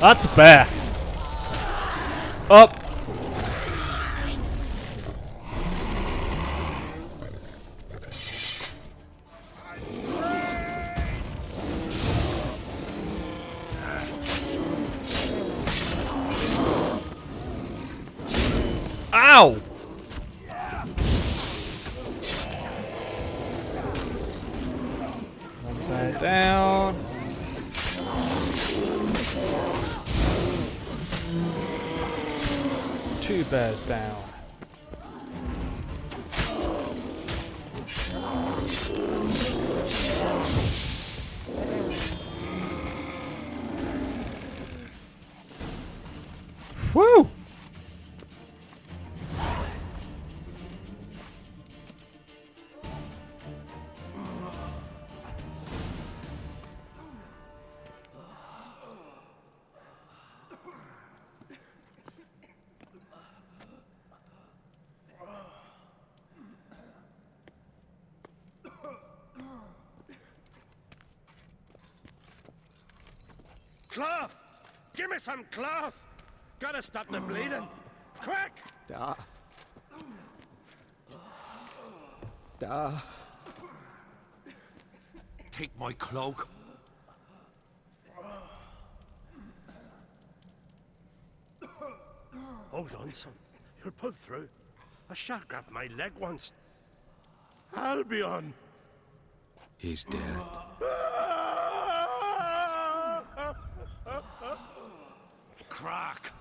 That's a bear. Up. Ow! One bear down. Two bears down. Woo! Cloth! Give me some cloth! Gotta stop the bleeding! Quick! Da. Take my cloak. Hold on, son. You'll pull through. A shark grabbed my leg once. Albion! He's dead. Crack!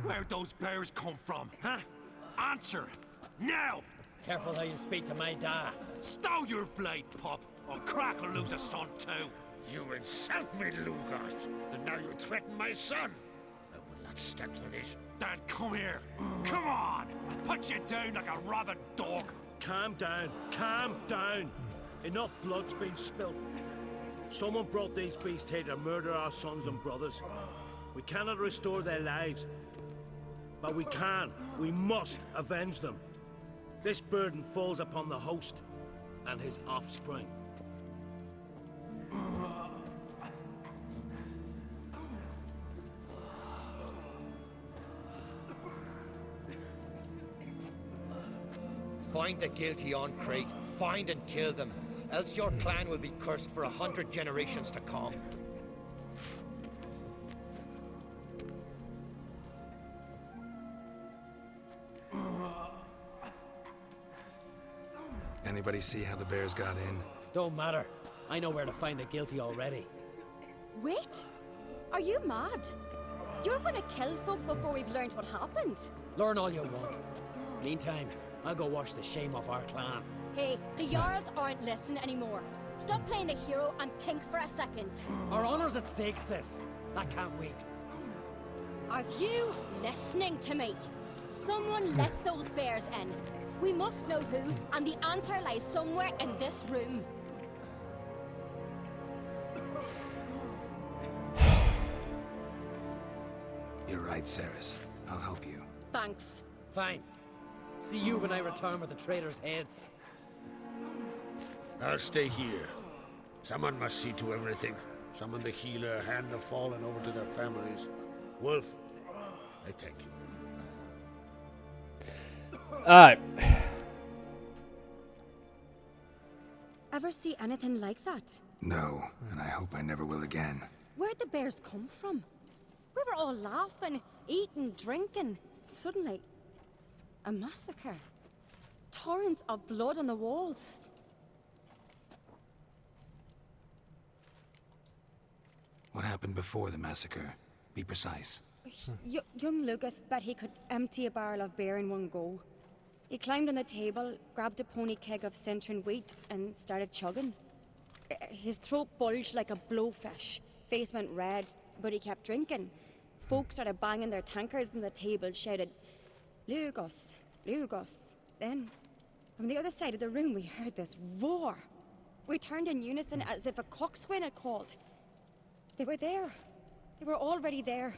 Where'd those bears come from, huh? Answer! Now! Careful how you speak to my dad. Stow your blade, pup, or Crack will lose a son too. You insult me, Lugos, and now you threaten my son. I will not stand for this. Dan, come here. Come on! Put you down like a rabid dog. Calm down. Calm down. Enough blood's been spilt. Someone brought these beasts here to murder our sons and brothers. We cannot restore their lives. But we can. We must avenge them. This burden falls upon the host and his offspring. Find the guilty on Crate. Find and kill them. Else your clan will be cursed for 100 generations to come. Anybody see how the bears got in? Don't matter. I know where to find the guilty already. Wait! Are you mad? You're gonna kill folk before we've learned what happened. Learn all you want. Meantime, I'll go wash the shame off our clan. Hey, the Jarls aren't listening anymore. Stop playing the hero and think for a second. Our honor's at stake, sis. I can't wait. Are you listening to me? Someone let those bears in. We must know who, and the answer lies somewhere in this room. her right, Ceres. I'll help you. Thanks. Fine. See you when I return with the traitors' heads. I'll stay here. Someone must see to everything. Summon the healer, hand the fallen over to their families. Wolf, I thank you. Alright. Ever see anything like that? No, and I hope I never will again. Where'd the bears come from? We were all laughing, eating, drinking. Suddenly, a massacre. Torrents of blood on the walls. What happened before the massacre? Be precise. Young Lucas bet he could empty a barrel of beer in one go. He climbed on the table, grabbed a pony keg of centering wheat, and started chugging. His throat bulged like a blowfish. Face went red, but he kept drinking. Folks started banging their tankards on the table, shouted, "Lugos, Lugos." Then, from the other side of the room, we heard this roar. We turned in unison as if a coxswain had called. They were there. They were already there.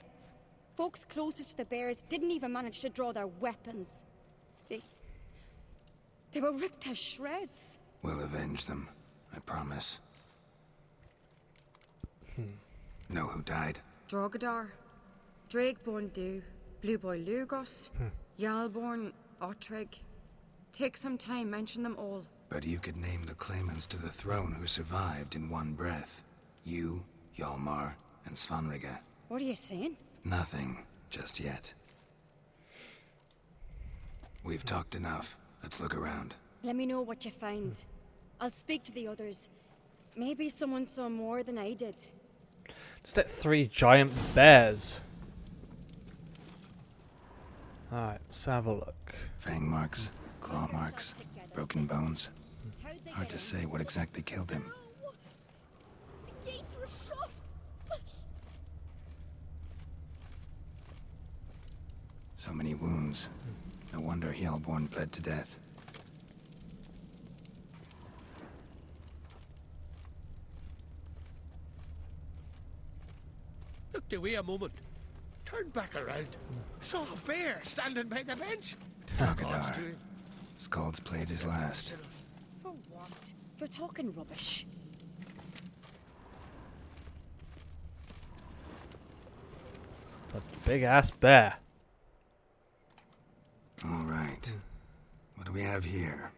Folks closest to the bears didn't even manage to draw their weapons. They were ripped to shreds. We'll avenge them, I promise. Know who died? Drogadar, Drakeborn Du, Blue Boy Lugos, Yalborn, Ottrig. Take some time, mention them all. But you could name the claimants to the throne who survived in one breath. You, Hjalmar, and Svanrige. What are you saying? Nothing, just yet. We've talked enough. Let's look around. Let me know what you find. I'll speak to the others. Maybe someone saw more than I did. Just like 3 giant bears. Alright, let's have a look. Fang marks, claw marks, broken bones. Hard to say what exactly killed him. The gates were shut. So many wounds. No wonder Hjalborn bled to death. Look the way a moment. Turned back around. Saw a bear standing by the bench. Drogadar. Skald's played his last. For what? You're talking rubbish. It's a big ass bear. All right. What do we have here?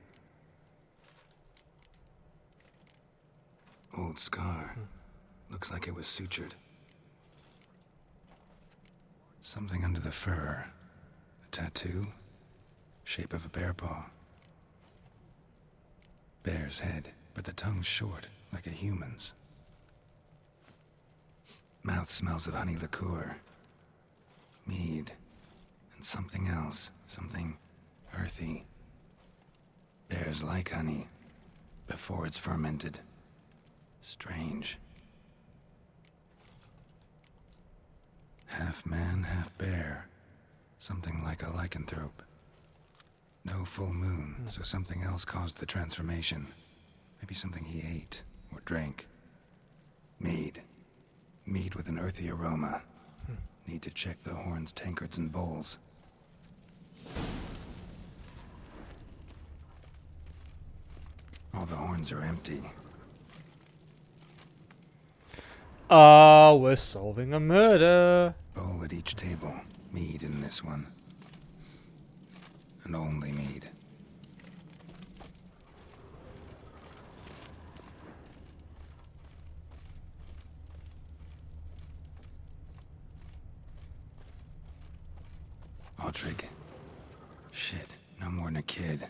Old scar. Looks like it was sutured. Something under the fur. A tattoo. Shape of a bear paw. Bear's head, but the tongue's short, like a human's. Mouth smells of honey liqueur. Mead. And something else. Something earthy. Bears like honey. Before it's fermented. Strange. Half man, half bear. Something like a lycanthrope. No full moon, so something else caused the transformation. Maybe something he ate or drank. Mead. Mead with an earthy aroma. Need to check the horns, tankards, and bowls. All the horns are empty. Oh, we're solving a murder. Bowl at each table. Mead in this one. And only mead. Ottrig. Shit, no more than a kid.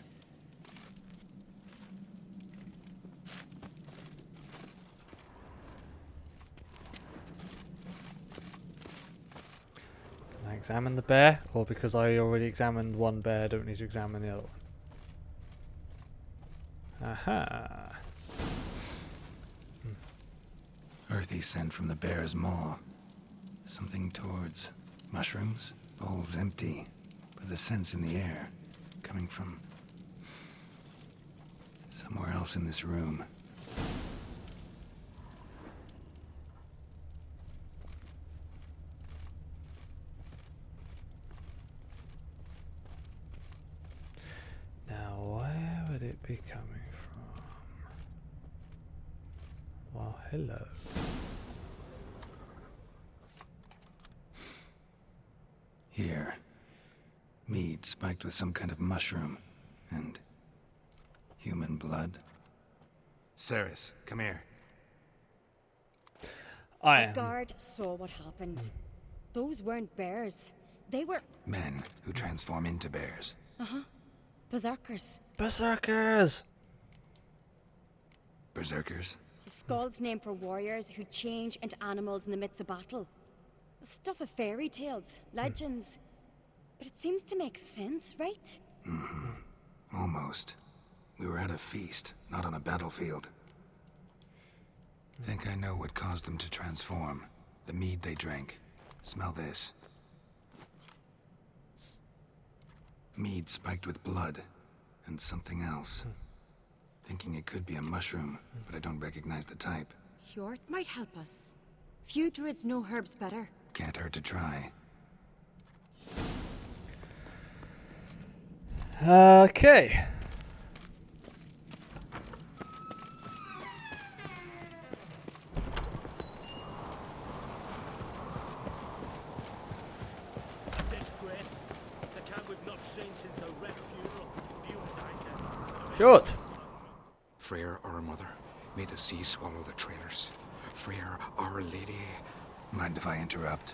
Can I examine the bear? Or because I already examined one bear, I don't need to examine the other one? Aha. Earthy scent from the bear's maw. Something towards mushrooms. Bowl's empty, but the scent's in the air. Coming from somewhere else in this room. hello. Here. Mead spiked with some kind of mushroom. And human blood. Ceres, come here. The guard saw what happened. Those weren't bears. They were... Men who transform into bears. Uh-huh. Berserkers. Berserkers! Berserkers? The Skald's name for warriors who change into animals in the midst of battle. Stuff of fairy tales, legends. But it seems to make sense, right? Mm-hmm. Almost. We were at a feast, not on a battlefield. Think I know what caused them to transform. The mead they drank. Smell this. Mead spiked with blood. And something else. Thinking it could be a mushroom, but I don't recognize the type. Hjort might help us. Few druids know herbs better. Can't hurt to try. Okay. Disgrace. The camp we've not seen since the wreck funeral. Few died there. Short. Freyr, our mother, may the sea swallow the traitors. Freyr, our lady. Mind if I interrupt?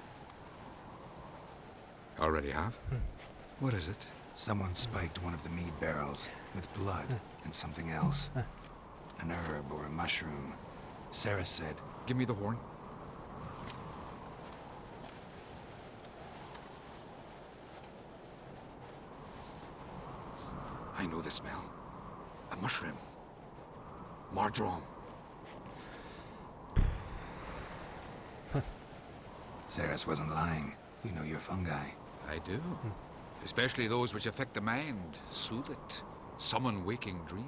Already have? What is it? Someone spiked one of the mead barrels with blood and something else. An herb or a mushroom. Sarah said... Give me the horn. I know the smell. A mushroom. Mardrome. Ceres wasn't lying. You know your fungi. I do. Especially those which affect the mind, soothe it, summon waking dreams.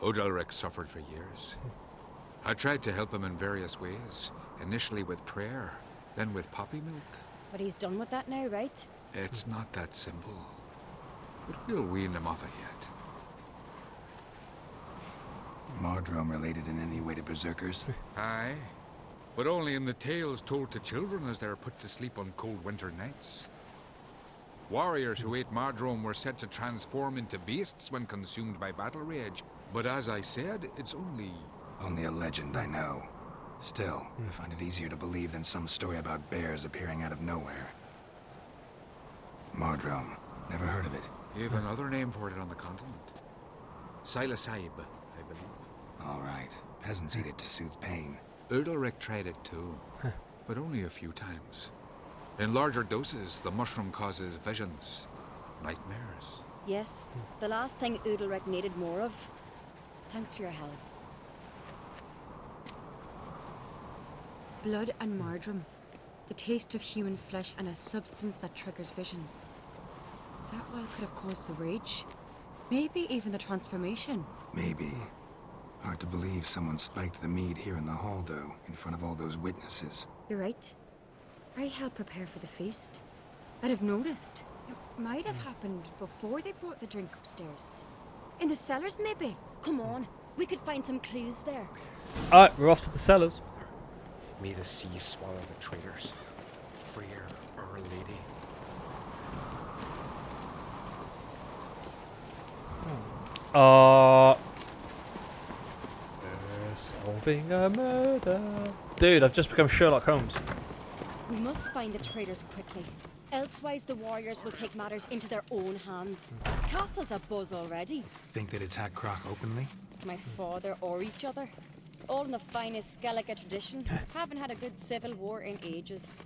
Odalric suffered for years. I tried to help him in various ways, initially with prayer, then with poppy milk. But he's done with that now, right? It's not that simple. But we'll wean him off it yet. Mardrome related in any way to berserkers? Aye. But only in the tales told to children as they're put to sleep on cold winter nights. Warriors who ate Mardrome were said to transform into beasts when consumed by battle rage. But as I said, it's only... Only a legend, I know. Still, I find it easier to believe than some story about bears appearing out of nowhere. Mardrome. Never heard of it. You have another name for it on the continent. Silasaib, I believe. All right. Peasants eat it to soothe pain. Udalric tried it too, but only a few times. In larger doses, the mushroom causes visions, nightmares. Yes, the last thing Udalric needed more of. Thanks for your help. Blood and Mardrome. The taste of human flesh and a substance that triggers visions. That well could have caused the rage. Maybe even the transformation. Maybe. Hard to believe someone spiked the mead here in the hall, though, in front of all those witnesses. You're right. I helped prepare for the feast. I'd have noticed. It might have happened before they brought the drink upstairs. In the cellars, maybe. Come on, we could find some clues there. Alright, we're off to the cellars. May the sea swallow the traitors. Freyr, our lady. Solving a murder. Dude, I've just become Sherlock Holmes. We must find the traitors quickly. Elsewise, the warriors will take matters into their own hands. The castle's abuzz already. Think they'd attack Croc openly? My father or each other. All in the finest Skellige tradition. Haven't had a good civil war in ages.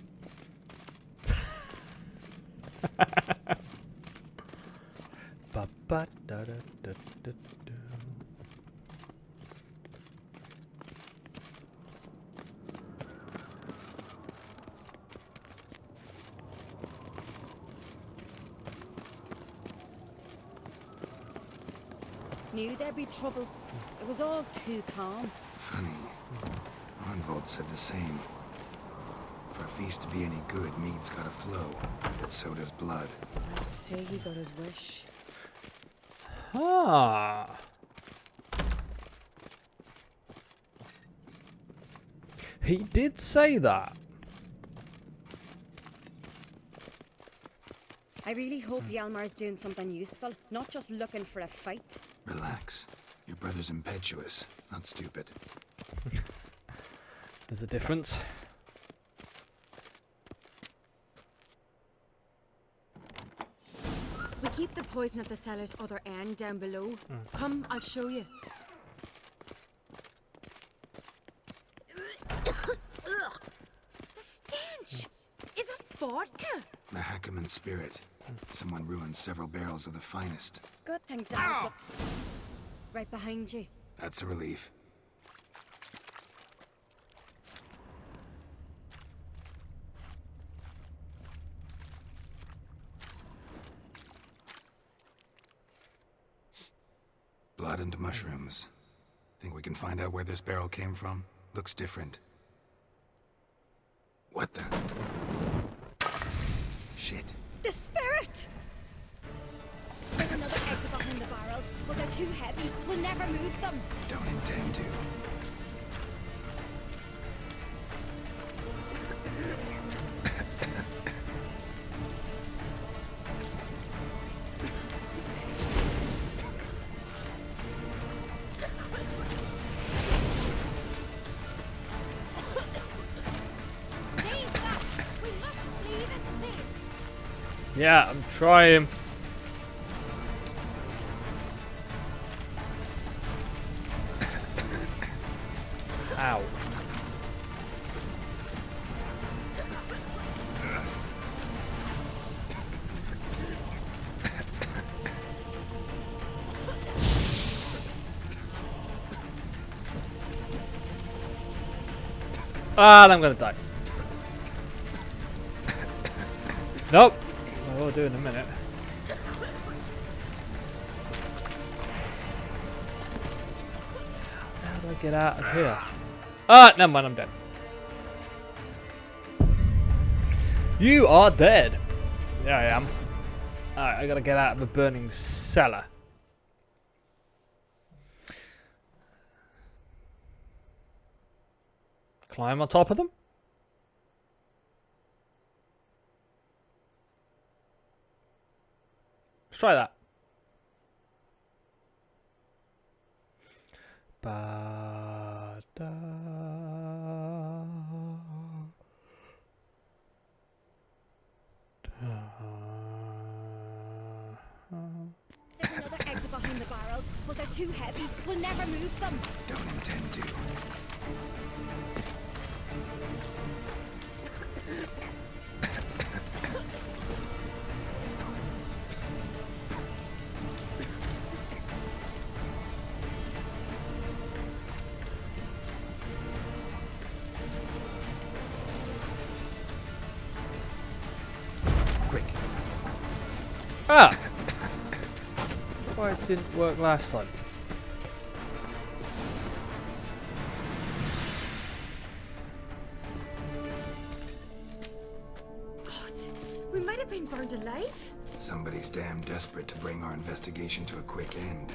Knew there'd be trouble. It was all too calm. Funny. Arnvold said the same. For a feast to be any good, mead's gotta flow, but so does blood. I'd say he got his wish. Ah. He did say that. I really hope Hjalmar's doing something useful, not just looking for a fight. Relax. Your brother's impetuous, not stupid. There's a difference. We keep the poison at the cellar's other end down below. Come, I'll show you. The stench! Is that vodka? The Hackerman spirit. Someone ruined several barrels of the finest. Good thing Dad's got... Right behind you. That's a relief. Blood and mushrooms. Think we can find out where this barrel came from? Looks different. What the? Shit. The spirit! There's another exit behind the barrels, but they're too heavy. We'll never move them. Don't intend to. Yeah, I'm trying. Ow. Ah, I'm gonna die. Nope. I will do in a minute. How do I get out of here? Ah, never mind, I'm dead. You are dead. Yeah, I am. Alright, I gotta get out of the burning cellar. Climb on top of them? Let's try that. Ba-da. There's another exit behind the barrels, but they're too heavy. We'll never move them. Don't intend to. Quick. Ah! Why it didn't work last time? God, we might have been burned alive. Somebody's damn desperate to bring our investigation to a quick end.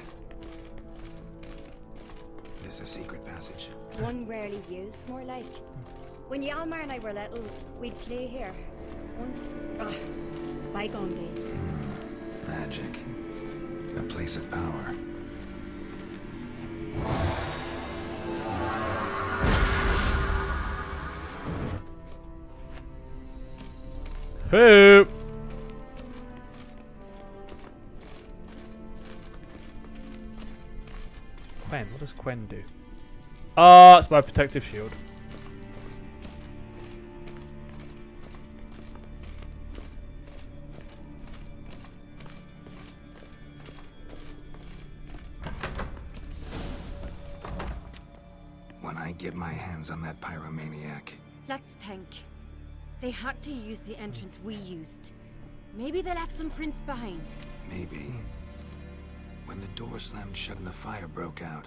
This a secret passage? One rarely used, more like. When Hjalmar and I were little, we'd play here. Once. Bygone days. Magic. A place of power. Hey! Quen, what does Quen do? Ah, it's my protective shield. When I get my hands on that pyromaniac. Let's think. They had to use the entrance we used. Maybe they left some prints behind. Maybe. When the door slammed shut and the fire broke out,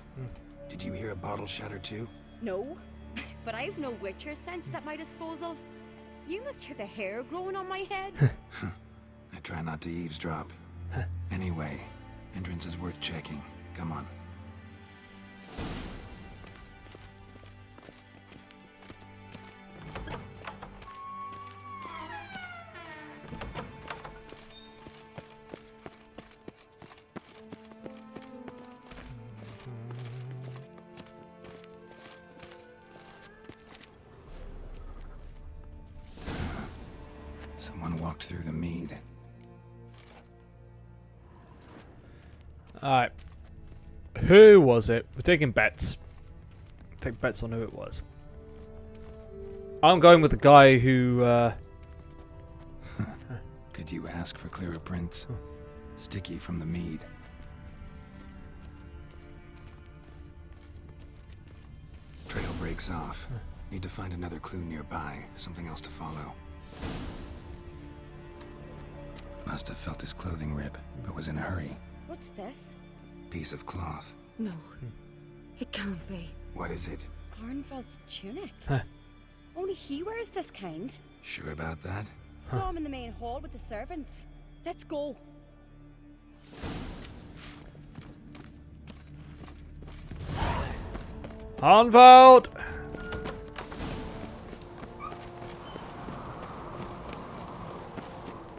did you hear a bottle shatter too? No, but I've no Witcher sense at my disposal. You must hear the hair growing on my head. I try not to eavesdrop. Anyway, entrance is worth checking. Come on. Someone walked through the mead. Alright. Who was it? We're taking bets. Take bets on who it was. I'm going with the guy who, Could you ask for clearer prints? Sticky from the mead. Trail breaks off. Need to find another clue nearby. Something else to follow. Must have felt his clothing rip, but was in a hurry. What's this? Piece of cloth. No. It can't be. What is it? Arnvald's tunic. Only he wears this kind. Sure about that? Saw him in the main hall with the servants. Let's go. Arnvald!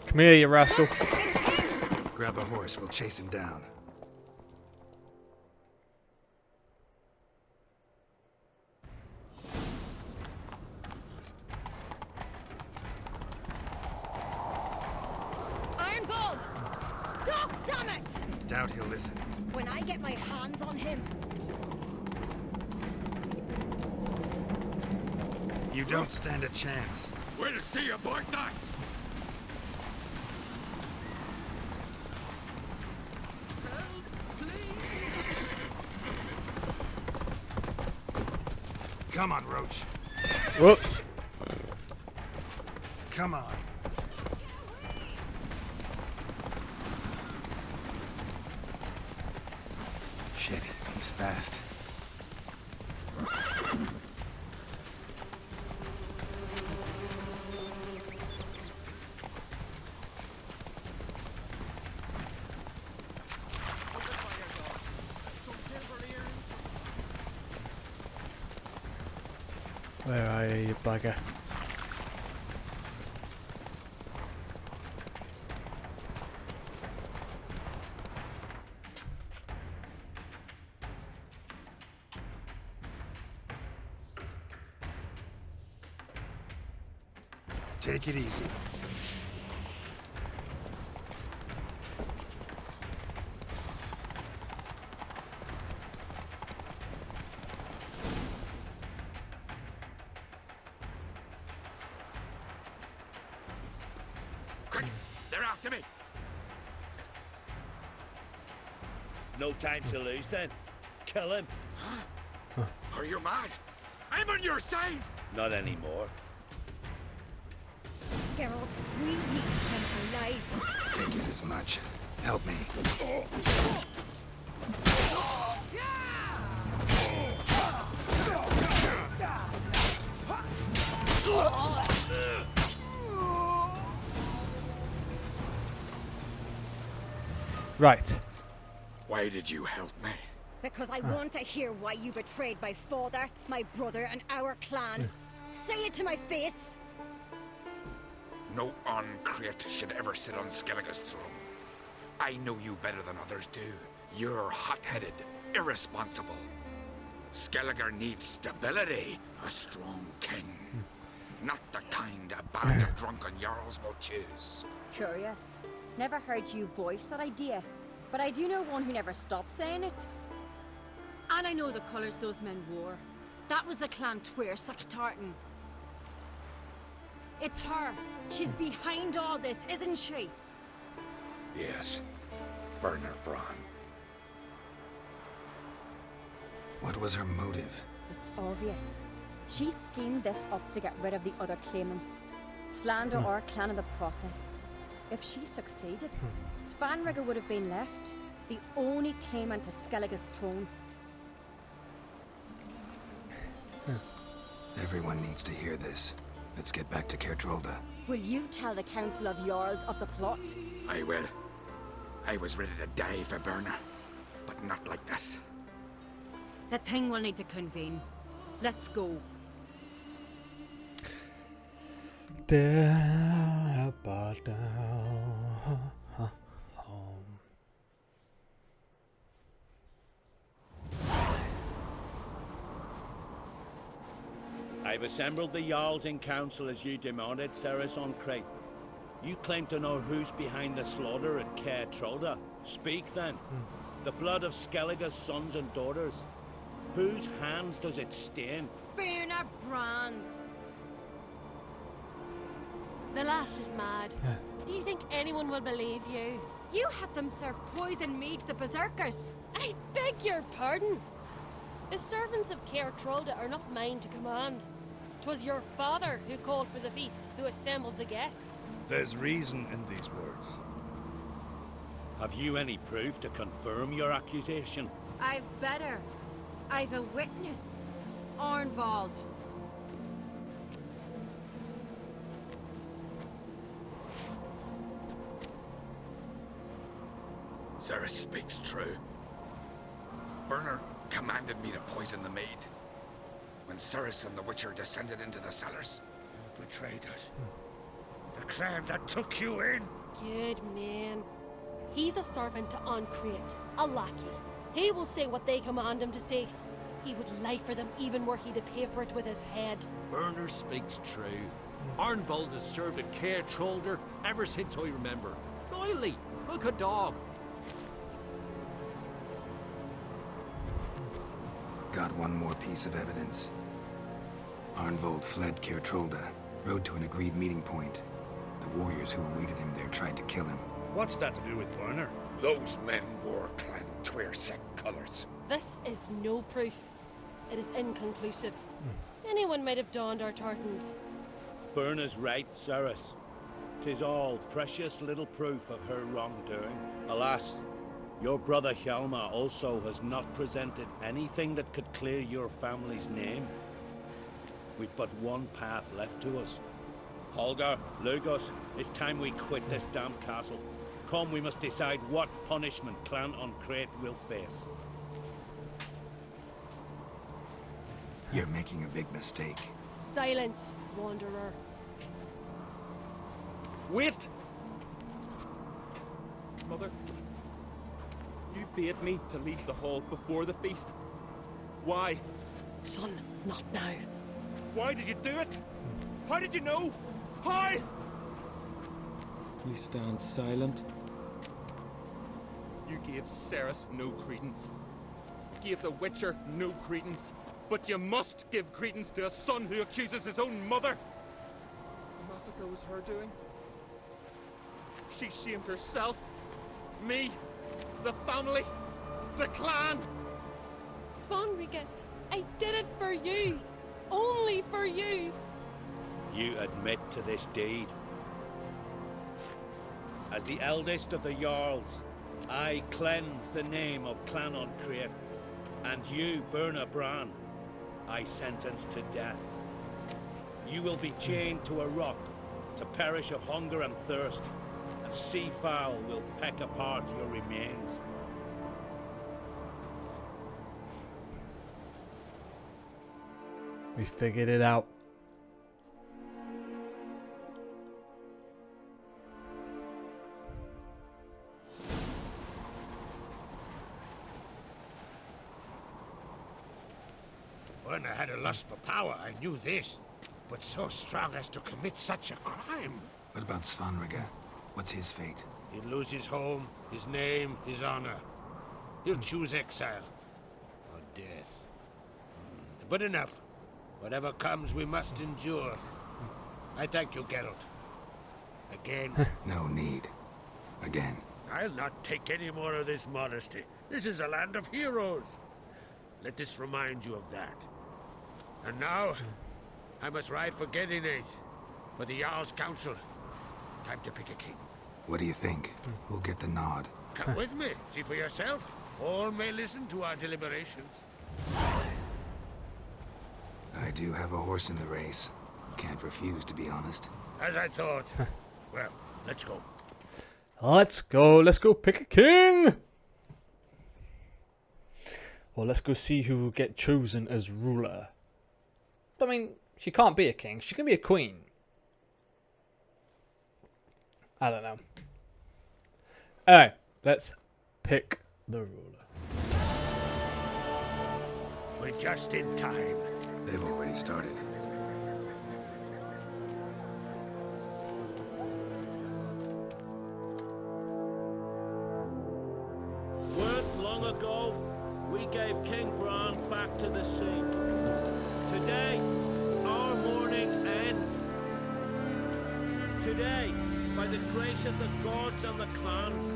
Come here, you rascal. Grab a horse, we'll chase him down. Arnvald! Stop, damn it! Doubt he'll listen. When I get my hands on him. You don't stand a chance. We'll see about that! Come on, Roach. Whoops. Come on. Shit, he's fast. Where are you, you bugger? Take it easy. Quick! They're after me! No time to lose then. Kill him. Are you mad? I'm on your side! Not anymore. Geralt, we need him alive. Figured as much. Help me. Right. Why did you help me? Because I want to hear why you betrayed my father, my brother, and our clan. Say it to my face. No Uncreate should ever sit on Skellige's throne. I know you better than others do. You're hot-headed, irresponsible. Skellige needs stability, a strong king. Not the kind a band of drunken jarls will choose. Curious. Never heard you voice that idea, but I do know one who never stopped saying it. And I know the colours those men wore. That was the clan Twir Tartan. It's her. She's behind all this, isn't she? Yes. Burner Braun. What was her motive? It's obvious. She schemed this up to get rid of the other claimants. Slander our clan in the process. If she succeeded, Svanrigger would have been left, the only claimant to Skellige's throne. Everyone needs to hear this. Let's get back to Kerdrolda. Will you tell the Council of Jarls of the plot? I will. I was ready to die for Burner, but not like this. The thing will need to convene. Let's go. I've assembled the Jarls in council as you demanded, Ceres on Crate. You claim to know who's behind the slaughter at Caer Trolda. Speak then. The blood of Skellige's sons and daughters. Whose hands does it stain? Burner Brands. The lass is mad. Do you think anyone will believe you? You had them serve poison mead to the berserkers. I beg your pardon. The servants of Caer Trolda are not mine to command. 'Twas your father who called for the feast, who assembled the guests. There's reason in these words. Have you any proof to confirm your accusation? I've better. I've a witness. Arnvald. Cerys speaks true. Burner commanded me to poison the maid. When Cerys and the Witcher descended into the cellars. You betrayed us. The clan that took you in. Good man. He's a servant to Ancreate, a lackey. He will say what they command him to say. He would lie for them even were he to pay for it with his head. Burner speaks true. Arnvald has served at Caer Trolder ever since I remember. Loyally, like a dog. Got one more piece of evidence. Arnvald fled Caer Trolda, rode to an agreed meeting point. The warriors who awaited him there tried to kill him. What's that to do with Burner? Those men wore clan Twyrsek colors. This is no proof. It is inconclusive. Anyone might have donned our tartans. Burner's right, Cerys. 'Tis all precious little proof of her wrongdoing. Alas, your brother Hjalmar also has not presented anything that could clear your family's name. We've but one path left to us. Holger, Lugos, it's time we quit this damn castle. Come, we must decide what punishment Clan Ancreate will face. You're making a big mistake. Silence, wanderer. Wait! Mother, you bade me to leave the hall before the feast. Why? Son, not now. Why did you do it? How did you know? How? You stand silent. You gave Cerys no credence. Gave the Witcher no credence. But you must give credence to a son who accuses his own mother. The massacre was her doing. She shamed herself, me, the family, the clan. Svanrige, I did it for you. Only for you. You admit to this deed. As the eldest of the Jarls, I cleanse the name of Clan Ancreate, and you, Burner Bran, I sentence to death. You will be chained to a rock to perish of hunger and thirst, and sea fowl will peck apart your remains. We figured it out. Burner had a lust for power, I knew this. But so strong as to commit such a crime. What about Svanrige? What's his fate? He'll lose his home, his name, his honor. He'll choose exile. Or death. But enough. Whatever comes, we must endure. I thank you, Geralt. Again. No need. Again. I'll not take any more of this modesty. This is a land of heroes. Let this remind you of that. And now, I must ride for Gedinath, for the Jarl's Council. Time to pick a king. What do you think? Who'll get the nod? Come with me, see for yourself. All may listen to our deliberations. I do have a horse in the race. Can't refuse, to be honest. As I thought. Well, let's go. Let's go. Let's go pick a king. Well, let's go see who will get chosen as ruler. I mean, she can't be a king. She can be a queen. I don't know. Alright, let's pick the ruler. We're just in time. They've already started. long ago, we gave King Bran back to the sea. Today, our mourning ends. Today, by the grace of the gods and the clans,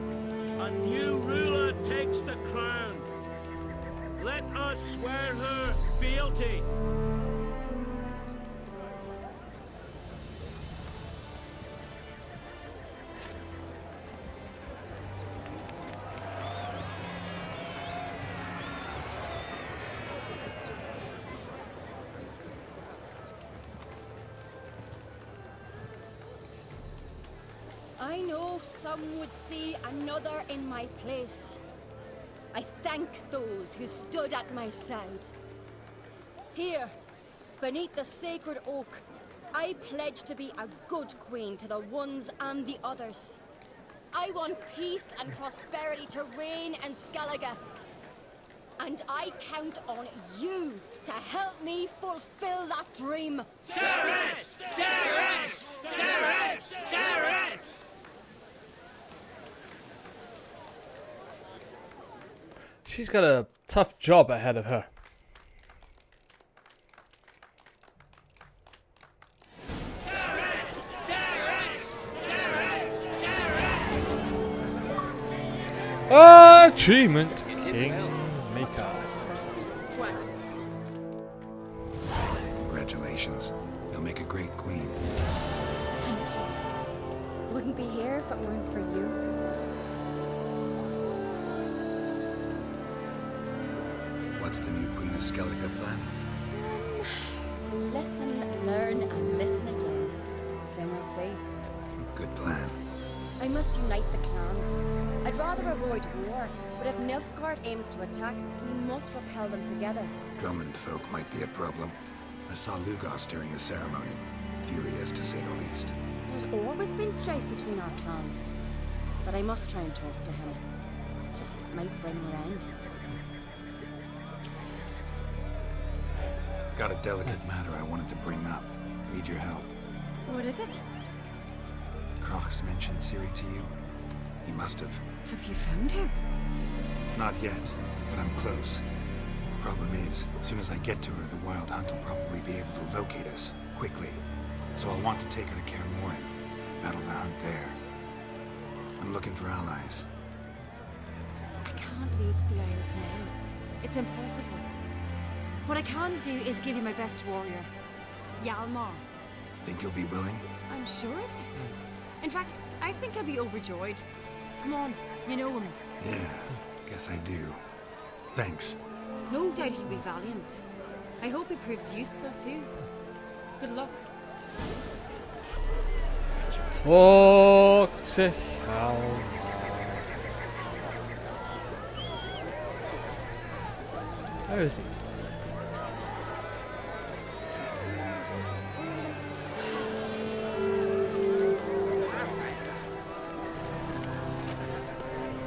a new ruler takes the crown. Let us swear her fealty. I know some would see another in my place. I thank those who stood at my side. Here, beneath the sacred oak, I pledge to be a good queen to the ones and the others. I want peace and prosperity to reign in Skellige. And I count on you to help me fulfill that dream. Ceres! Ceres! Ceres! Ceres! She's got a tough job ahead of her. Achievement Kingmaker. Congratulations. You'll make a great queen. Thank you. Wouldn't be here if it weren't for you. What's the new Queen of Skellige planning? To listen, learn, and listen again. Then we'll see. Good plan. I must unite the clans. I'd rather avoid war, but if Nilfgaard aims to attack, we must repel them together. Drummond folk might be a problem. I saw Lugos during the ceremony. Furious, to say the least. There's always been strife between our clans. But I must try and talk to him. Just might bring her end. Got a delicate matter I wanted to bring up. Need your help. What is it? Crocs mentioned Ciri to you? He must have. Have you found her? Not yet, but I'm close. Problem is, as soon as I get to her, the Wild Hunt will probably be able to locate us quickly. So I'll want to take her to Kaer Morhen. Battle the hunt there. I'm looking for allies. I can't leave the Isles now. It's impossible. What I can do is give you my best warrior, Hjalmar. Think you'll be willing? I'm sure of it. In fact, I think I'll be overjoyed. Come on, you know him. Yeah, guess I do. Thanks. No doubt he'll be valiant. I hope he proves useful too. Good luck. Talk to Hjalmar. Where is he?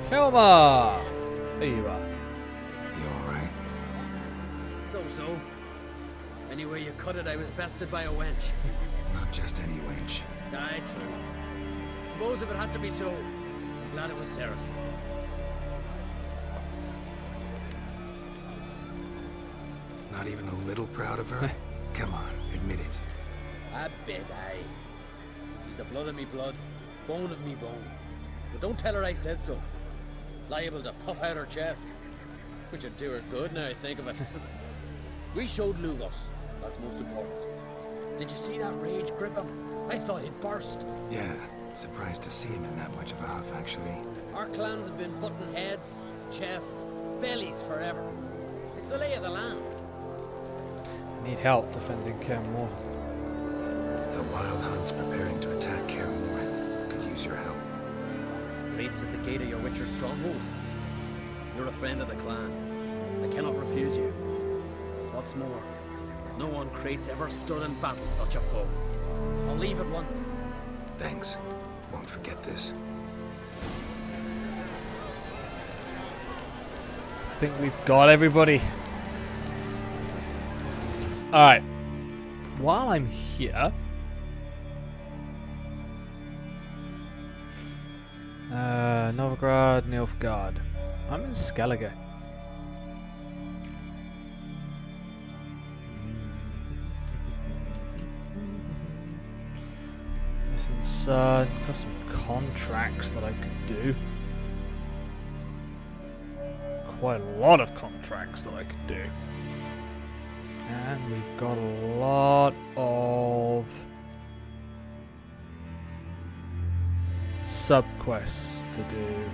Hjalmar! There you are. You alright? So. Anyway you cut it, I was bested by a wench. Not just any wench. Aye, true. Suppose if it had to be so, I'm glad it was Ceres. Not even a little proud of her? Come on, admit it. A bit, aye. She's the blood of me blood, bone of me bone. But don't tell her I said so. Liable to puff out her chest. Which would do her good now I think of it. We showed Lugos. That's most important. Did you see that rage grip him? I thought he'd burst. Yeah, surprised to see him in that much of a huff, actually. Our clans have been butting heads, chests, bellies forever. It's the lay of the land. Need help defending Kaer Morhen. The Wild Hunt's preparing to attack Kaer Morhen. Could use your help. Raids at the gate of your Witcher's stronghold. You're a friend of the clan. I cannot refuse you. What's more, no one Crate's ever stood in battle such a foe. I'll leave at once. Thanks. Won't forget this. I think we've got everybody. Alright. While I'm here... Novigrad, Nilfgaard. I'm in Skellige. Rising Sun. Got some contracts that I could do. Quite a lot of contracts that I could do. And we've got a lot of sub-quests to do.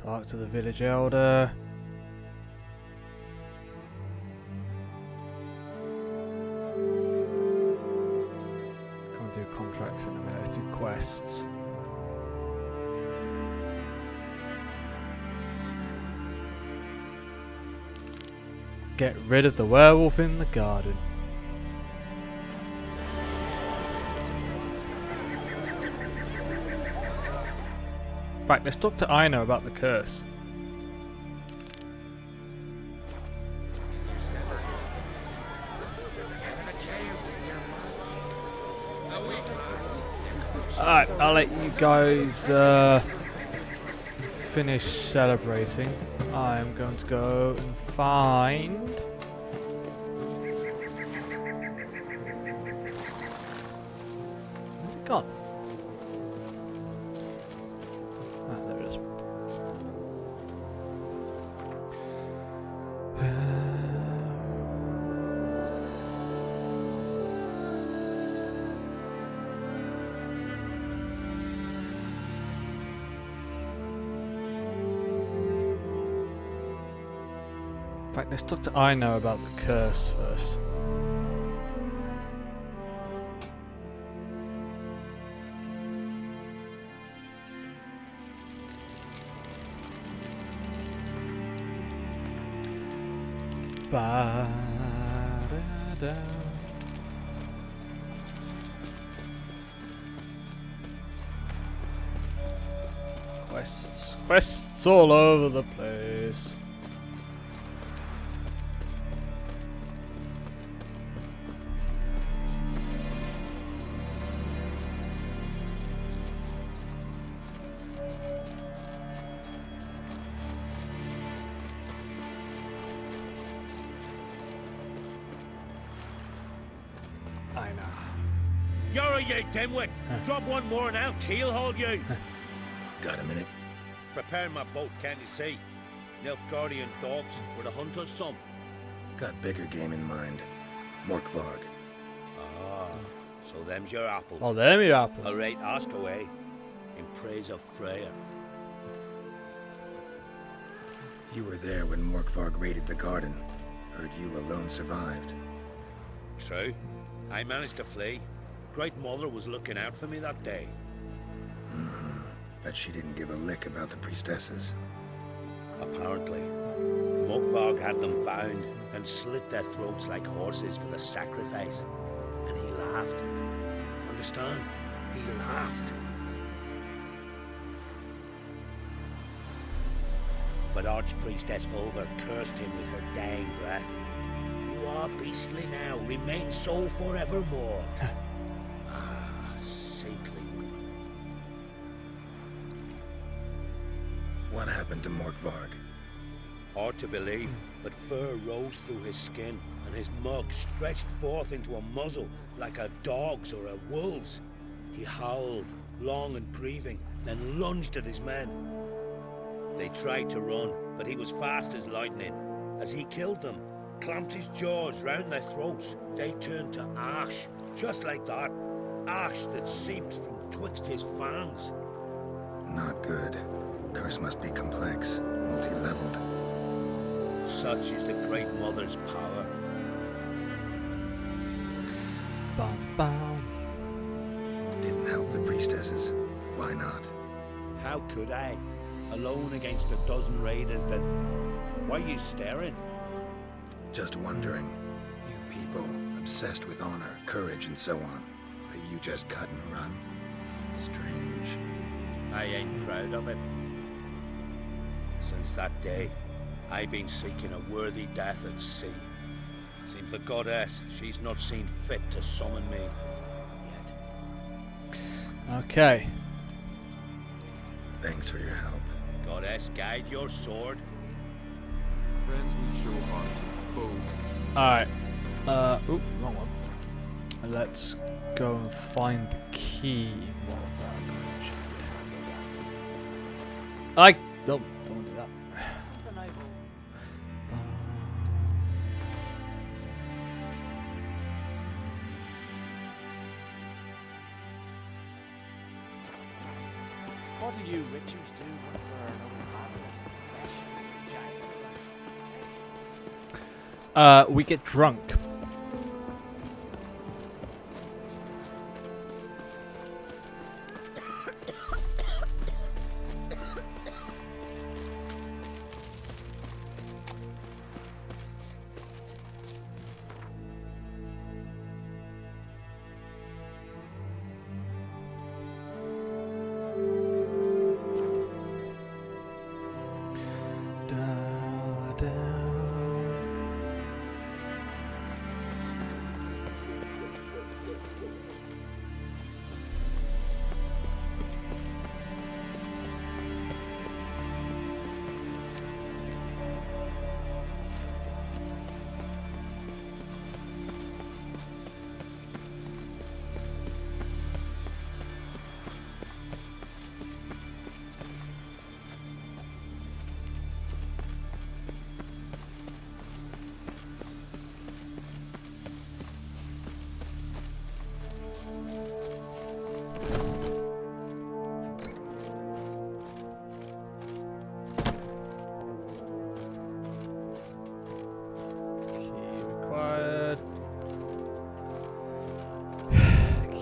Talk to the village elder. Can't do contracts in a minute. Let's do quests. Get rid of the werewolf in the garden. In fact, let's talk to Aina about the curse. Alright, I'll let you guys finish celebrating. I'm going to go and find... Where's it gone? Ah, there it is. In fact, let's talk to Aina about the curse first. Ba-da-da. Quests all over the place. You're you dimwit! Drop one more and I'll keelhaul you! Got a minute? Preparing my boat, can't you see? Nilfgaardian dogs were the hunter's son. Got bigger game in mind. Morkvarg. Ah, so them's your apples. Oh, them your apples. Alright, ask away. In praise of Freya. You were there when Morkvarg raided the garden. Heard you alone survived. True. I managed to flee. Great Mother was looking out for me that day. Bet she didn't give a lick about the priestesses. Apparently. Morkvarg had them bound and slit their throats like horses for the sacrifice. And he laughed. Understand? He laughed. But Archpriestess Ulver cursed him with her dying breath. You are beastly now, remain so forevermore. Ah, saintly woman. What happened to Morkvarg? Hard to believe, but fur rose through his skin, and his mug stretched forth into a muzzle like a dog's or a wolf's. He howled, long and grieving, then lunged at his men. They tried to run, but he was fast as lightning. As he killed them, clamped his jaws round their throats, they turned to ash, just like that. Ash that seeped from twixt his fangs. Not good. Curse must be complex, multi-leveled. Such is the Great Mother's power. Bum, bum. Didn't help the priestesses. Why not? How could I? Alone against a dozen raiders that... Why are you staring? Just wondering. You people, obsessed with honor, courage, and so on. Are you just cut and run? Strange. I ain't proud of it. Since that day, I've been seeking a worthy death at sea. Seems the goddess, she's not seen fit to summon me yet. Okay. Thanks for your help. Goddess, guide your sword. Friends we show heart, foes. Alright. Oop, wrong one. Let's go and find the key. Nope, don't want to do that. What do you witchers do once there are no basilisks, bastions, and giants around? We get drunk.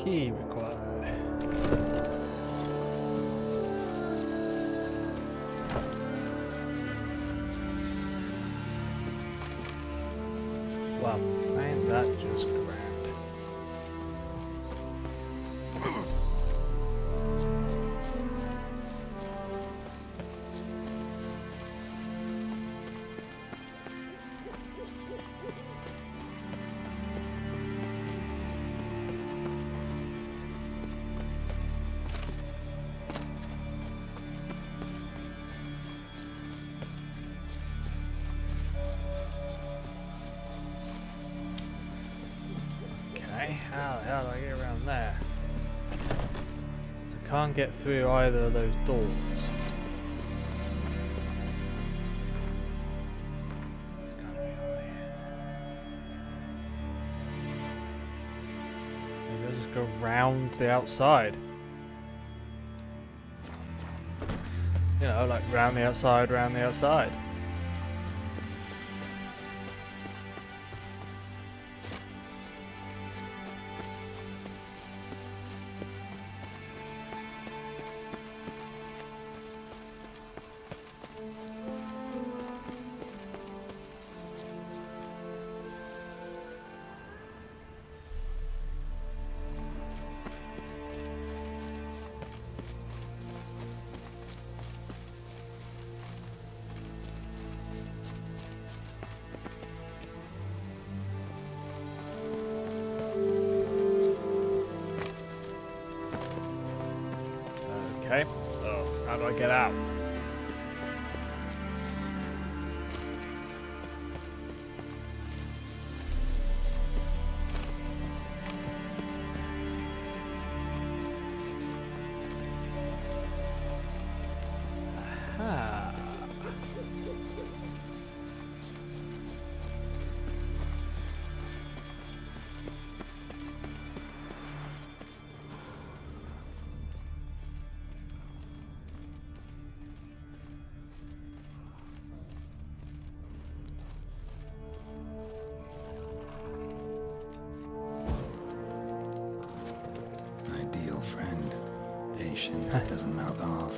Key required. Wow, ain't that just grand? How do I get around there? So I can't get through either of those doors. It's gotta be over here. Maybe I'll just go round the outside. You know, like round the outside, round the outside. Okay. Oh, how do I get out? Aha. Ideal friend. Patient, doesn't mouth off.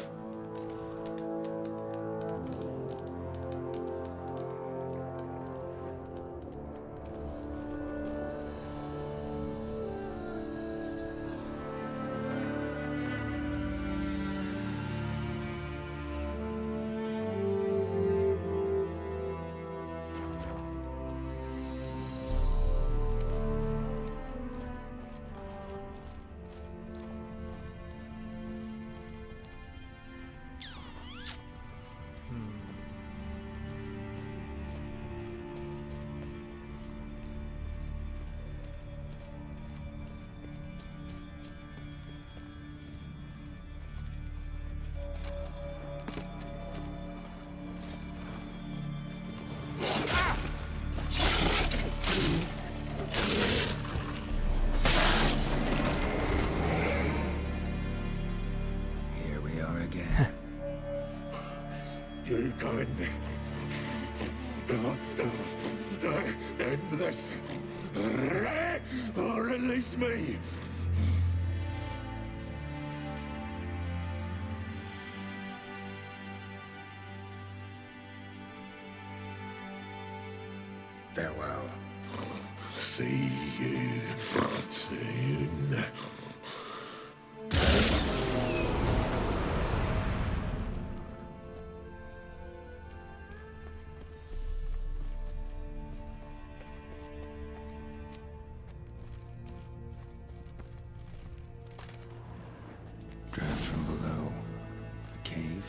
we are again. You can end this. Or release me. Farewell. See you soon. Drafts from below. A cave.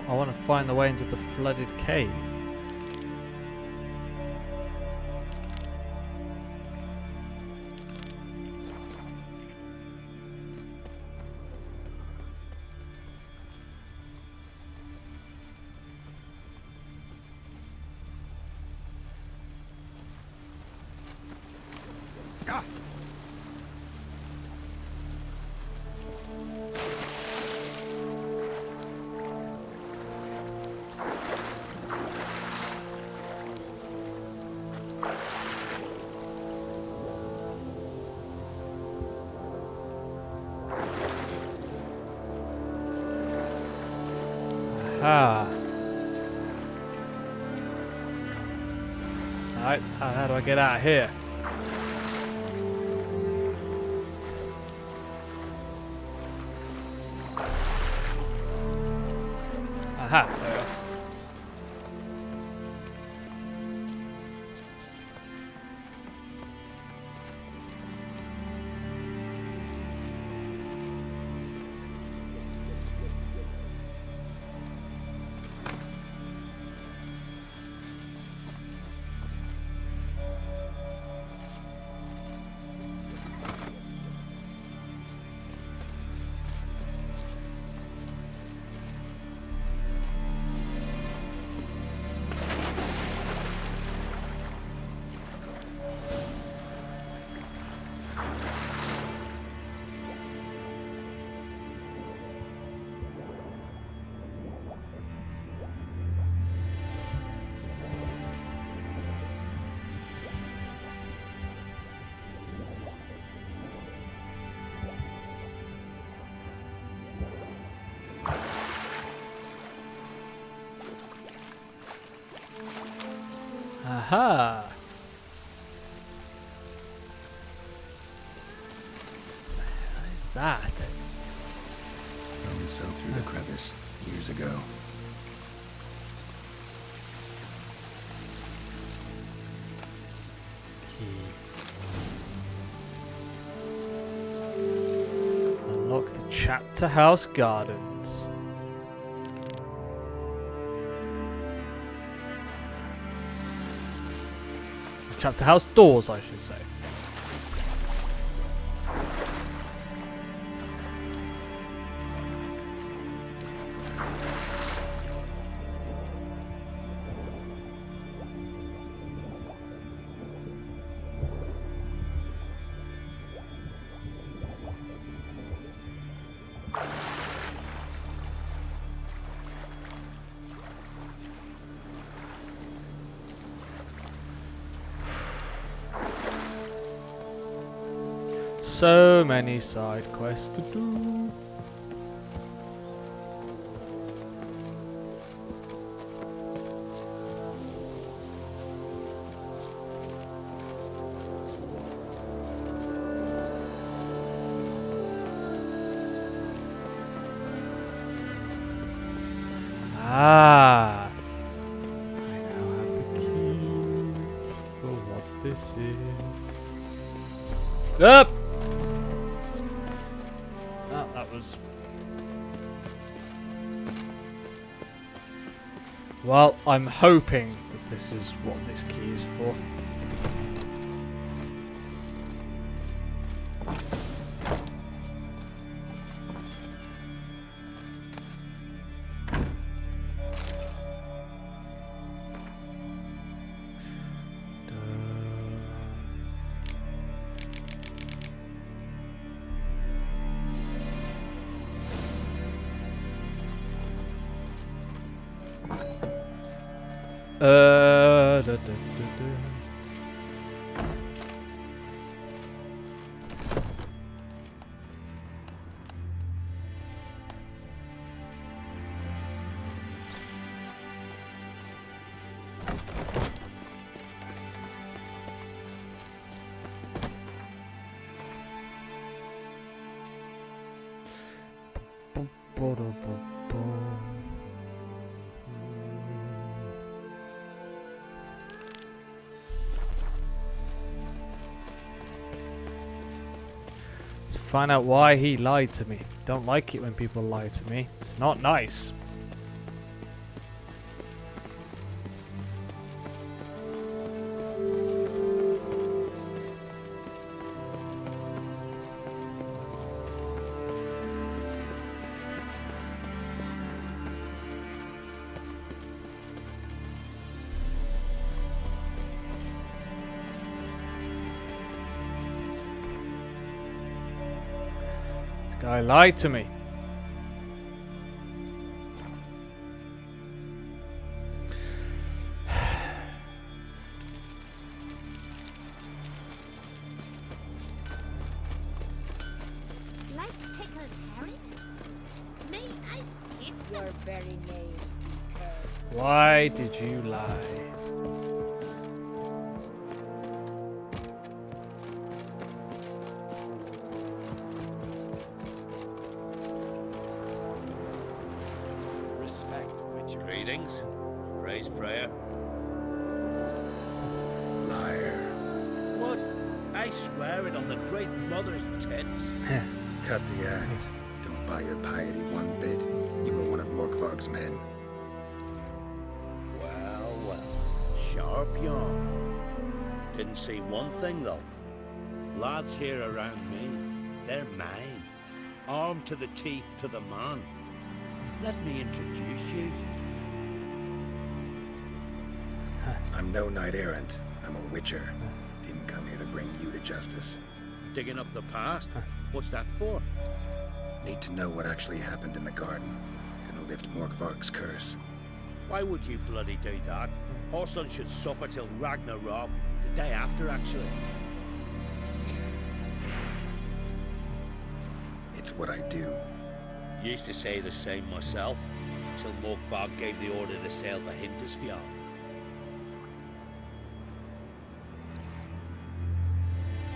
I want to find the way into the flooded cave. Aha. Alright, how do I get out of here? Aha, there we go. Aha! What is that? Bones fell through the crevice years ago. Unlock the Chapter House Gardens. Chapter House doors, I should say. So many side quests to do. Ah, I now have the keys for what this is. Up. Well, I'm hoping that this is what this key is for. Da, da, da, da. Let's find out why he lied to me. Don't like it when people lie to me. It's not nice. Guy lied to me. Like pickled herring? Me, I hate your very name because. Why did you lie? Greetings. Praise Freya. Liar. What? I swear it on the Great Mother's tits. Cut the act. Don't buy your piety one bit. You were one of Morkvarg's men. Well, well. Sharp yarn. Didn't see one thing, though. Lads here around me, they're mine. Armed to the teeth to the man. Let me introduce you. I'm no knight errant. I'm a witcher. Didn't come here to bring you to justice. Digging up the past? What's that for? Need to know what actually happened in the garden. Gonna lift Morkvarg's curse. Why would you bloody do that? Our son should suffer till Ragnarok. The day after, actually. It's what I do. Used to say the same myself, till Morkvarg gave the order to sail for Hindisfjord.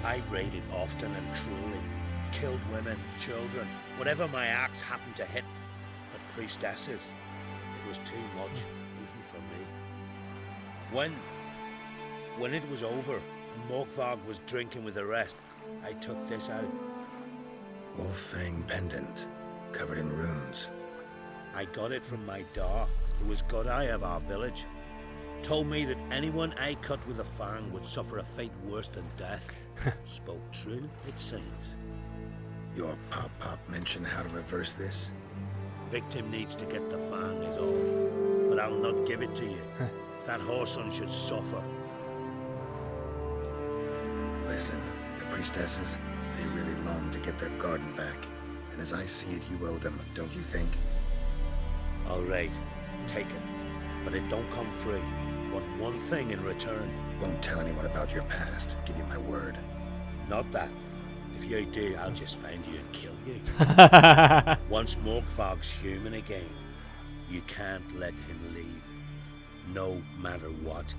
I raided often and cruelly, killed women, children, whatever my axe happened to hit. But priestesses, it was too much, even for me. When it was over, and Morkvarg was drinking with the rest, I took this out. Wolf-fang pendant, covered in runes. I got it from my da, who was Godai of our village. Told me that anyone I cut with a fang would suffer a fate worse than death. Spoke true, it seems. Your pop-pop mentioned how to reverse this? Victim needs to get the fang is all. But I'll not give it to you. That whoreson should suffer. Listen, the priestesses, they really long to get their garden back. And as I see it, you owe them, don't you think? All right, take it. But it don't come free. Want one thing in return. Won't tell anyone about your past. Give you my word. Not that. If you do, I'll just find you and kill you. Once Morkvarg's human again, you can't let him leave. No matter what.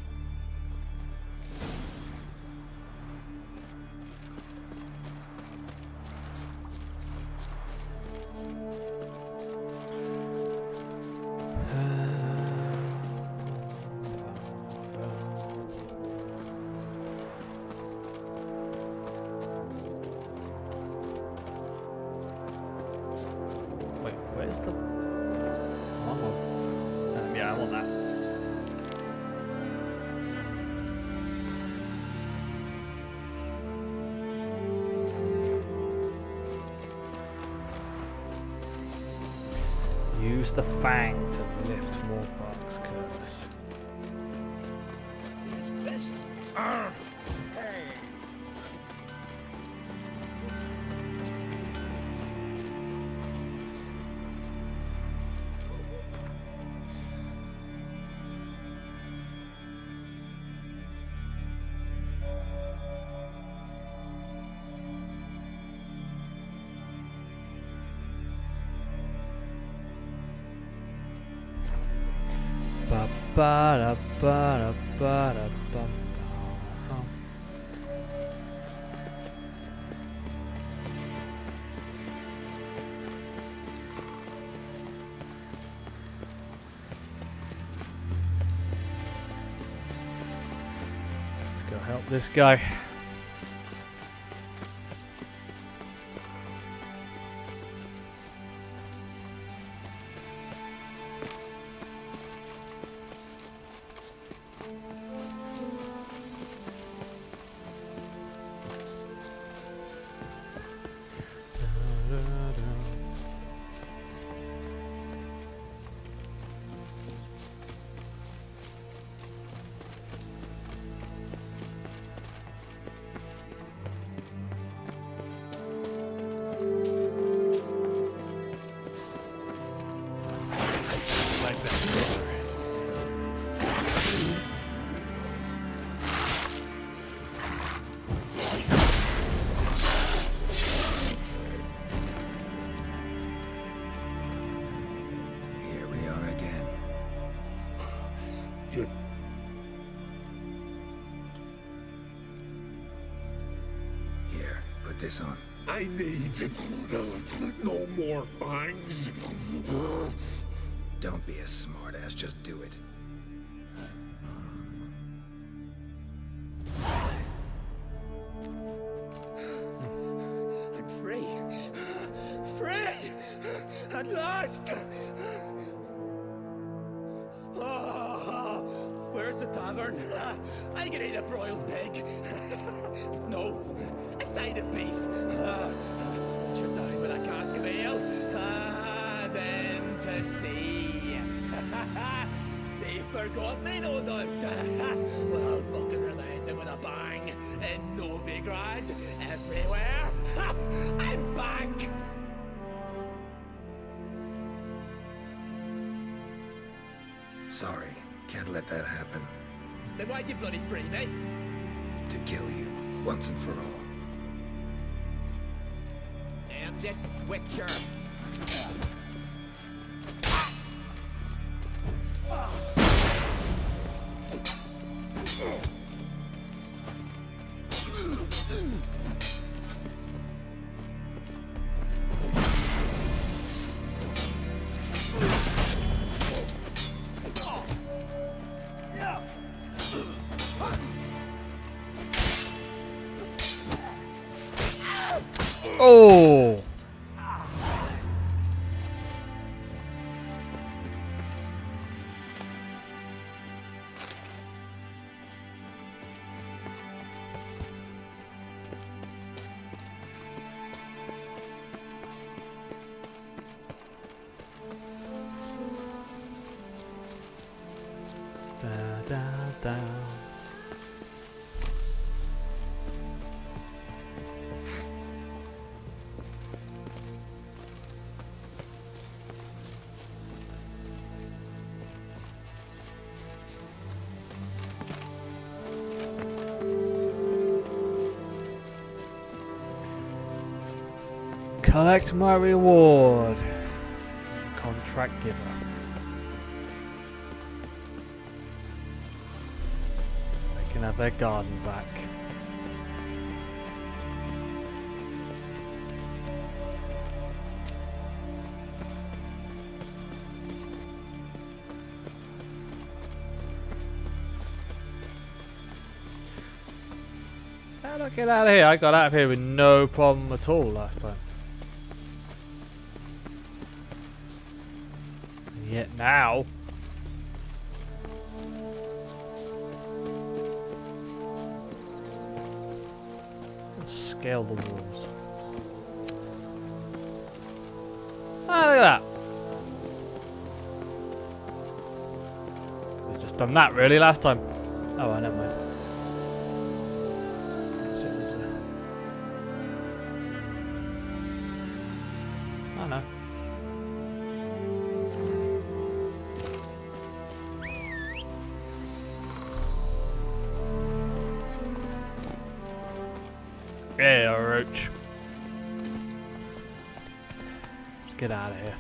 Wait, where's the wrong one? Yeah, I want that. Use the fang to lift Morkvarg's curse. This? Hey. ba ba ba ba. Let's go help this guy. This on. I need no more fangs. Don't be a smartass, just do it. I'm free. Free! At last! Oh, where's the tavern? I can eat a broiled pig. No, a side of beef. Chip down with a cask of ale. Then to sea. They forgot me, no doubt. Well, I'll fucking remind them with a bang. In Novigrad, everywhere. I'm back! Sorry, can't let that happen. Then why'd you bloody free me? To kill you, once and for all. End it, Witcher. Oh! Da da da. Collect my reward. Contract giver. They can have their garden back. How do I get out of here? I got out of here with no problem at all last time. Yet now, let's scale the walls. Ah, look at that. We've just done that really last time. Oh, well, never mind. Oh no. Yeah, roach. Let's get out of here.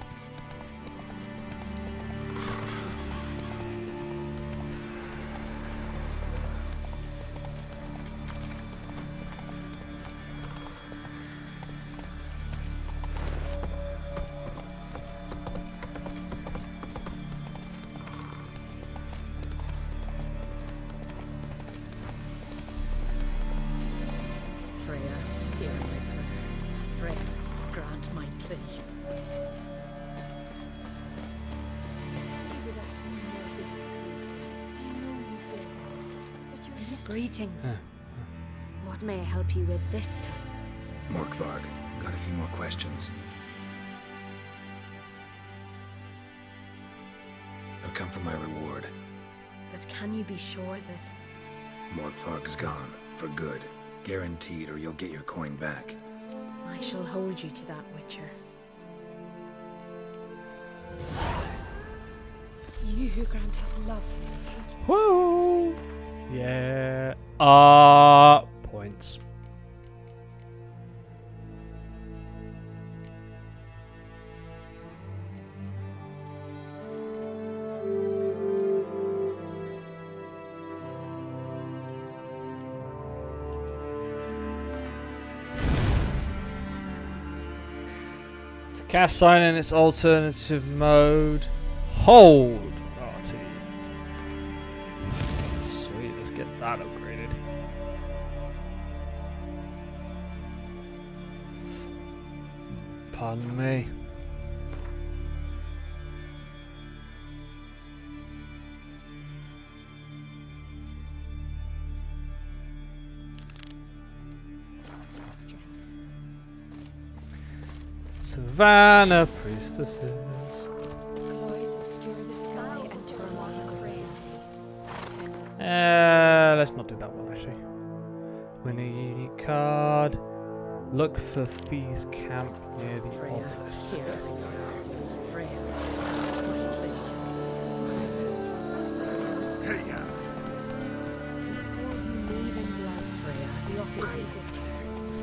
thee. Stay with us one more week, please. I know you feel bad, but you're greetings. What may I help you with this time? Morkvarg, got a few more questions. They'll come for my reward. But can you be sure that... Morkvarg's gone, for good. Guaranteed, or you'll get your coin back. I shall hold you to that, Witcher. You who grant us love and hatred. Woo! Yeah. Points. Cast sign in its alternative mode. Hold RT. Sweet, let's get that upgraded. Pardon me. Savannah priestesses. Clouds obscure the sky and turmoil covers the sea. Let's not do that one actually. Win a unique card. Look for Fee's camp near the obelisk.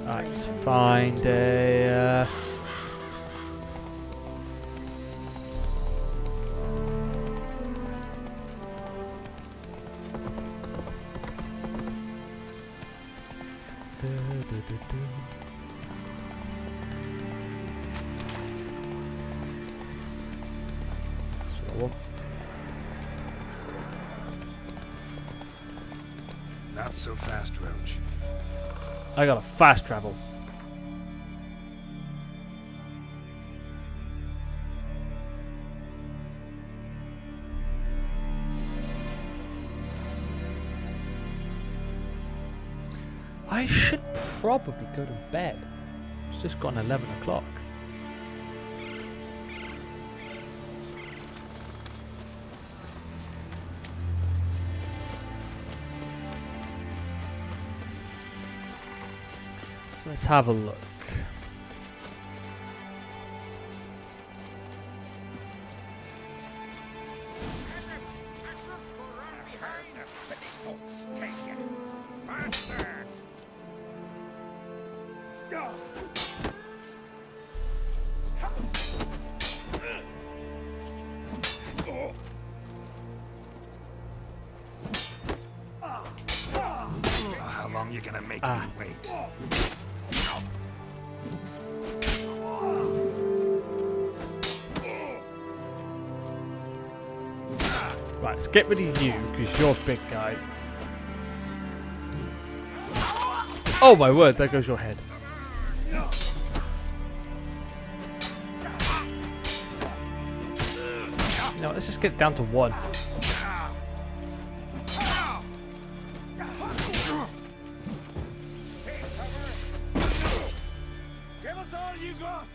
Let's find a. Not so fast, Roach. I got a fast travel. I should probably go to bed. It's just gone 11 o'clock. Let's have a look. How long you gonna make me wait? Right, let's get rid of you, because you're a big guy. Oh my word, there goes your head. No, let's just get it down to one. Give us all you got!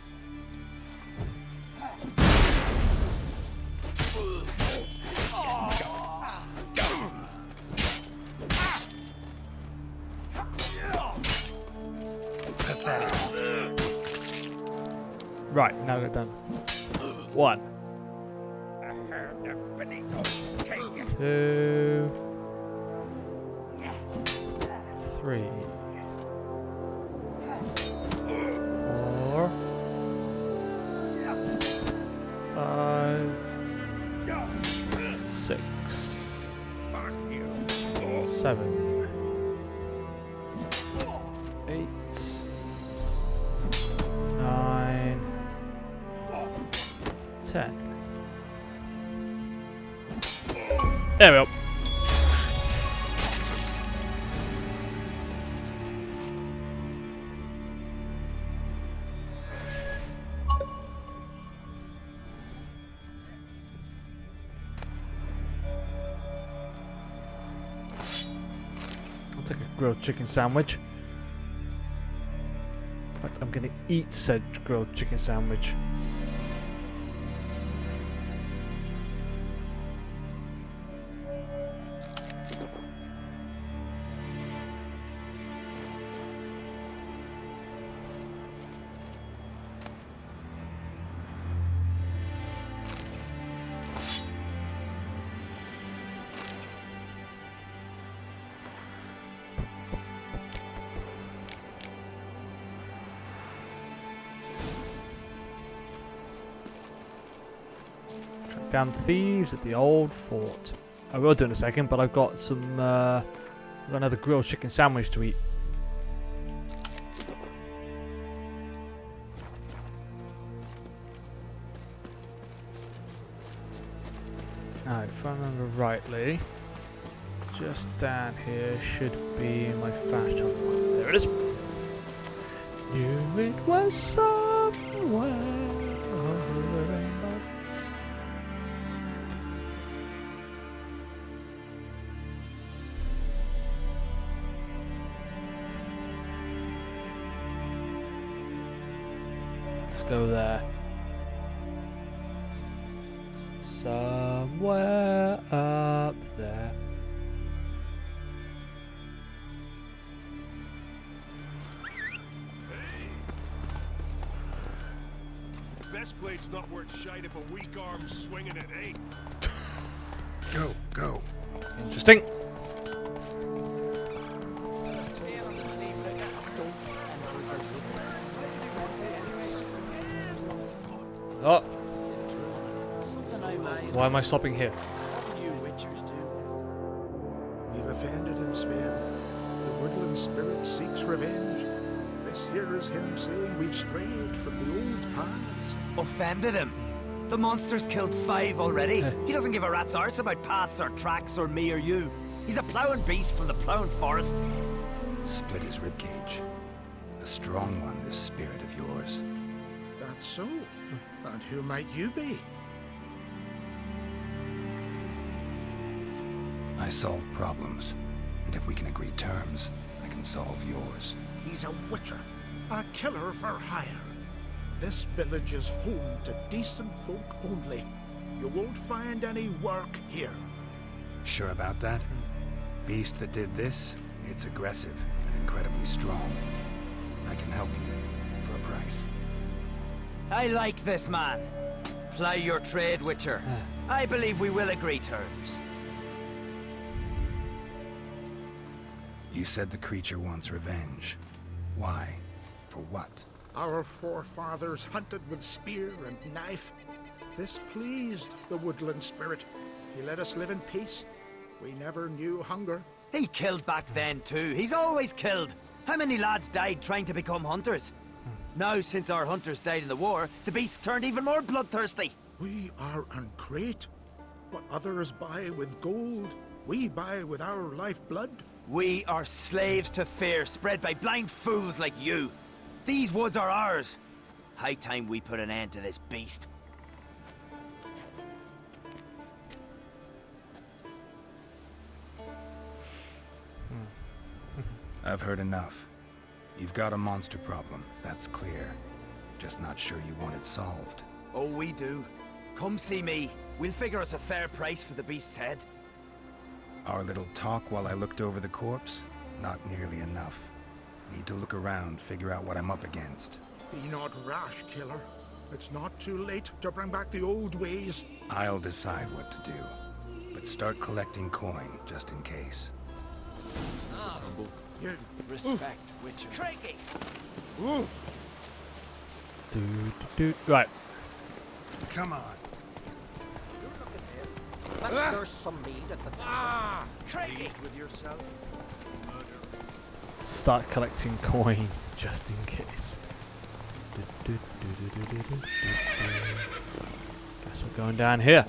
Right, now we're done. 1, 2, 3, 4, 5, 6, 7, 8, 9, 10. There we go. grilled chicken sandwich. In fact, I'm going to eat said grilled chicken sandwich. Down thieves at the old fort. I will do in a second, but I've got some. I've got another grilled chicken sandwich to eat. Alright, if I remember rightly, just down here should be my fast travel. There it is. Knew it was somewhere. Go there. Somewhere up there. Best blade's not worth shite if a weak arm's swinging it, eh? Go. Interesting. Oh. Why am I stopping here? We've offended him, Sven. The woodland spirit seeks revenge. This here is him saying we've strayed from the old paths. Offended him? The monster's killed 5 already. He doesn't give a rat's arse about paths or tracks or me or you. He's a ploughing beast from the ploughing forest. Split his ribcage. A strong one, this spirit of yours. That's so. And who might you be? I solve problems, and if we can agree terms, I can solve yours. He's a witcher, a killer for hire. This village is home to decent folk only. You won't find any work here. Sure about that? Beast that did this, it's aggressive and incredibly strong. I can help you for a price. I like this man. Ply your trade, Witcher. I believe we will agree terms. You said the creature wants revenge. Why? For what? Our forefathers hunted with spear and knife. This pleased the woodland spirit. He let us live in peace. We never knew hunger. He killed back then too. He's always killed. How many lads died trying to become hunters? Now, since our hunters died in the war, the beast turned even more bloodthirsty. We are uncrate. What others buy with gold, we buy with our lifeblood. We are slaves to fear, spread by blind fools like you. These woods are ours. High time we put an end to this beast. I've heard enough. You've got a monster problem, that's clear. Just not sure you want it solved. Oh, we do. Come see me. We'll figure us a fair price for the beast's head. Our little talk while I looked over the corpse? Not nearly enough. Need to look around, figure out what I'm up against. Be not rash, killer. It's not too late to bring back the old ways. I'll decide what to do. But start collecting coin, just in case. You. Respect, Witcher. Craigie! Right. Come on. There's some meat at the Pleased with yourself? Start collecting coin, just in case. Guess we're going down here.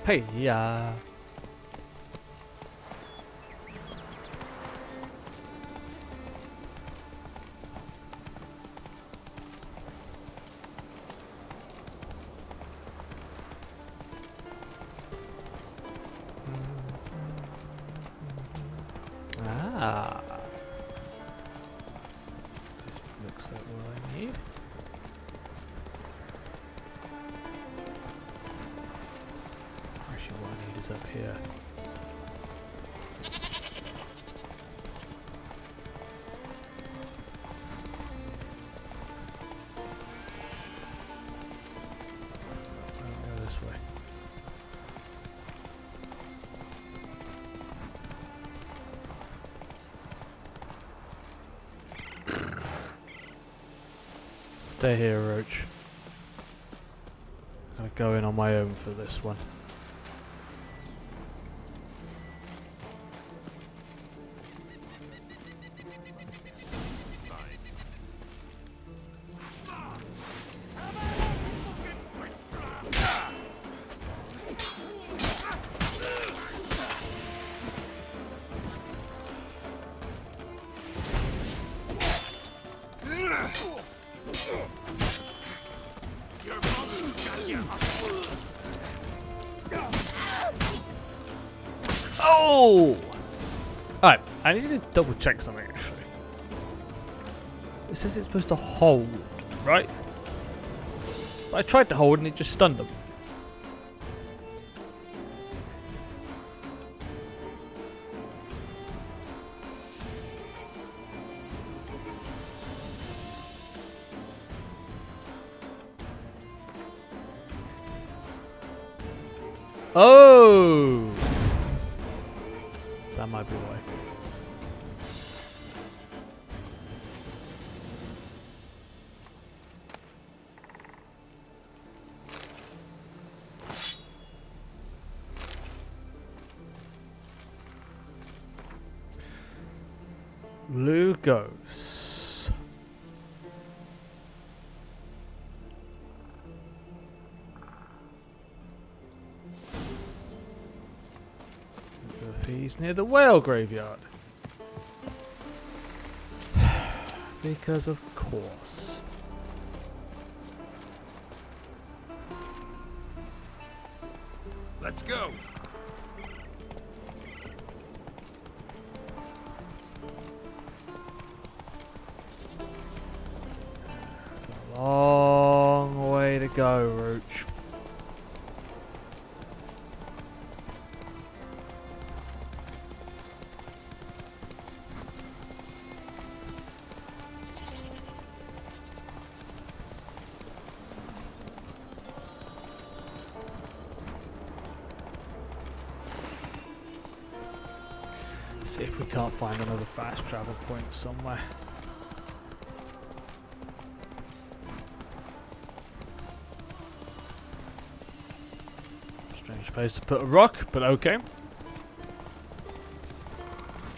Paella. Ah. This looks like what I need. Actually, what I need is up here. I'll go this way. Stay here, Roach. I'm gonna go in on my own for this one. Oh! Alright, I need to double check something actually. It says it's supposed to hold, right? But I tried to hold and it just stunned them. Oh! That might be why. Lugos. He's near the whale graveyard. Because of course. Let's go. Long way to go, Roach. See if we can't find another fast travel point somewhere. Strange place to put a rock, but okay.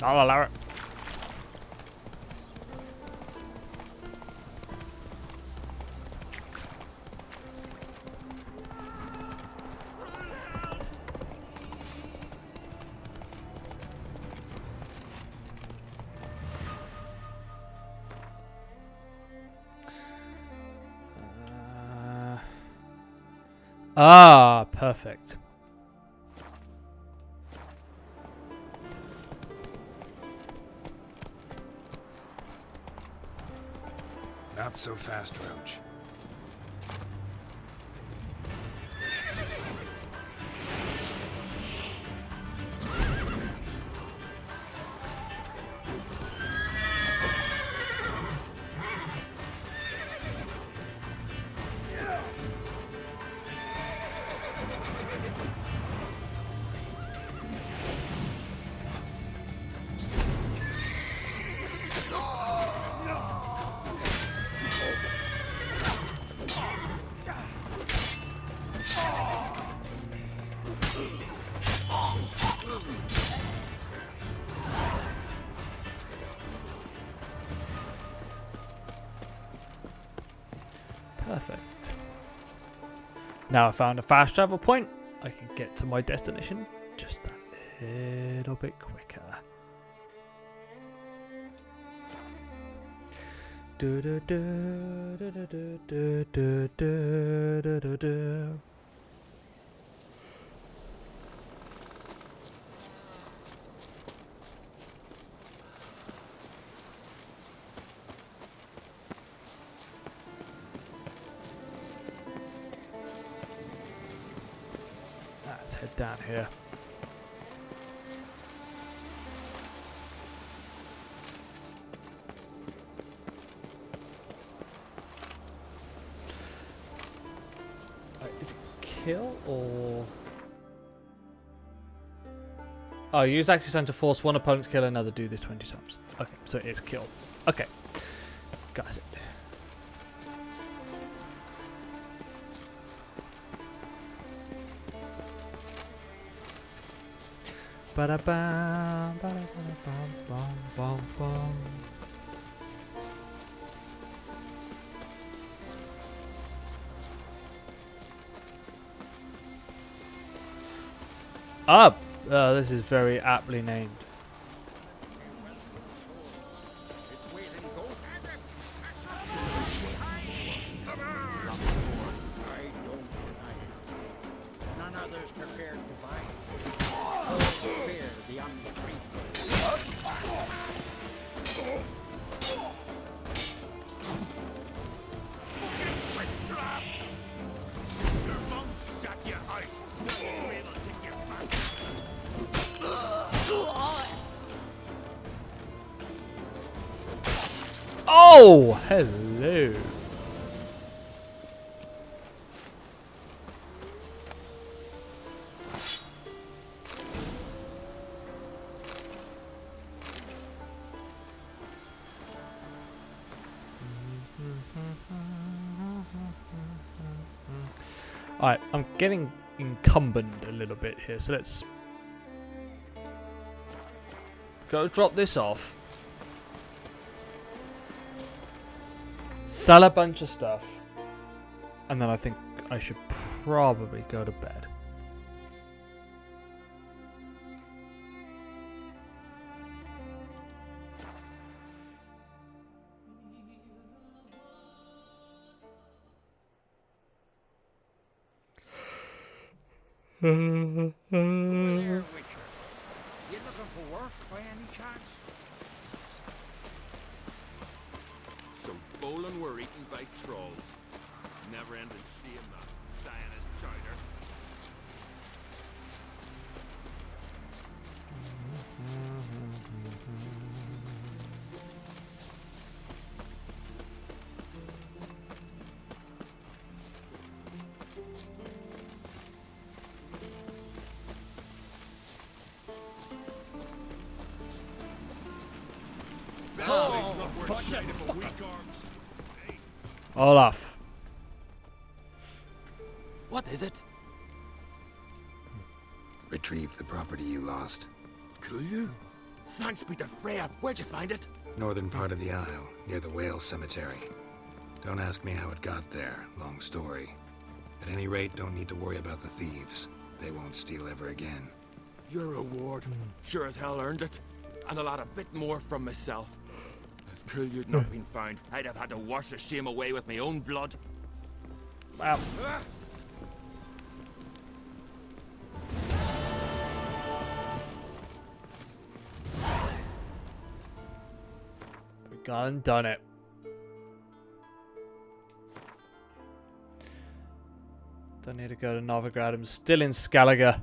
I'll allow it. Ah, perfect. Not so fast, Roach. Perfect. Now I found a fast travel point. I can get to my destination just a little bit quicker. Do do do do do do do do do do do. Let's head down here. Is it kill or... Oh, use Axis Stone to force one opponent's kill another. Do this 20 times. Okay, so it is kill. Okay, got it. Ba-da-bam, ba-da-ba-da-bam-bam-bam-bam. This is very aptly named. None others prepared to fight. Oh, fear the Oh, hello. Alright, I'm getting encumbered a little bit here, so let's go drop this off. Sell a bunch of stuff. And then I think I should probably go to bed. There, Witcher. You looking for work by any chance? So Bolin were eaten by trolls. Never ended shame that. Diana's chowder. Olaf. What is it? Retrieve the property you lost. Could you? Thanks be to Freya. Where'd you find it? Northern part of the Isle, near the whale cemetery. Don't ask me how it got there. Long story. At any rate, don't need to worry about the thieves. They won't steal ever again. Your reward. Sure as hell earned it. And a lot a bit more from myself. If Kulyu'd not been found, I'd have had to wash the shame away with my own blood. Wow. We've gone and done it. Don't need to go to Novigrad. I'm still in Skellige.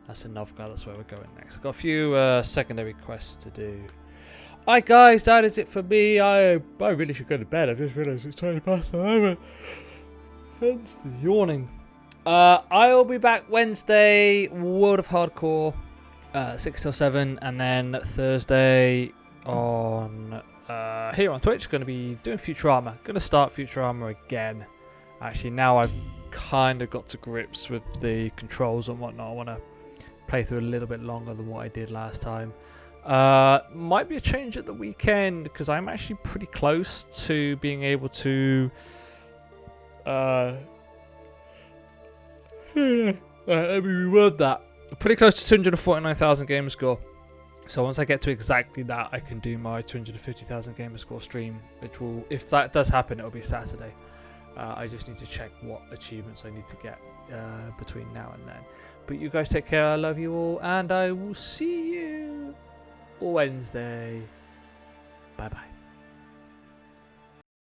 That's in Novigrad. That's where we're going next. I've got a few secondary quests to do. Alright guys, that is it for me. I really should go to bed. I've just realised it's 20 past 11. Hence the yawning. I'll be back Wednesday, World of Hardcore, 6 till 7. And then Thursday on here on Twitch, going to be doing Futurama. Going to start Futurama again. Actually, now I've kind of got to grips with the controls and whatnot. I want to play through a little bit longer than what I did last time. Might be a change at the weekend because I'm actually pretty close to being able to let me reword that. Pretty close to 249,000 gamer score. So once I get to exactly that, I can do my 250,000 gamer score stream, which will, if that does happen, it'll be Saturday. I just need to check what achievements I need to get between now and then. But you guys take care. I love you all, and I will see you Wednesday. Bye bye.